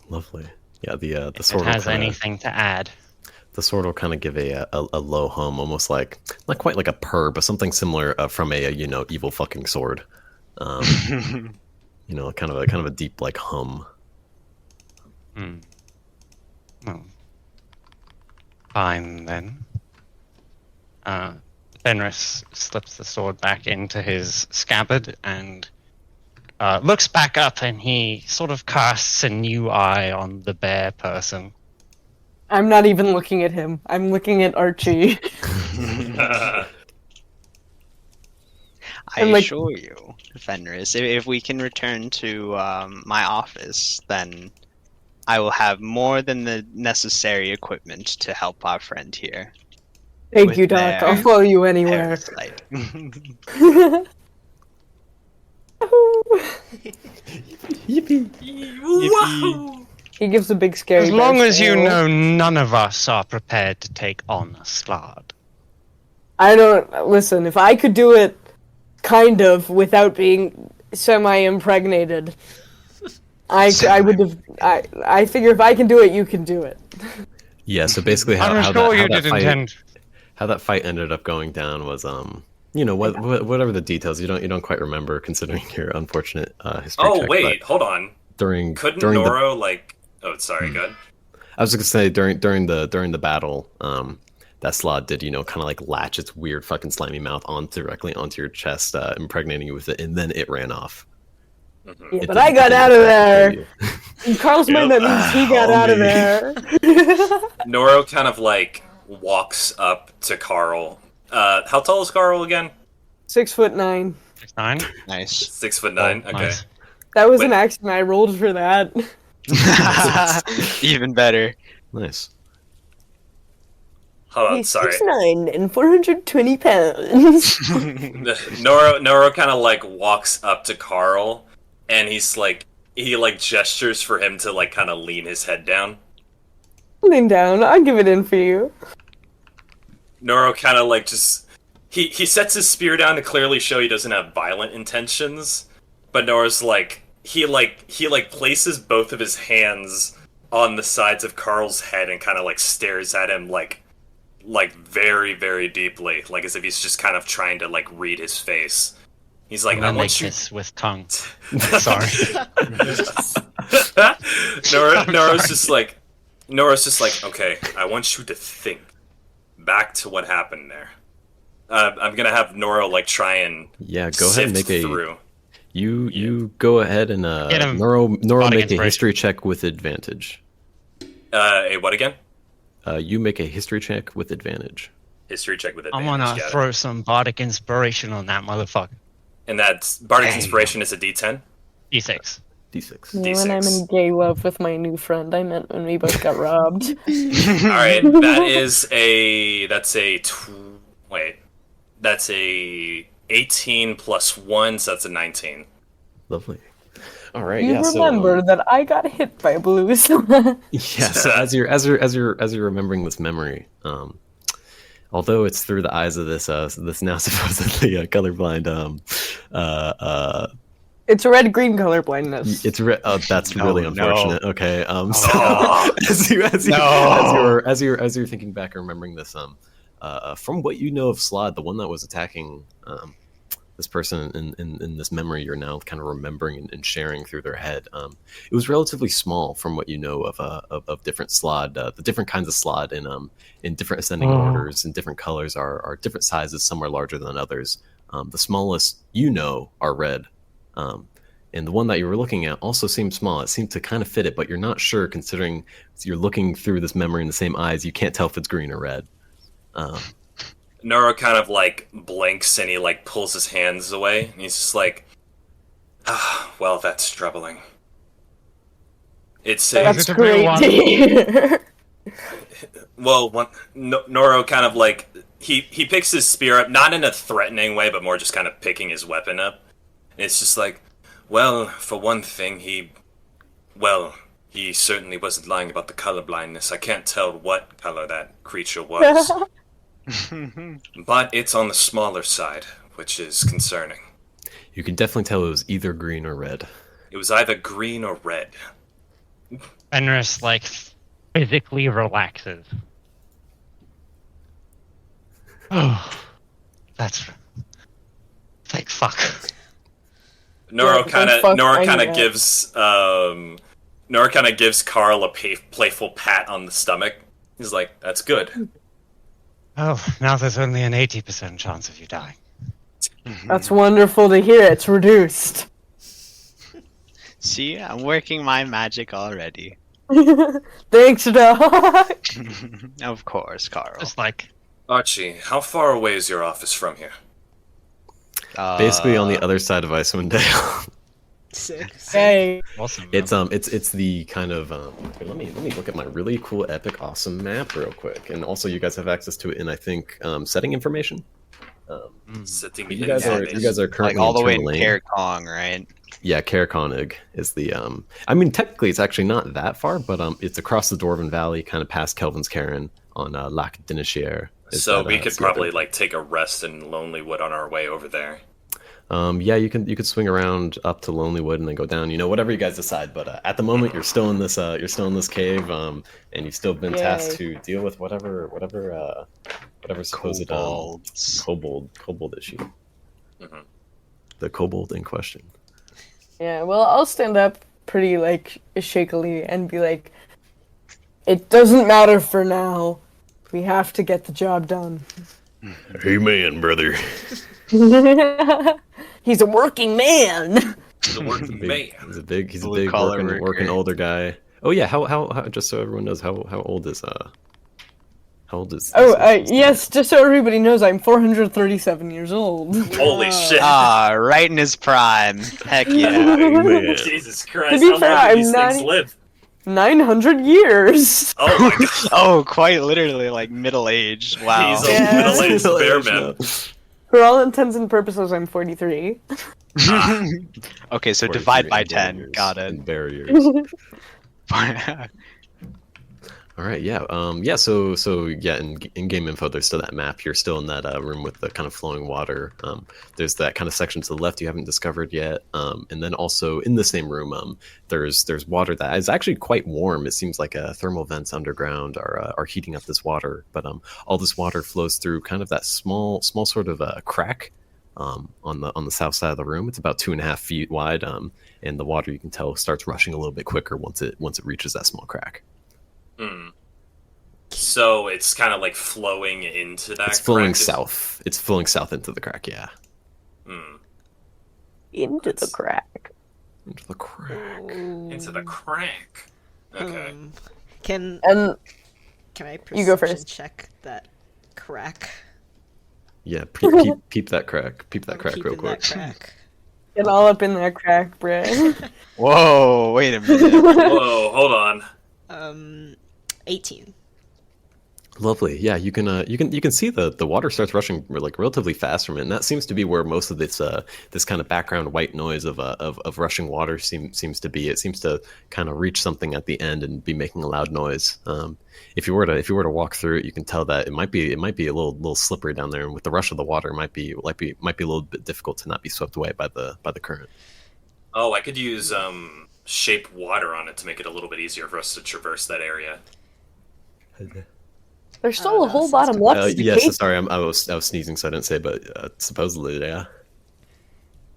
Lovely. Yeah, the If sword it will has kinda, anything to add. the sword will kind of give a low hum, almost like not quite like a purr, but something similar from a evil fucking sword. Kind of a deep like hum. Well, fine then. Fenris slips the sword back into his scabbard and looks back up, and he sort of casts a new eye on the bear person. I'm not even looking at him. I'm looking at Archie. I I'm like- assure you, Fenris, if we can return to my office, then I will have more than the necessary equipment to help our friend here. Thank With you, Doc. their I'll follow you anywhere. Parasite. Wow! He gives a big scary. As long as you bark. know none of us are prepared to take on a Slard. I don't listen. If I could do it, kind of, without being semi-impregnated, I would have. I figure if I can do it, you can do it. Yeah, so basically I'm sure you did intend. how that fight ended up going down was whatever the details, you don't quite remember considering your unfortunate history Oh check, wait, but hold on. during Couldn't during the, Noro like? Oh, sorry. Good. I was just gonna say during the battle, that slot did kind of like latch its weird fucking slimy mouth directly onto your chest, impregnating you with it, and then it ran off. Yeah, It but I didn't- got it out of didn't there. kill you. In Carl's mind, that means he got out of there. Noro kind of like walks up to Karl. How tall is Karl again? 6'9". 9. Nice. 6'9". Okay. Nice. That was Wait. an accident. I rolled for that. Even better. Nice. Hold on. He's Sorry. 6'9" and 420 pounds. Noro kind of like walks up to Karl, and he gestures for him to like kind of lean his head down. Lean down. I'll give it in for you. Noro kind of like just he sets his spear down to clearly show he doesn't have violent intentions, but Nora's like he places both of his hands on the sides of Karl's head and kind of like stares at him like very, very deeply, like as if he's just kind of trying to like read his face. He's like, And I then they want you. kiss with tongue. Sorry. Nora's just like, okay, I want you to think back to what happened there. I'm gonna have Nora like try and Yeah, go ahead and sift make through. you go ahead and Get him Noro body make a inspiration. history check with advantage. What again? You make a history check with advantage. History check with I'm advantage. gonna got it. throw some bardic inspiration on that motherfucker. And that's Bardic Inspiration is a D10. D6. D6. When I'm in gay love with my new friend, I meant when we both got robbed. All right, that's a 18 plus 1, so that's a 19. Lovely. All right. You yeah. remember that I got hit by blues. So, yeah. So as you're remembering this memory, although it's through the eyes of this now supposedly colorblind It's red-green color blindness. It's that's No, really no. unfortunate. Okay. So Oh. as you're thinking back and remembering this, from what you know of Slod, the one that was attacking this person in this memory you're now kind of remembering and sharing through their head, it was relatively small from what you know of different Slod. The different kinds of Slod in different ascending orders and different colors are different sizes. Some are larger than others. The smallest you know are red. And the one that you were looking at also seemed small. It seemed to kind of fit it, but you're not sure considering you're looking through this memory in the same eyes. You can't tell if it's green or red. Nora kind of like blinks and he like pulls his hands away. And he's just like, well, that's troubling. It's That's it a real great to hear. Noro kind of like he picks his spear up, not in a threatening way, but more just kind of picking his weapon up. And it's just like, well, for one thing, he certainly wasn't lying about the color blindness. I can't tell what color that creature was. But it's on the smaller side, which is concerning. You can definitely tell it was either green or red. It was either green or red. Fenris, like, physically relaxes. Oh, that's... Thank fuck. Nora Yeah, kind of gives Karl a playful pat on the stomach. He's like, "That's good." Oh, now there's only an 80% chance of you dying. That's wonderful to hear. It's reduced. See, I'm working my magic already. Thanks, Doc. Of course, Karl. Just like... Archie, how far away is your office from here? Basically on the other side of Icewind Dale. Sick. Hey. Awesome. It's the kind of here, let me look at my really cool epic awesome map real quick, and also you guys have access to it in I think setting information. Setting You guys are currently Like all the way in Tourmaline. Karakong, right? Yeah, Karakhonig is the I mean technically it's actually not that far, but it's across the Dwarven Valley, kind of past Kelvin's Cairn on Lac Dinishir. So we could probably like take a rest in Lonelywood on our way over there. Yeah, you could swing around up to Lonelywood and then go down. You know, whatever you guys decide. But at the moment, you're still in this cave, and you've still been tasked to deal with whatever supposed kobold issue. Mhm. The kobold in question. Yeah, well, I'll stand up pretty, like, shakily and be like, it doesn't matter for now. We have to get the job done. Amen, brother. He's a working man. The working man. He's a big Blue-collar worker. working older guy. Oh yeah, how just so everyone knows how old is Yes, just so everybody knows, I'm 437 years old. Holy shit! Right in his prime. Heck yeah. Amen. Jesus Christ! To be How fair, long do I'm these things 90 live? 900 years. Oh my god! Oh, quite literally like middle-aged. Wow. He's a Yeah. middle-aged bear man. For all intents and purposes, I'm 43. Okay, so 43 divide by and 10. barriers Got and it. barriers. All right, yeah, So yeah, in game info, there's still that map. You're still in that room with the kind of flowing water. There's that kind of section to the left you haven't discovered yet, and then also in the same room, there's water that is actually quite warm. It seems like thermal vents underground are heating up this water, but all this water flows through kind of that small sort of crack on the south side of the room. It's about 2.5 feet wide, and the water you can tell starts rushing a little bit quicker once it reaches that small crack. So it's kind of like flowing into that. It's flowing crack. south. It's flowing south into the crack. Yeah. Into the crack. Into the crack. Into the crack. Okay. Can And I You go perception first. check that crack? Yeah. Peep that crack. Peep that I'm crack real peeping quick. that crack. get all up in that crack, Brett. Whoa, wait a minute. Whoa, hold on. 18. Lovely. Yeah, you can see the water starts rushing like relatively fast from it, and that seems to be where most of this kind of background white noise of rushing water seems to be. It seems to kind of reach something at the end and be making a loud noise. If you were to walk through it, you can tell that it might be a little slippery down there, and with the rush of the water, it might be a little bit difficult to not be swept away by the current. Oh, I could use shape water on it to make it a little bit easier for us to traverse that area. There's still a No, whole sounds bottom good. left. of the Yes, cave. sorry, I was sneezing, so I didn't say, but supposedly, yeah.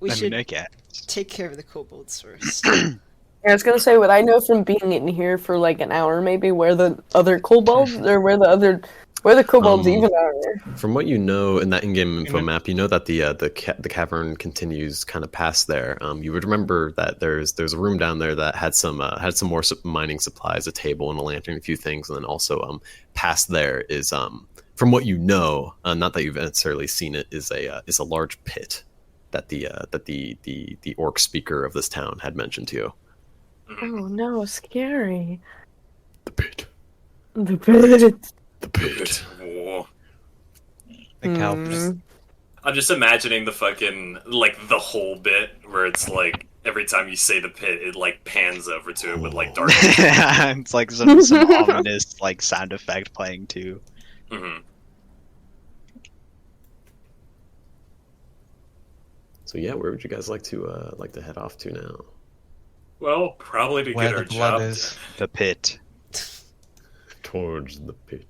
We I should mean, I guess. take care of the kobolds first. I was gonna say, would I know from being in here for like an hour, maybe, where the other kobolds or where the kobolds even are? From what you know in that in-game info map, you know that the cavern continues kind of past there. You would remember that there's a room down there that had some more mining supplies, a table and a lantern, a few things, and then also past there is from what you know, not that you've necessarily seen it, is a large pit that the orc speaker of this town had mentioned to you. Oh no, scary. The pit. The pit. The pit. Whoa. The cow. I'm just imagining the fucking, like, the whole bit where it's like every time you say the pit, it like pans over to it with like dark. It's like some ominous like sound effect playing too. Mm-hmm. So yeah, where would you guys like to head off to now? Well, probably to Where get the our blood job is. The pit. Towards the pit.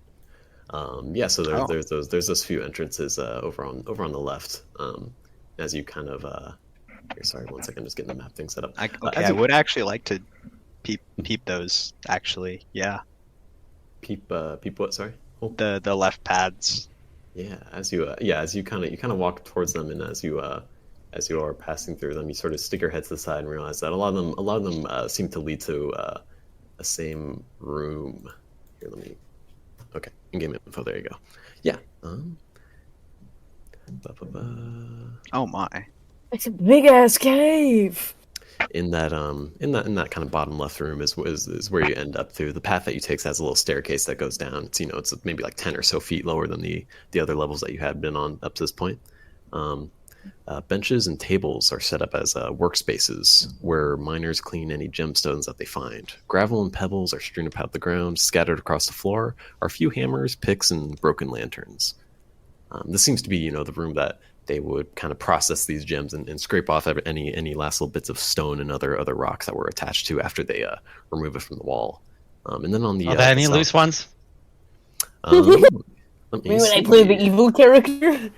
Yeah, so there's those few entrances over on the left. As you kind of here, sorry, one second, just getting the map thing set up. I would actually like to peep those. Actually, yeah. Peep what? Sorry. Oh. The left pads. Yeah, as you kind of walk towards them, and as you are passing through them, you sort of stick your head to the side and realize that a lot of them seem to lead to a same room. Here, let me. Okay, in-game info. There you go. Yeah. Oh my. It's a big ass cave. In that kind of bottom left room is where you end up through. The path that you take has a little staircase that goes down. It's maybe like 10 or so feet lower than the other levels that you had been on up to this point. Benches and tables are set up as workspaces where miners clean any gemstones that they find. Gravel and pebbles are strewn about the ground. Scattered across the floor are a few hammers, picks, and broken lanterns. This seems to be, the room that they would kind of process these gems and scrape off any last little bits of stone and other rocks that were attached to after they remove it from the wall. And then on the Are there any loose ones? Let me Maybe when I play the evil character.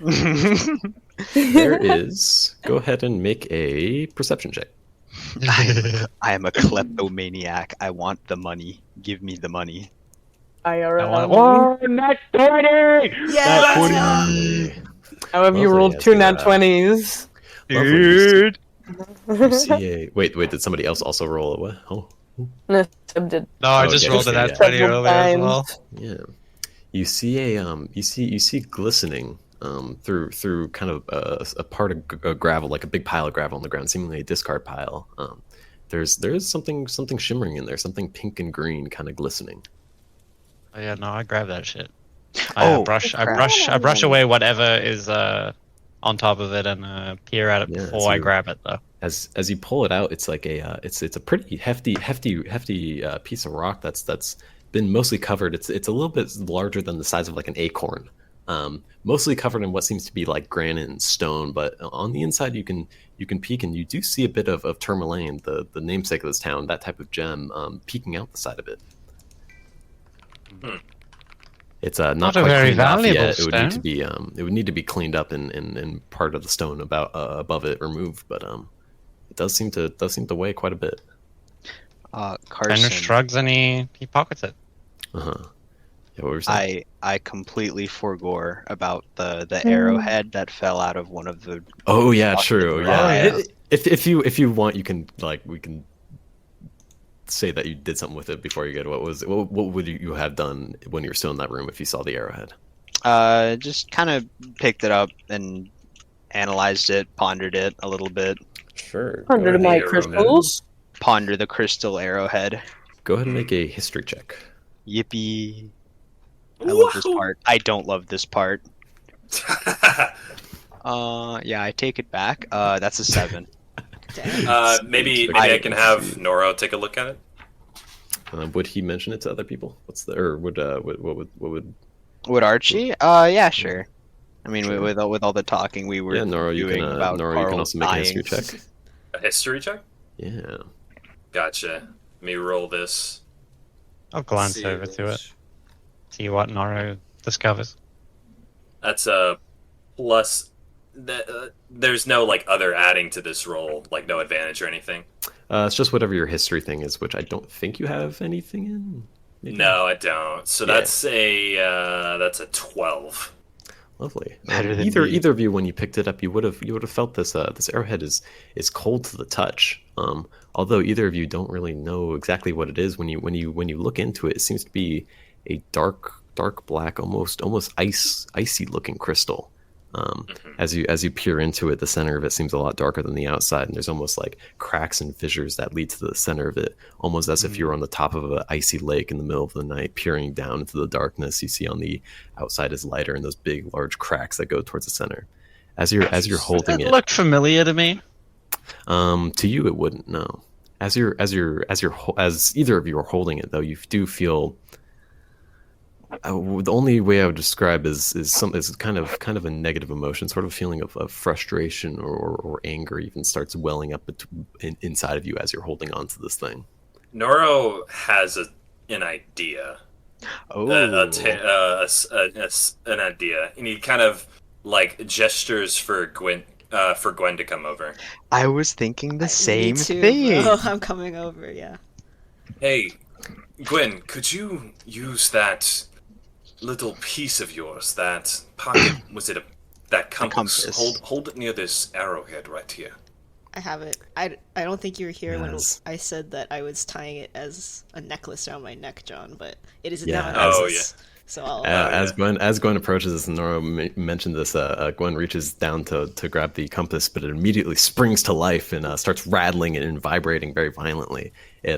There is. Go ahead and make a perception check. I am a kleptomaniac. I want the money. Give me the money. IRL. Nat 20! Yeah. How have you Lovely, rolled as 2 you, nat 20s? Dude. You see a wait. Did somebody else also roll a what? Oh, No, Seb did. No, I Oh, just yeah, rolled just- it yeah. at 20 Several earlier as well. times. yeah. You see you see glistening through kind of a part of gravel, like a big pile of gravel on the ground, seemingly a discard pile. There's something shimmering in there, something pink and green, kind of glistening. Oh yeah, no, I grab that shit. Oh, I brush away whatever is on top of it and peer at it Yeah, before so I grab it though. As you pull it out, it's like it's a pretty hefty piece of rock that's been mostly covered. It's a little bit larger than the size of like an acorn. Mostly covered in what seems to be like granite and stone, but on the inside you can peek and you do see a bit of tourmaline, the namesake of this town, that type of gem, peeking out the side of it. It's not Not a quite very cleaned off valuable yet. It would need to stone. be cleaned up and part of the stone above it removed, but it does seem to weigh quite a bit. Bender Carson, shrugs and he pockets it. Yeah, what were you saying? I completely forgore about the arrowhead that fell out of one of the. Oh yeah, true. Yeah. yeah. If you want, you can we can say that you did something with it before you get. What would you have done when you were still in that room if you saw the arrowhead? Just kind of picked it up and analyzed it, pondered it a little bit. Sure. Under my arrowhead. crystals. Ponder the crystal arrowhead. Go ahead and make a history check. Yippee! I love this part. I don't love this part. Yeah, I take it back. That's a 7. Maybe Okay. I can have Nora take a look at it. Would he mention it to other people? What would? Would Archie? Yeah, sure. I mean, with all the talking we were Yeah, Nora, you doing can. about Nora, you can Karl also make a dying. history check. A history check? Yeah. Gotcha. Let me roll this. I'll glance See over to it. which- See what Noro discovers. That's a plus. There's no like other adding to this roll, like no advantage or anything. It's just whatever your history thing is, which I don't think you have anything in. Maybe? No, I don't. So Yeah. that's a 12. Lovely. Better than either me. either of you, when you picked it up, you would have felt this this arrowhead is cold to the touch. Although either of you don't really know exactly what it is, when you look into it, it seems to be a dark black, almost icy looking crystal. As you peer into it, the center of it seems a lot darker than the outside, and there's almost like cracks and fissures that lead to the center of it, almost as if you were on the top of an icy lake in the middle of the night, peering down into the darkness. You see on the outside is lighter, and those big, large cracks that go towards the center. As you're holding It it, looked familiar to me. to you it wouldn't. No. As either of you are holding it, though, you do feel. The only way I would describe is kind of a negative emotion, sort of a feeling of frustration or anger even starts welling up inside of you as you're holding on to this thing. Noro has an idea. Oh, An idea, and he kind of like gestures for Gwen to come over. I was thinking the same Me too, thing. bro. I'm coming over. Yeah. Hey, Gwen, could you use that little piece of yours, that pocket? Was it that compass? compass. Hold it near this arrowhead right here. I have it. I don't think you were here Yes. when I said that I was tying it as a necklace around my neck, John. But it is Yeah. now an Oh, necklace. So I'll. As Gwen approaches this, and Nora mentioned this, Gwen reaches down to grab the compass, but it immediately springs to life and starts rattling and vibrating very violently. The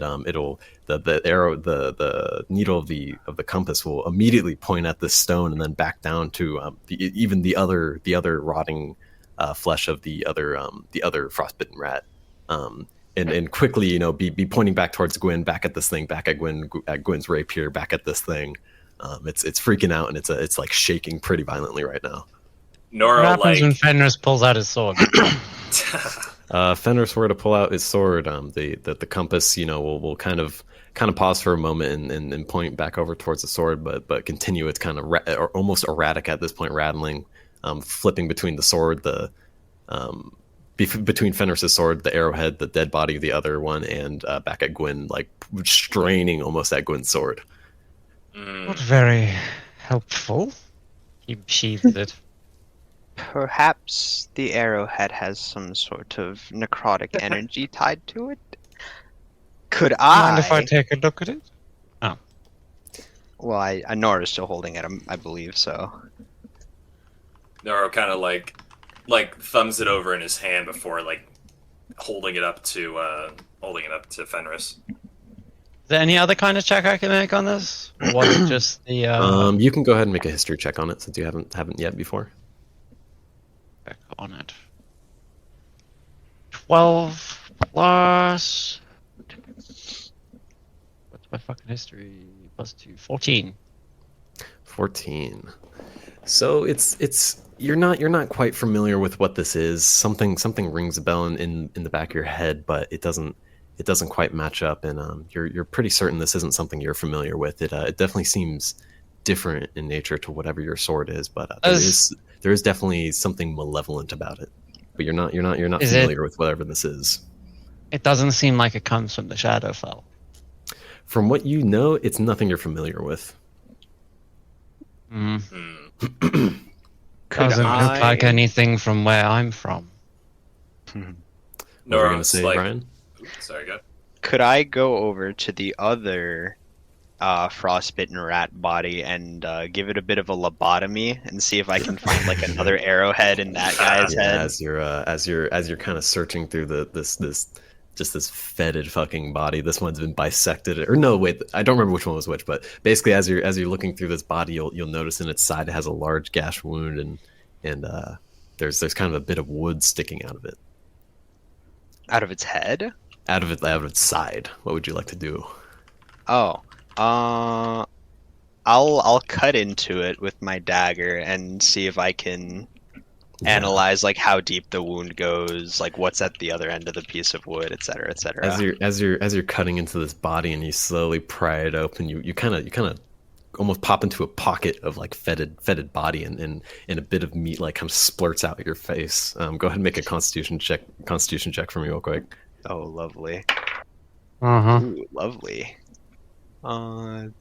needle of the compass will immediately point at this stone and then back down to even the other rotting flesh of the other frostbitten rat. And quickly, be pointing back towards Gwen, back at this thing, back at Gwen's rapier, back at this thing. It's freaking out, and it's like shaking pretty violently right now. What Noro happens when Fenris pulls out his sword? Fenris were to pull out his sword. The compass, will kind of pause for a moment and point back over towards the sword, but continue. It's kind of almost erratic at this point, rattling, flipping between the sword, between Fenris's sword, the arrowhead, the dead body of the other one, and back at Gwen, like straining almost at Gwen's sword. Not very helpful. He sheathed it. Perhaps the arrowhead has some sort of necrotic energy tied to it. Could Mind if I take a look at it? Well, Nora's still holding it, I believe. So Noro kind of like thumbs it over in his hand before like holding it up to Fenris. Is there any other kind of check I can make on this? Or was it just the You can go ahead and make a history check on it since you haven't yet before. check on it? 12 plus. What's my fucking history? Plus 2. 14. 14. So it's you're not quite familiar with what this is. Something rings a bell in the back of your head, but it doesn't quite match up, and you're pretty certain this isn't something you're familiar with. It definitely seems different in nature to whatever your sword is, but there is definitely something malevolent about it. But you're not Is familiar with whatever this is. It doesn't seem like it comes from the Shadowfell. From what you know, it's nothing you're familiar with. Doesn't Could look like anything from where I'm from. What were you gonna say, Brian? Sorry, go. Could I go over to the other frostbitten rat body and give it a bit of a lobotomy and see if I can find like another arrowhead in that guy's head? As you're kind of searching through this fetid fucking body. This one's been bisected, or no, wait, I don't remember which one was which, but basically as you're looking through this body, you'll notice in its side it has a large gash wound, and there's kind of a bit of wood sticking out of it. Out of its head? Out of its side. What would you like to do? Oh, I'll cut into it with my dagger and see if I can analyze like how deep the wound goes, like what's at the other end of the piece of wood, etc., etc. As you're cutting into this body and you slowly pry it open, you kind of almost pop into a pocket of like fetid body, and a bit of meat like kind of splurts out your face. Go ahead and make a constitution check for me real quick. Oh, lovely. Uh-huh. Ooh, lovely.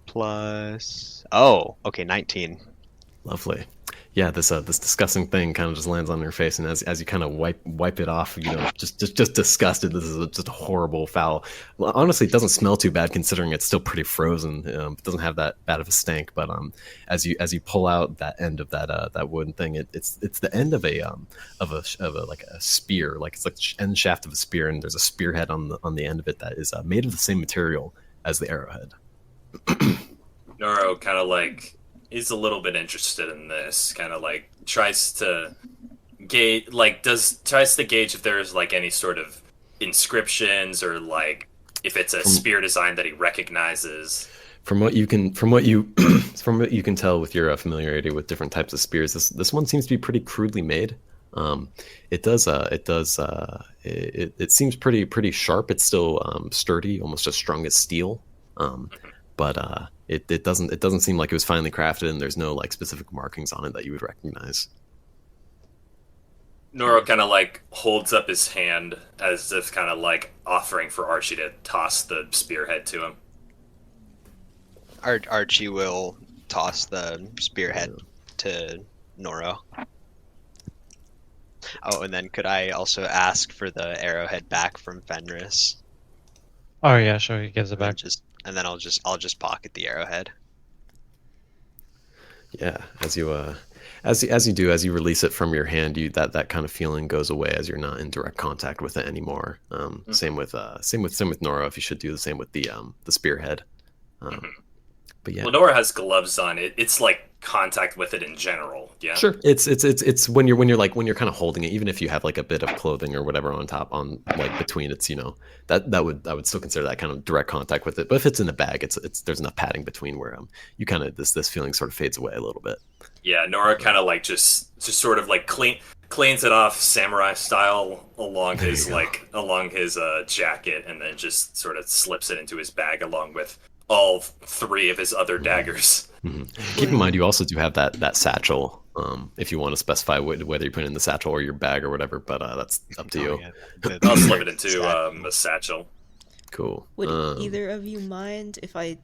Plus. Oh, okay, 19. Lovely. Yeah, this disgusting thing kind of just lands on your face, and as you kind of wipe it off, just disgusted. This is just a horrible foul. Well, honestly, it doesn't smell too bad considering it's still pretty frozen. It doesn't have that bad of a stank, but as you pull out that end of that wooden thing, it's the end of a like a spear, like it's like the end shaft of a spear, and there's a spearhead on the end of it that is made of the same material as the arrowhead. Noro kind of like is a little bit interested in this, kind of like tries to gauge if there's like any sort of inscriptions or like if it's a spear design that he recognizes. From what you can tell with your familiarity with different types of spears, this one seems to be pretty crudely made. It seems pretty sharp. It's still sturdy, almost as strong as steel. But it doesn't seem like it was finely crafted, and there's no like specific markings on it that you would recognize. Noro kind of like holds up his hand as if kind of like offering for Archie to toss the spearhead to him. Archie will toss the spearhead to Noro. Oh, and then could I also ask for the arrowhead back from Fenris? Oh yeah, sure. He gives it back. And then I'll just pocket the arrowhead. Yeah, as you release it from your hand, that kind of feeling goes away as you're not in direct contact with it anymore. Same with Nora. If you should do the same with the spearhead. But yeah. Well, Nora has gloves on. It's like contact with it in general. Yeah. Sure. It's when you're kind of holding it, even if you have like a bit of clothing or whatever on top on like between, it's I would still consider that kind of direct contact with it. But if it's in a bag, it's there's enough padding between where you kind of this feeling sort of fades away a little bit. Yeah, Nora kind of like just sort of like cleans it off samurai style along his jacket, and then just sort of slips it into his bag along with all three of his other daggers. Mm-hmm. Keep in mind, you also do have that satchel. If you want to specify whether you put it in the satchel or your bag or whatever, but that's up to you. Yeah. I'll slip it into a satchel. Cool. Would either of you mind if I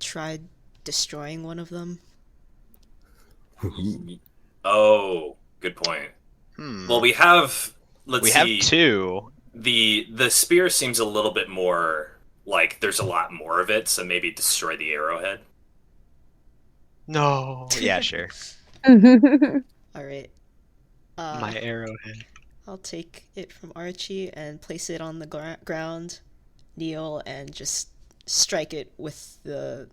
tried destroying one of them? Oh, good point. Well, we have. We have two. The spear seems a little bit more like there's a lot more of it, so maybe destroy the arrowhead. No. Yeah, sure. Alright. My arrowhead. I'll take it from Archie and place it on the ground, kneel, and just strike it with the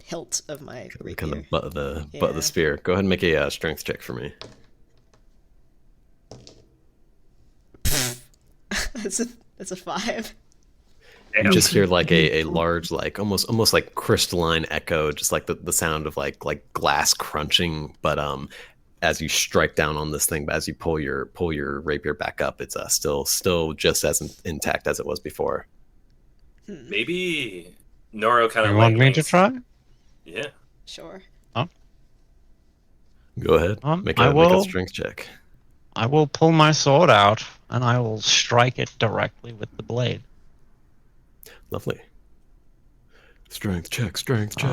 hilt of my rapier. Kind of butt of the spear. Go ahead and make a strength check for me. That's a 5. You just hear like a large, like almost like crystalline echo, just like the sound of like glass crunching. But as you strike down on this thing, but as you pull your rapier back up, it's still just as intact as it was before. Maybe Noro kind of. You want me to try? Yeah. Sure. Go ahead. Make a strength check. I will pull my sword out and I will strike it directly with the blade. Lovely. Strength check. Strength check.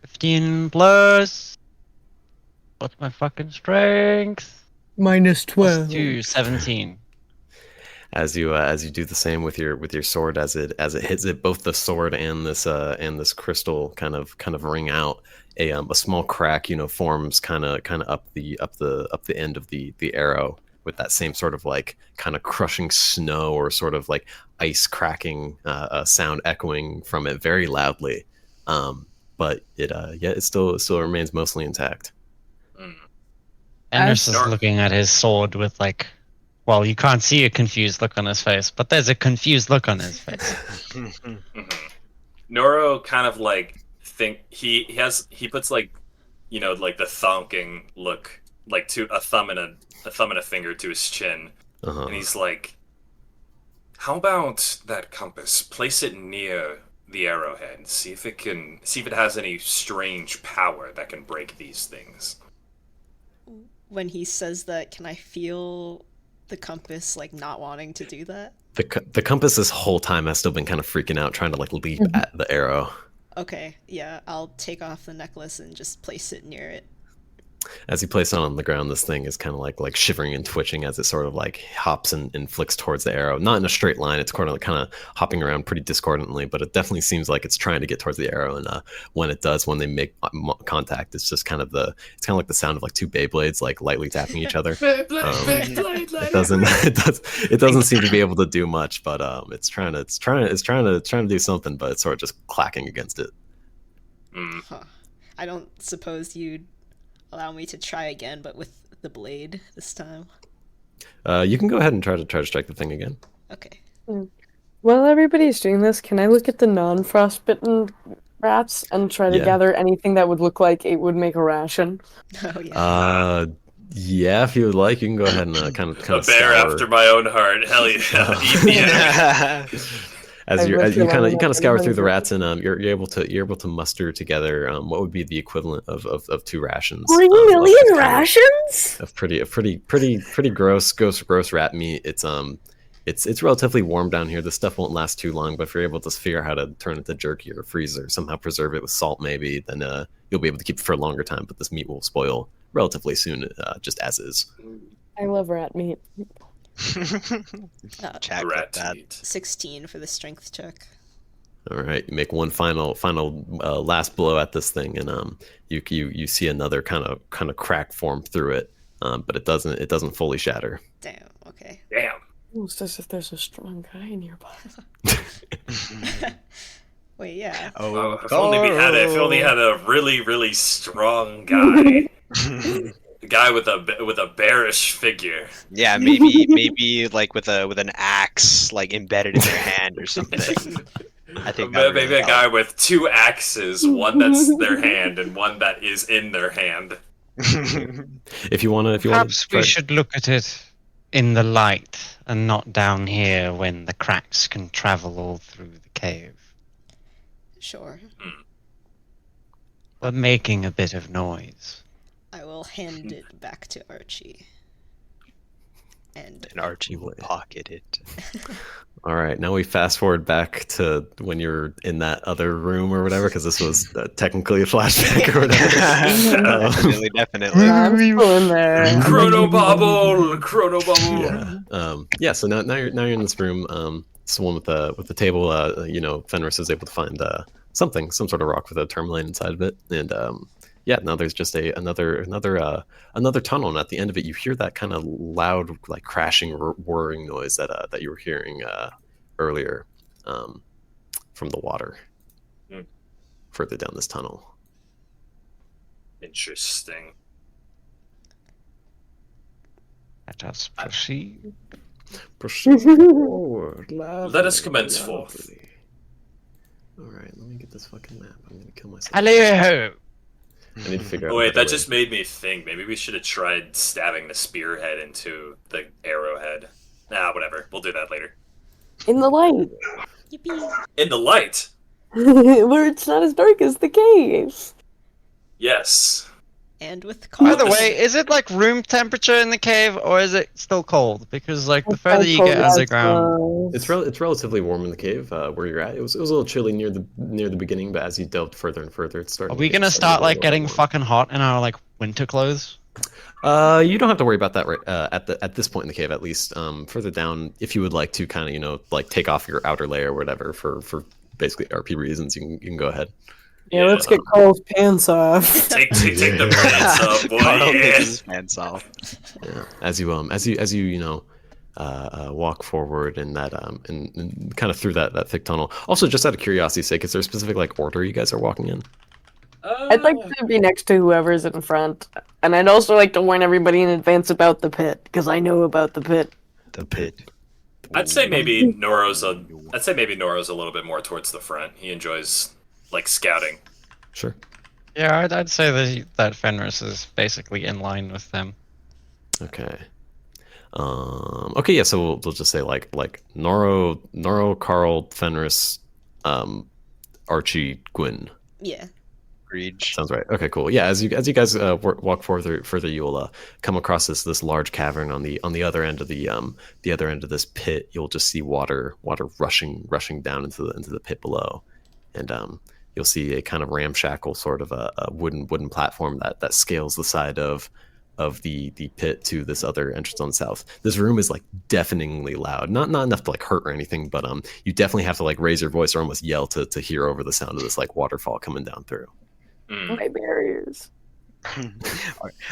15 plus. What's my fucking strength? Minus 12. Plus 2, 17. As you do the same with your sword, as it hits it, both the sword and this crystal kind of ring out. A small crack, forms kind of up the end of the arrow, with that same sort of like kind of crushing snow or sort of like ice cracking sound echoing from it very loudly. But it still remains mostly intact. Anders is looking at his sword with like, well, you can't see a confused look on his face, but there's a confused look on his face. Noro kind of like he puts like like the thonking look, like to a thumb and a finger to his chin, and he's like, "How about that compass? Place it near the arrowhead. See if it has any strange power that can break these things." When he says that, can I feel the compass like not wanting to do that? The compass this whole time has still been kind of freaking out, trying to like leap at the arrow. Okay, yeah, I'll take off the necklace and just place it near it. As you place it on the ground, this thing is kind of like shivering and twitching as it sort of like hops and flicks towards the arrow. Not in a straight line. It's kind of hopping around pretty discordantly, but it definitely seems like it's trying to get towards the arrow. And when it does, when they make contact, it's just kind of like the sound of like two Beyblades like lightly tapping each other. It doesn't seem to be able to do much, but it's trying to do something, but it's sort of just clacking against it. Huh. I don't suppose you'd allow me to try again, but with the blade this time. You can go ahead and try to strike the thing again. Okay. While everybody's doing this, can I look at the non-frostbitten rats and try to gather anything that would look like it would make a ration? Oh yeah. Yeah, if you would like, you can go ahead and kind of a bear scour. after my own heart. Hell yeah! Eat the enemy. As you kind of scour through the rats, and you're able to muster together what would be the equivalent of 2 rations. 3 million rations of pretty gross rat meat. It's relatively warm down here. This stuff won't last too long, but if you're able to figure out how to turn it to jerky or freeze or somehow preserve it with salt, maybe, then you'll be able to keep it for a longer time. But this meat will spoil relatively soon, just as is. I love rat meat. Rat meat. 16 for the strength check. All right, you make one final last blow at this thing, and you see another kind of crack form through it, but it doesn't fully shatter. Damn. Okay. Damn. Almost as if there's a strong guy nearby. Wait, yeah. Oh, if only had a really, really strong guy. A guy with a bearish figure. Yeah, maybe like with an axe like embedded in their hand or something. I think maybe a guy with 2 axes, one that's their hand and one that is in their hand. If you want to, Perhaps we should look at it in the light and not down here when the cracks can travel all through the cave. Sure. But making a bit of noise. I will hand it back to Archie. And Archie will pocket it. All right, now we fast forward back to when you're in that other room or whatever, because this was technically a flashback or whatever. Definitely. I'm still in there. Chrono bubble. Yeah. So now you're in this room. It's the one with the table. Fenris is able to find some sort of rock with a tourmaline inside of it, and now there's just another tunnel, and at the end of it, you hear that kind of loud, like crashing, whirring noise that you were hearing earlier from the water further down this tunnel. Interesting. Let us proceed. Proceed forward. Let us commence forth. All right, let me get this fucking map. I'm gonna kill myself. Hello. I need to figure out. Wait, that just made me think. Maybe we should have tried stabbing the spearhead into the arrowhead. Nah, whatever. We'll do that later. In the light. yippee. In the light. Where it's not as dark as the cave. Yes. And with By Karl. the way, is it like room temperature in the cave, or is it still cold? Because like the further you get underground, it's relatively warm in the cave where you're at. It was a little chilly near the beginning, but as you delved further and further, it's starting. Are we gonna start like getting fucking hot in our like winter clothes? You don't have to worry about that right at this point in the cave, at least. Further down, if you would like to kind of like take off your outer layer or whatever for basically RP reasons, you can go ahead. Yeah, let's get Karl's pants off. Take the pants off, boy. Karl Yeah. takes his pants off. Yeah. As you walk forward in that and kind of through that thick tunnel. Also, just out of curiosity's sake, is there a specific like order you guys are walking in? I'd like to be next to whoever's in front, and I'd also like to warn everybody in advance about the pit because I know about the pit. The pit. I'd say maybe Noro's a little bit more towards the front. He enjoys like scouting. Sure. Yeah, I'd say that Fenris is basically in line with them. Okay. Okay, yeah, so we'll just say like Noro, Karl, Fenris, Archie, Gwyn. Yeah. Reach. Sounds right. Okay, cool. Yeah, as you guys walk further, you'll come across this large cavern on the other end of the other end of this pit. You'll just see water rushing down into the pit below, and you'll see a kind of ramshackle sort of a wooden platform that scales the side of the pit to this other entrance on the south. This room is like deafeningly loud. Not enough to like hurt or anything, but you definitely have to like raise your voice or almost yell to hear over the sound of this like waterfall coming down through. My barriers.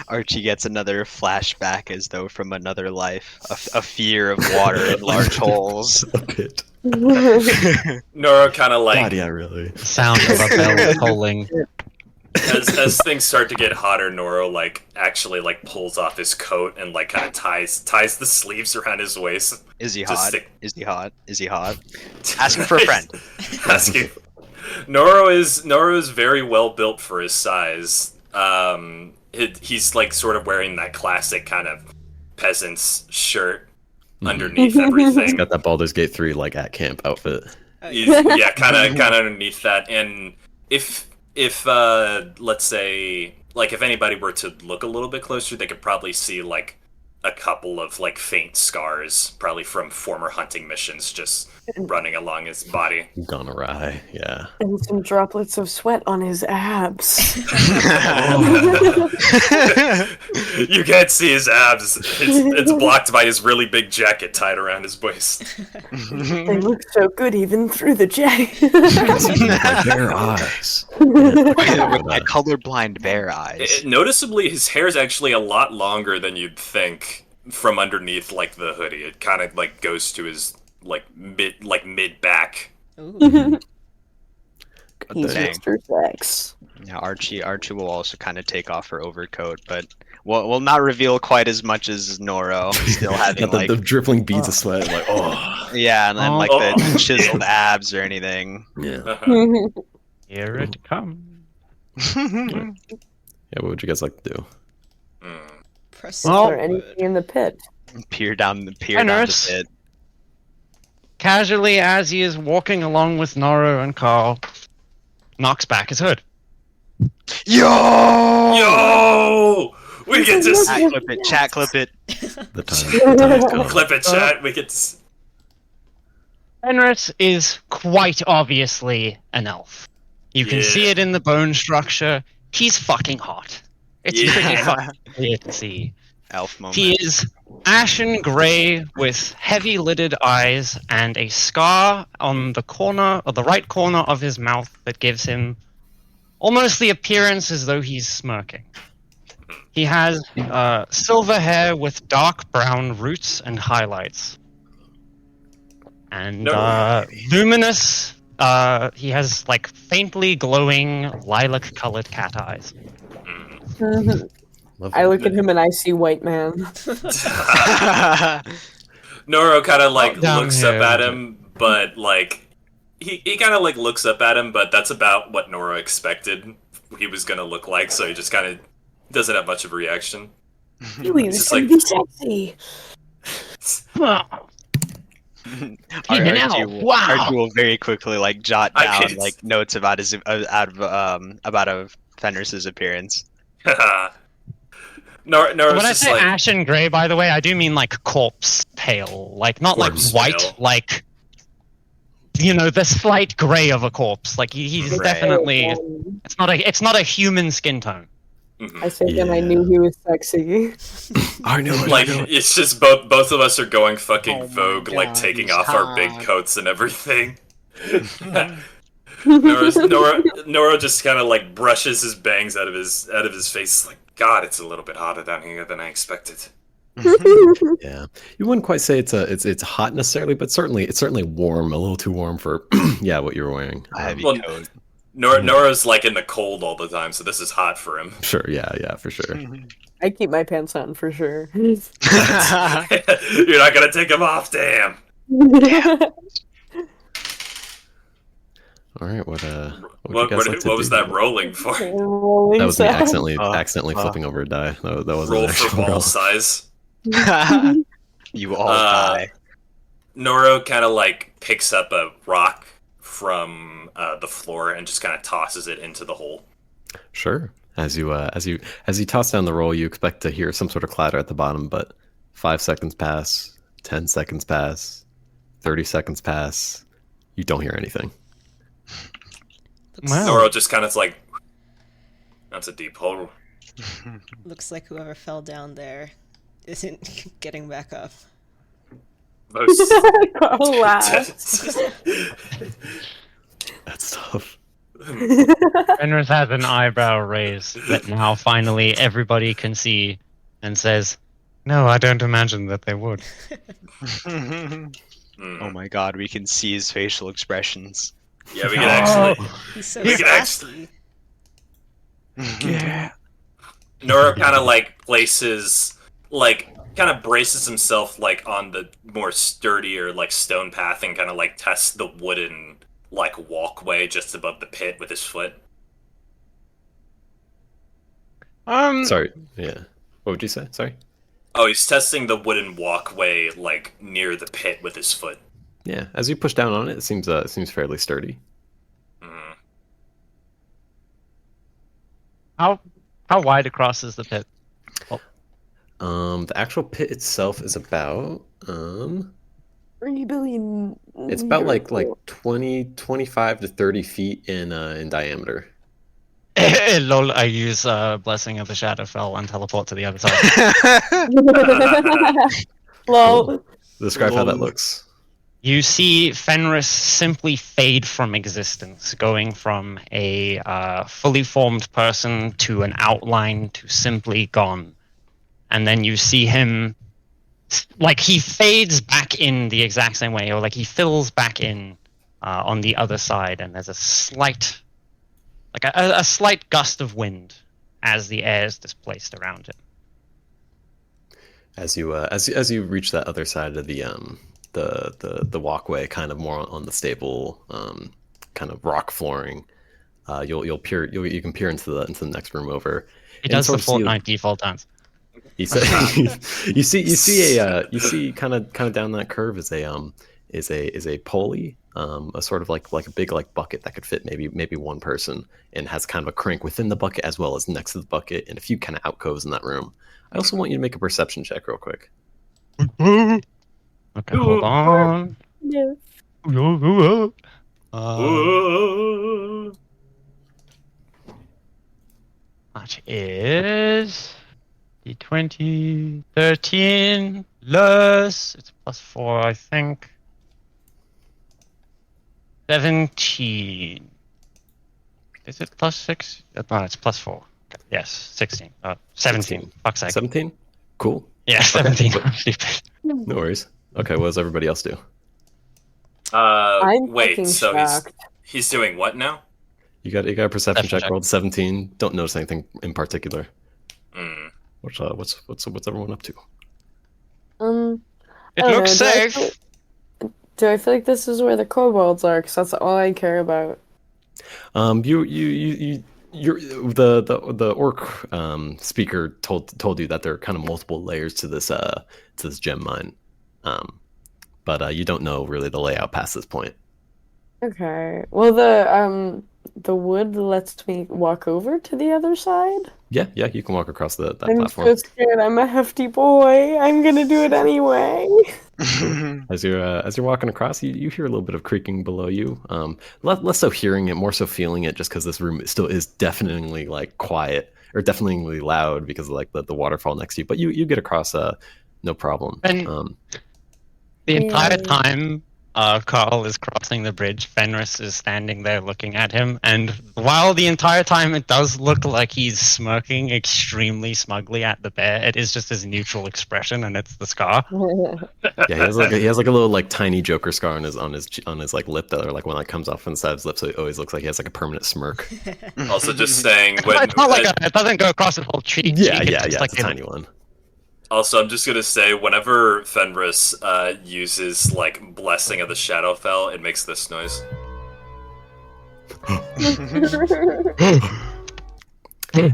Archie gets another flashback as though from another life. A fear of water in large holes. A pit. Nora kind of like God, yeah, really. Sound of a bell tolling. as things start to get hotter, Noro like actually like pulls off his coat and like kind of ties the sleeves around his waist. Is he Just hot? stick- Is he hot? Is he hot? Asking for a friend. Asking. Noro is very well built for his size. He's like sort of wearing that classic kind of peasant's shirt underneath everything. He's got that Baldur's Gate 3 like at camp outfit. Yeah, kind of underneath that. And if let's say like if anybody were to look a little bit closer, they could probably see like a couple of like faint scars, probably from former hunting missions, just running along his body. Gone awry, yeah. And some droplets of sweat on his abs. You can't see his abs. It's blocked by his really big jacket tied around his waist. They look so good even through the jacket. Like bare eyes. With my colorblind bear eyes. Noticeably, his hair is actually a lot longer than you'd think from underneath like the hoodie. It kind of like goes to his mid back. Ooh. He's Dang. Mr. Sex. Yeah, Archie will also kind of take off her overcoat, but will not reveal quite as much as Noro. Still having Got like the drippling beads of sweat. Like, oh, yeah, and then like Oh. the chiseled abs or anything. yeah. Here it comes. Yeah, what would you guys like to do? Press Is there forward. anything in the pit? Peer down the Nurse. pit. Casually, as he is walking along with Noro and Karl, knocks back his hood. Yo! We get to Chat clip it. Chat clip it. The time has come. clip it, chat. We get to... Fenris is quite obviously an elf. You can Yeah. see it in the bone structure. He's fucking hot. It's pretty Yeah. fucking clear to see. Elf moment. He is ashen grey with heavy lidded eyes and a scar on the corner or the right corner of his mouth that gives him almost the appearance as though he's smirking. He has silver hair with dark brown roots and highlights. And luminous, he has like faintly glowing lilac colored cat eyes. I look at him and I see white man. Noro kind of like Down looks here. up at him, but like he kind of like looks up at him, but that's about what Noro expected he was gonna look like, so he just kind of doesn't have much of a reaction. Really, It's this just is gonna be sexy. Archie Wow. will very quickly like jot I down mean, like notes about his about Fenris's appearance. Noro's When I just say like, ashen gray, by the way, I do mean like corpse pale, like not Corpse like white, pale. like the slight gray of a corpse. Like he's Right. definitely it's not a human skin tone. mhm. I said him, I Yeah. knew he was sexy. I know it. Like it's just both of us are going fucking Oh my Vogue, like God, taking he's off our big hot. coats and everything. Noro just kind of like brushes his bangs out of his face. Like, God, it's a little bit hotter down here than I expected. Yeah, you wouldn't quite say it's hot necessarily, but it's certainly warm, a little too warm for yeah what you're wearing. A heavy Well, coat. Noro's like in the cold all the time, so this is hot for him. Sure, yeah, for sure. I keep my pants on for sure. You're not gonna take them off, damn. All right. What would you What, guys like to what was do? that rolling for? Rolling That was me sound. accidentally flipping over a die. That wasn't Roll an for actual ball roll. size. You all die. Noro kind of like picks up a rock from the floor and just kind of tosses it into the hole. Sure. As you toss down the roll, you expect to hear some sort of clatter at the bottom, but 5 seconds pass, 10 seconds pass, 30 seconds pass. You don't hear anything. Wow. Noro just kind of like, that's a deep hole. Looks like whoever fell down there isn't getting back up. Carl laughs. That's tough. Fenris has an eyebrow raised that now finally everybody can see and says, "No, I don't imagine that they would." Oh my god, we can see his facial expressions. Yeah, we can actually. He's so We can sassy. Yeah. Noro kind of like places, like, kind of braces himself like on the more sturdier like stone path and kind of like tests the wooden like walkway just above the pit with his foot. Sorry. Yeah. What would you say? Sorry. Oh, he's testing the wooden walkway like near the pit with his foot. Yeah. As you push down on it, it seems fairly sturdy. Mm. How wide across is the pit? The actual pit itself is about 3 billion. it's about like 25 to 30 feet in diameter. Lol, I use Blessing of the Shadowfell and teleport to the other side. Lol. Describe how that looks. You see Fenris simply fade from existence, going from a fully formed person to an outline to simply gone. And then you see him, like, he fades back in the exact same way, or like he fills back in on the other side, and there's a slight, like a slight gust of wind as the air is displaced around him. As you reach that other side of the walkway, kind of more on the stable kind of rock flooring, you can peer into the next room over. He does the Fortnite default dance. You see kind of down that curve is a pulley, a sort of like a big like bucket that could fit maybe one person, and has kind of a crank within the bucket as well as next to the bucket, and a few kind of alcoves in that room. I also want you to make a perception check real quick. Okay, hold on. Yes. That is D20, 13, less, it's +4, I think. 17. Is it +6? No, it's +4. Okay. Yes, 16. 17. Fuck's sake. 17? Cool. Yeah, 17. Okay. I'm stupid. No worries. Okay, what does everybody else do? I'm Wait, fucking so shocked. he's doing what now? You got a perception Perception check. check. Rolled 17. Don't notice anything in particular. Mm. What's everyone up to? It I don't looks know, safe. Do I feel like this is where the kobolds are? Because that's all I care about. The orc speaker told you that there are kind of multiple layers to this gem mine, but you don't know really the layout past this point. Okay. Well, the wood lets me walk over to the other side. Yeah, you can walk across that I'm platform. so scared. I'm a hefty boy. I'm gonna do it anyway. As you're walking across, you hear a little bit of creaking below you. Less so hearing it, more so feeling it, just because this room still is definitely like quiet or definitely loud because of like the waterfall next to you. But you get across no problem. And the entire time Karl is crossing the bridge, Fenris is standing there looking at him, and while the entire time it does look like he's smirking extremely smugly at the bear, it is just his neutral expression, and it's the scar. Yeah, he has like a little like tiny Joker scar on his like lip that, or like when it comes off on the side of his lip, so it always looks like he has like a permanent smirk. Also, just saying, when It's not like it doesn't go across his whole cheek. Yeah, It's it's a tiny one. Also, I'm just gonna say, whenever Fenris uses like Blessing of the Shadowfell, it makes this noise.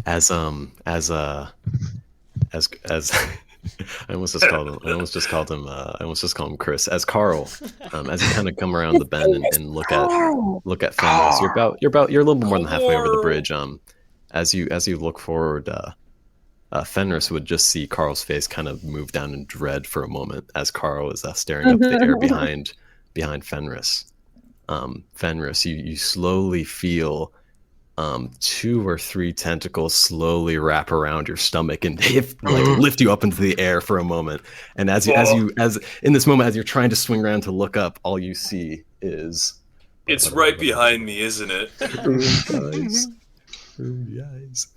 as I almost just called him Chris. As Karl, as you kind of come around the bend and look at Fenris, you're a little bit more than halfway over the bridge. As you look forward, Fenris would just see Karl's face kind of move down in dread for a moment as Karl is staring up the air behind Fenris. Fenris, you slowly feel 2 or 3 tentacles slowly wrap around your stomach and lift you up into the air for a moment. And as in this moment, as you're trying to swing around to look up, all you see is it's right behind me, isn't it? Guys.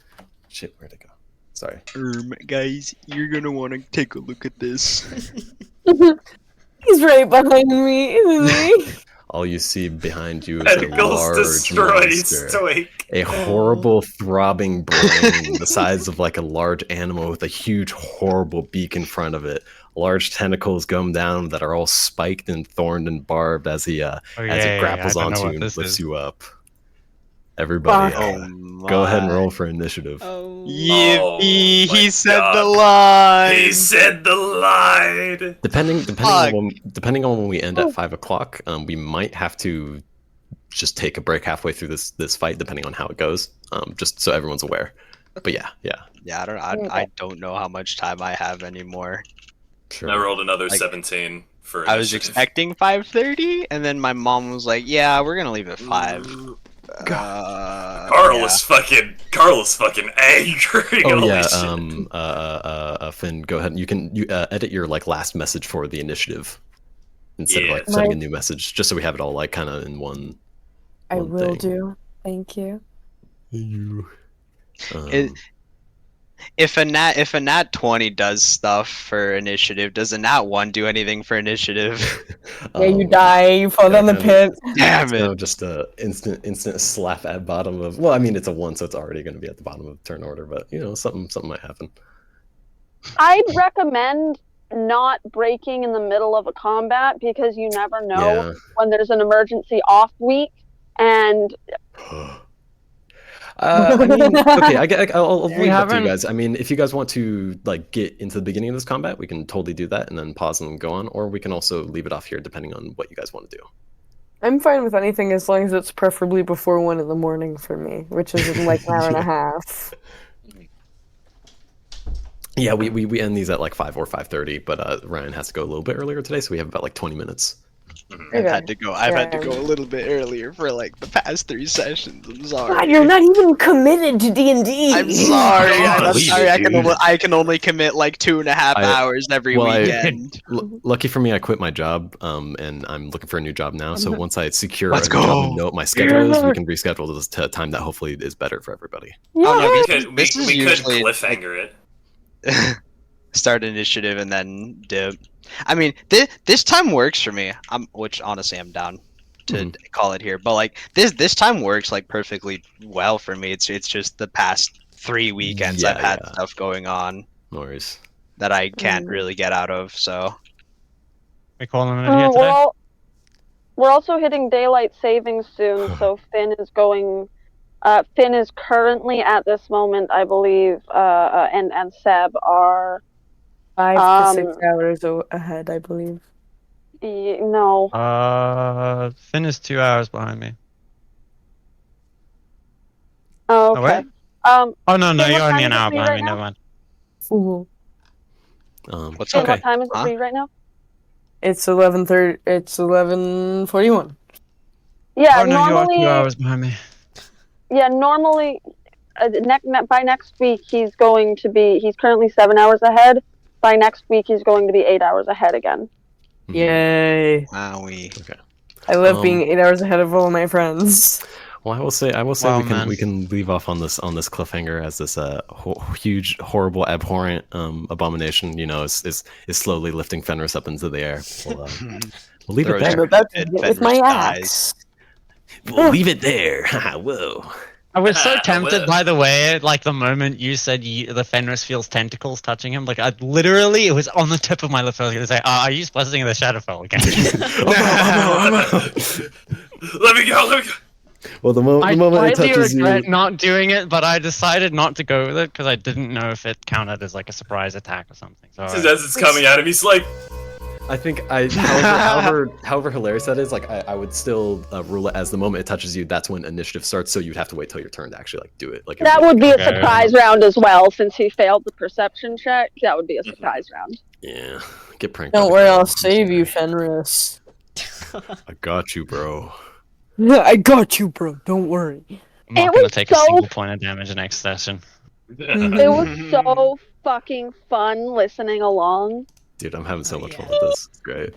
Shit, where'd it go? Sorry. Guys, you're gonna want to take a look at this. He's right behind me, isn't he? All you see behind you is a large monster. Stoic. A horrible, throbbing brain the size of like a large animal with a huge, horrible beak in front of it. Large tentacles come down that are all spiked and thorned and barbed as it grapples onto you and lifts you up. Everybody, go ahead and roll for initiative. He said the line. He said the line. Depending on when we end at 5 o'clock, we might have to just take a break halfway through this fight, depending on how it goes. Just so everyone's aware. But yeah. I don't know how much time I have anymore. Sure. I rolled another 17 for initiative. I was expecting 5:30, and then my mom was like, "Yeah, we're gonna leave at 5." Karl is fucking angry. Oh yeah. Finn, go ahead. You edit your like last message for the initiative instead of like sending a new message, just so we have it all like kind of in one. I will do. Thank you. If a nat 20 does stuff for initiative, does a nat 1 do anything for initiative? Yeah, you die. You fall down the pit. Damn it! No, just a instant slap at bottom of. Well, I mean it's a 1, so it's already going to be at the bottom of the turn order. But something might happen. I'd recommend not breaking in the middle of a combat because you never know when there's an emergency off week and. I mean, okay, I'll leave it up to you guys. I mean, if you guys want to like get into the beginning of this combat, we can totally do that and then pause and go on, or we can also leave it off here depending on what you guys want to do. I'm fine with anything as long as it's preferably before 1 in the morning for me, which is in like an hour and a half. Yeah, we end these at like 5 or 5:30, but Ryan has to go a little bit earlier today, so we have about like 20 minutes. I've had to go a little bit earlier for like the past 3 sessions. I'm sorry. God, you're not even committed to D&D. I'm sorry. I can only commit like 2.5 hours every weekend. Lucky for me, I quit my job, and I'm looking for a new job now. So once I secure a job and know what my schedule is, we can reschedule this to a time that hopefully is better for everybody. We could cliffhanger it. Start initiative and then dip. I mean, this time works for me. Which honestly, I'm down to call it here. But like this time works like perfectly well for me. It's just the past 3 weekends I've had stuff going on. No worries. That I can't really get out of. So we calling it here today. We're also hitting daylight savings soon, so Finn is going. Finn is currently at this moment, I believe, and Seb are 5 to 6 hours ahead, I believe. No. Finn is 2 hours behind me. Oh, okay. Oh no, you're only an hour behind me. Never mind. What's okay? What time is it for you right now? It's 11:30. It's 11:41. Yeah, oh no, normally, you are 2 hours behind me. Yeah, normally, by next week he's going to be. He's currently 7 hours ahead. By next week he's going to be 8 hours ahead again. Yay! Wowie. Okay. I love being 8 hours ahead of all my friends. Well, I will say we can leave off on this cliffhanger as this huge, horrible, abhorrent abomination, is slowly lifting Fenris up into the air. We'll leave it there. With my axe. We'll leave it there. Whoa. I was so tempted, by the way, like the moment you said the Fenris feels tentacles touching him, like it was on the tip of my lip. I was going to say, are you Blessing of the Shadowfell again? Let me go. Well, the moment it slightly touches regret you, not doing it, but I decided not to go with it because I didn't know if it counted as like a surprise attack or something. So As it's coming at him, he's like, I think however hilarious that is, like I would still rule it as the moment it touches you. That's when initiative starts. So you'd have to wait till your turn to actually like do it. Like That would be a surprise round as well, since he failed the perception check. That would be a surprise round. Yeah, get pranked. Don't worry, I'll save you, Fenris. I got you, bro. I got you, bro. Don't worry. I'm not It gonna was take a so- single point of damage next session. It was so fucking fun listening along. Dude, I'm having so much fun with this. It's great.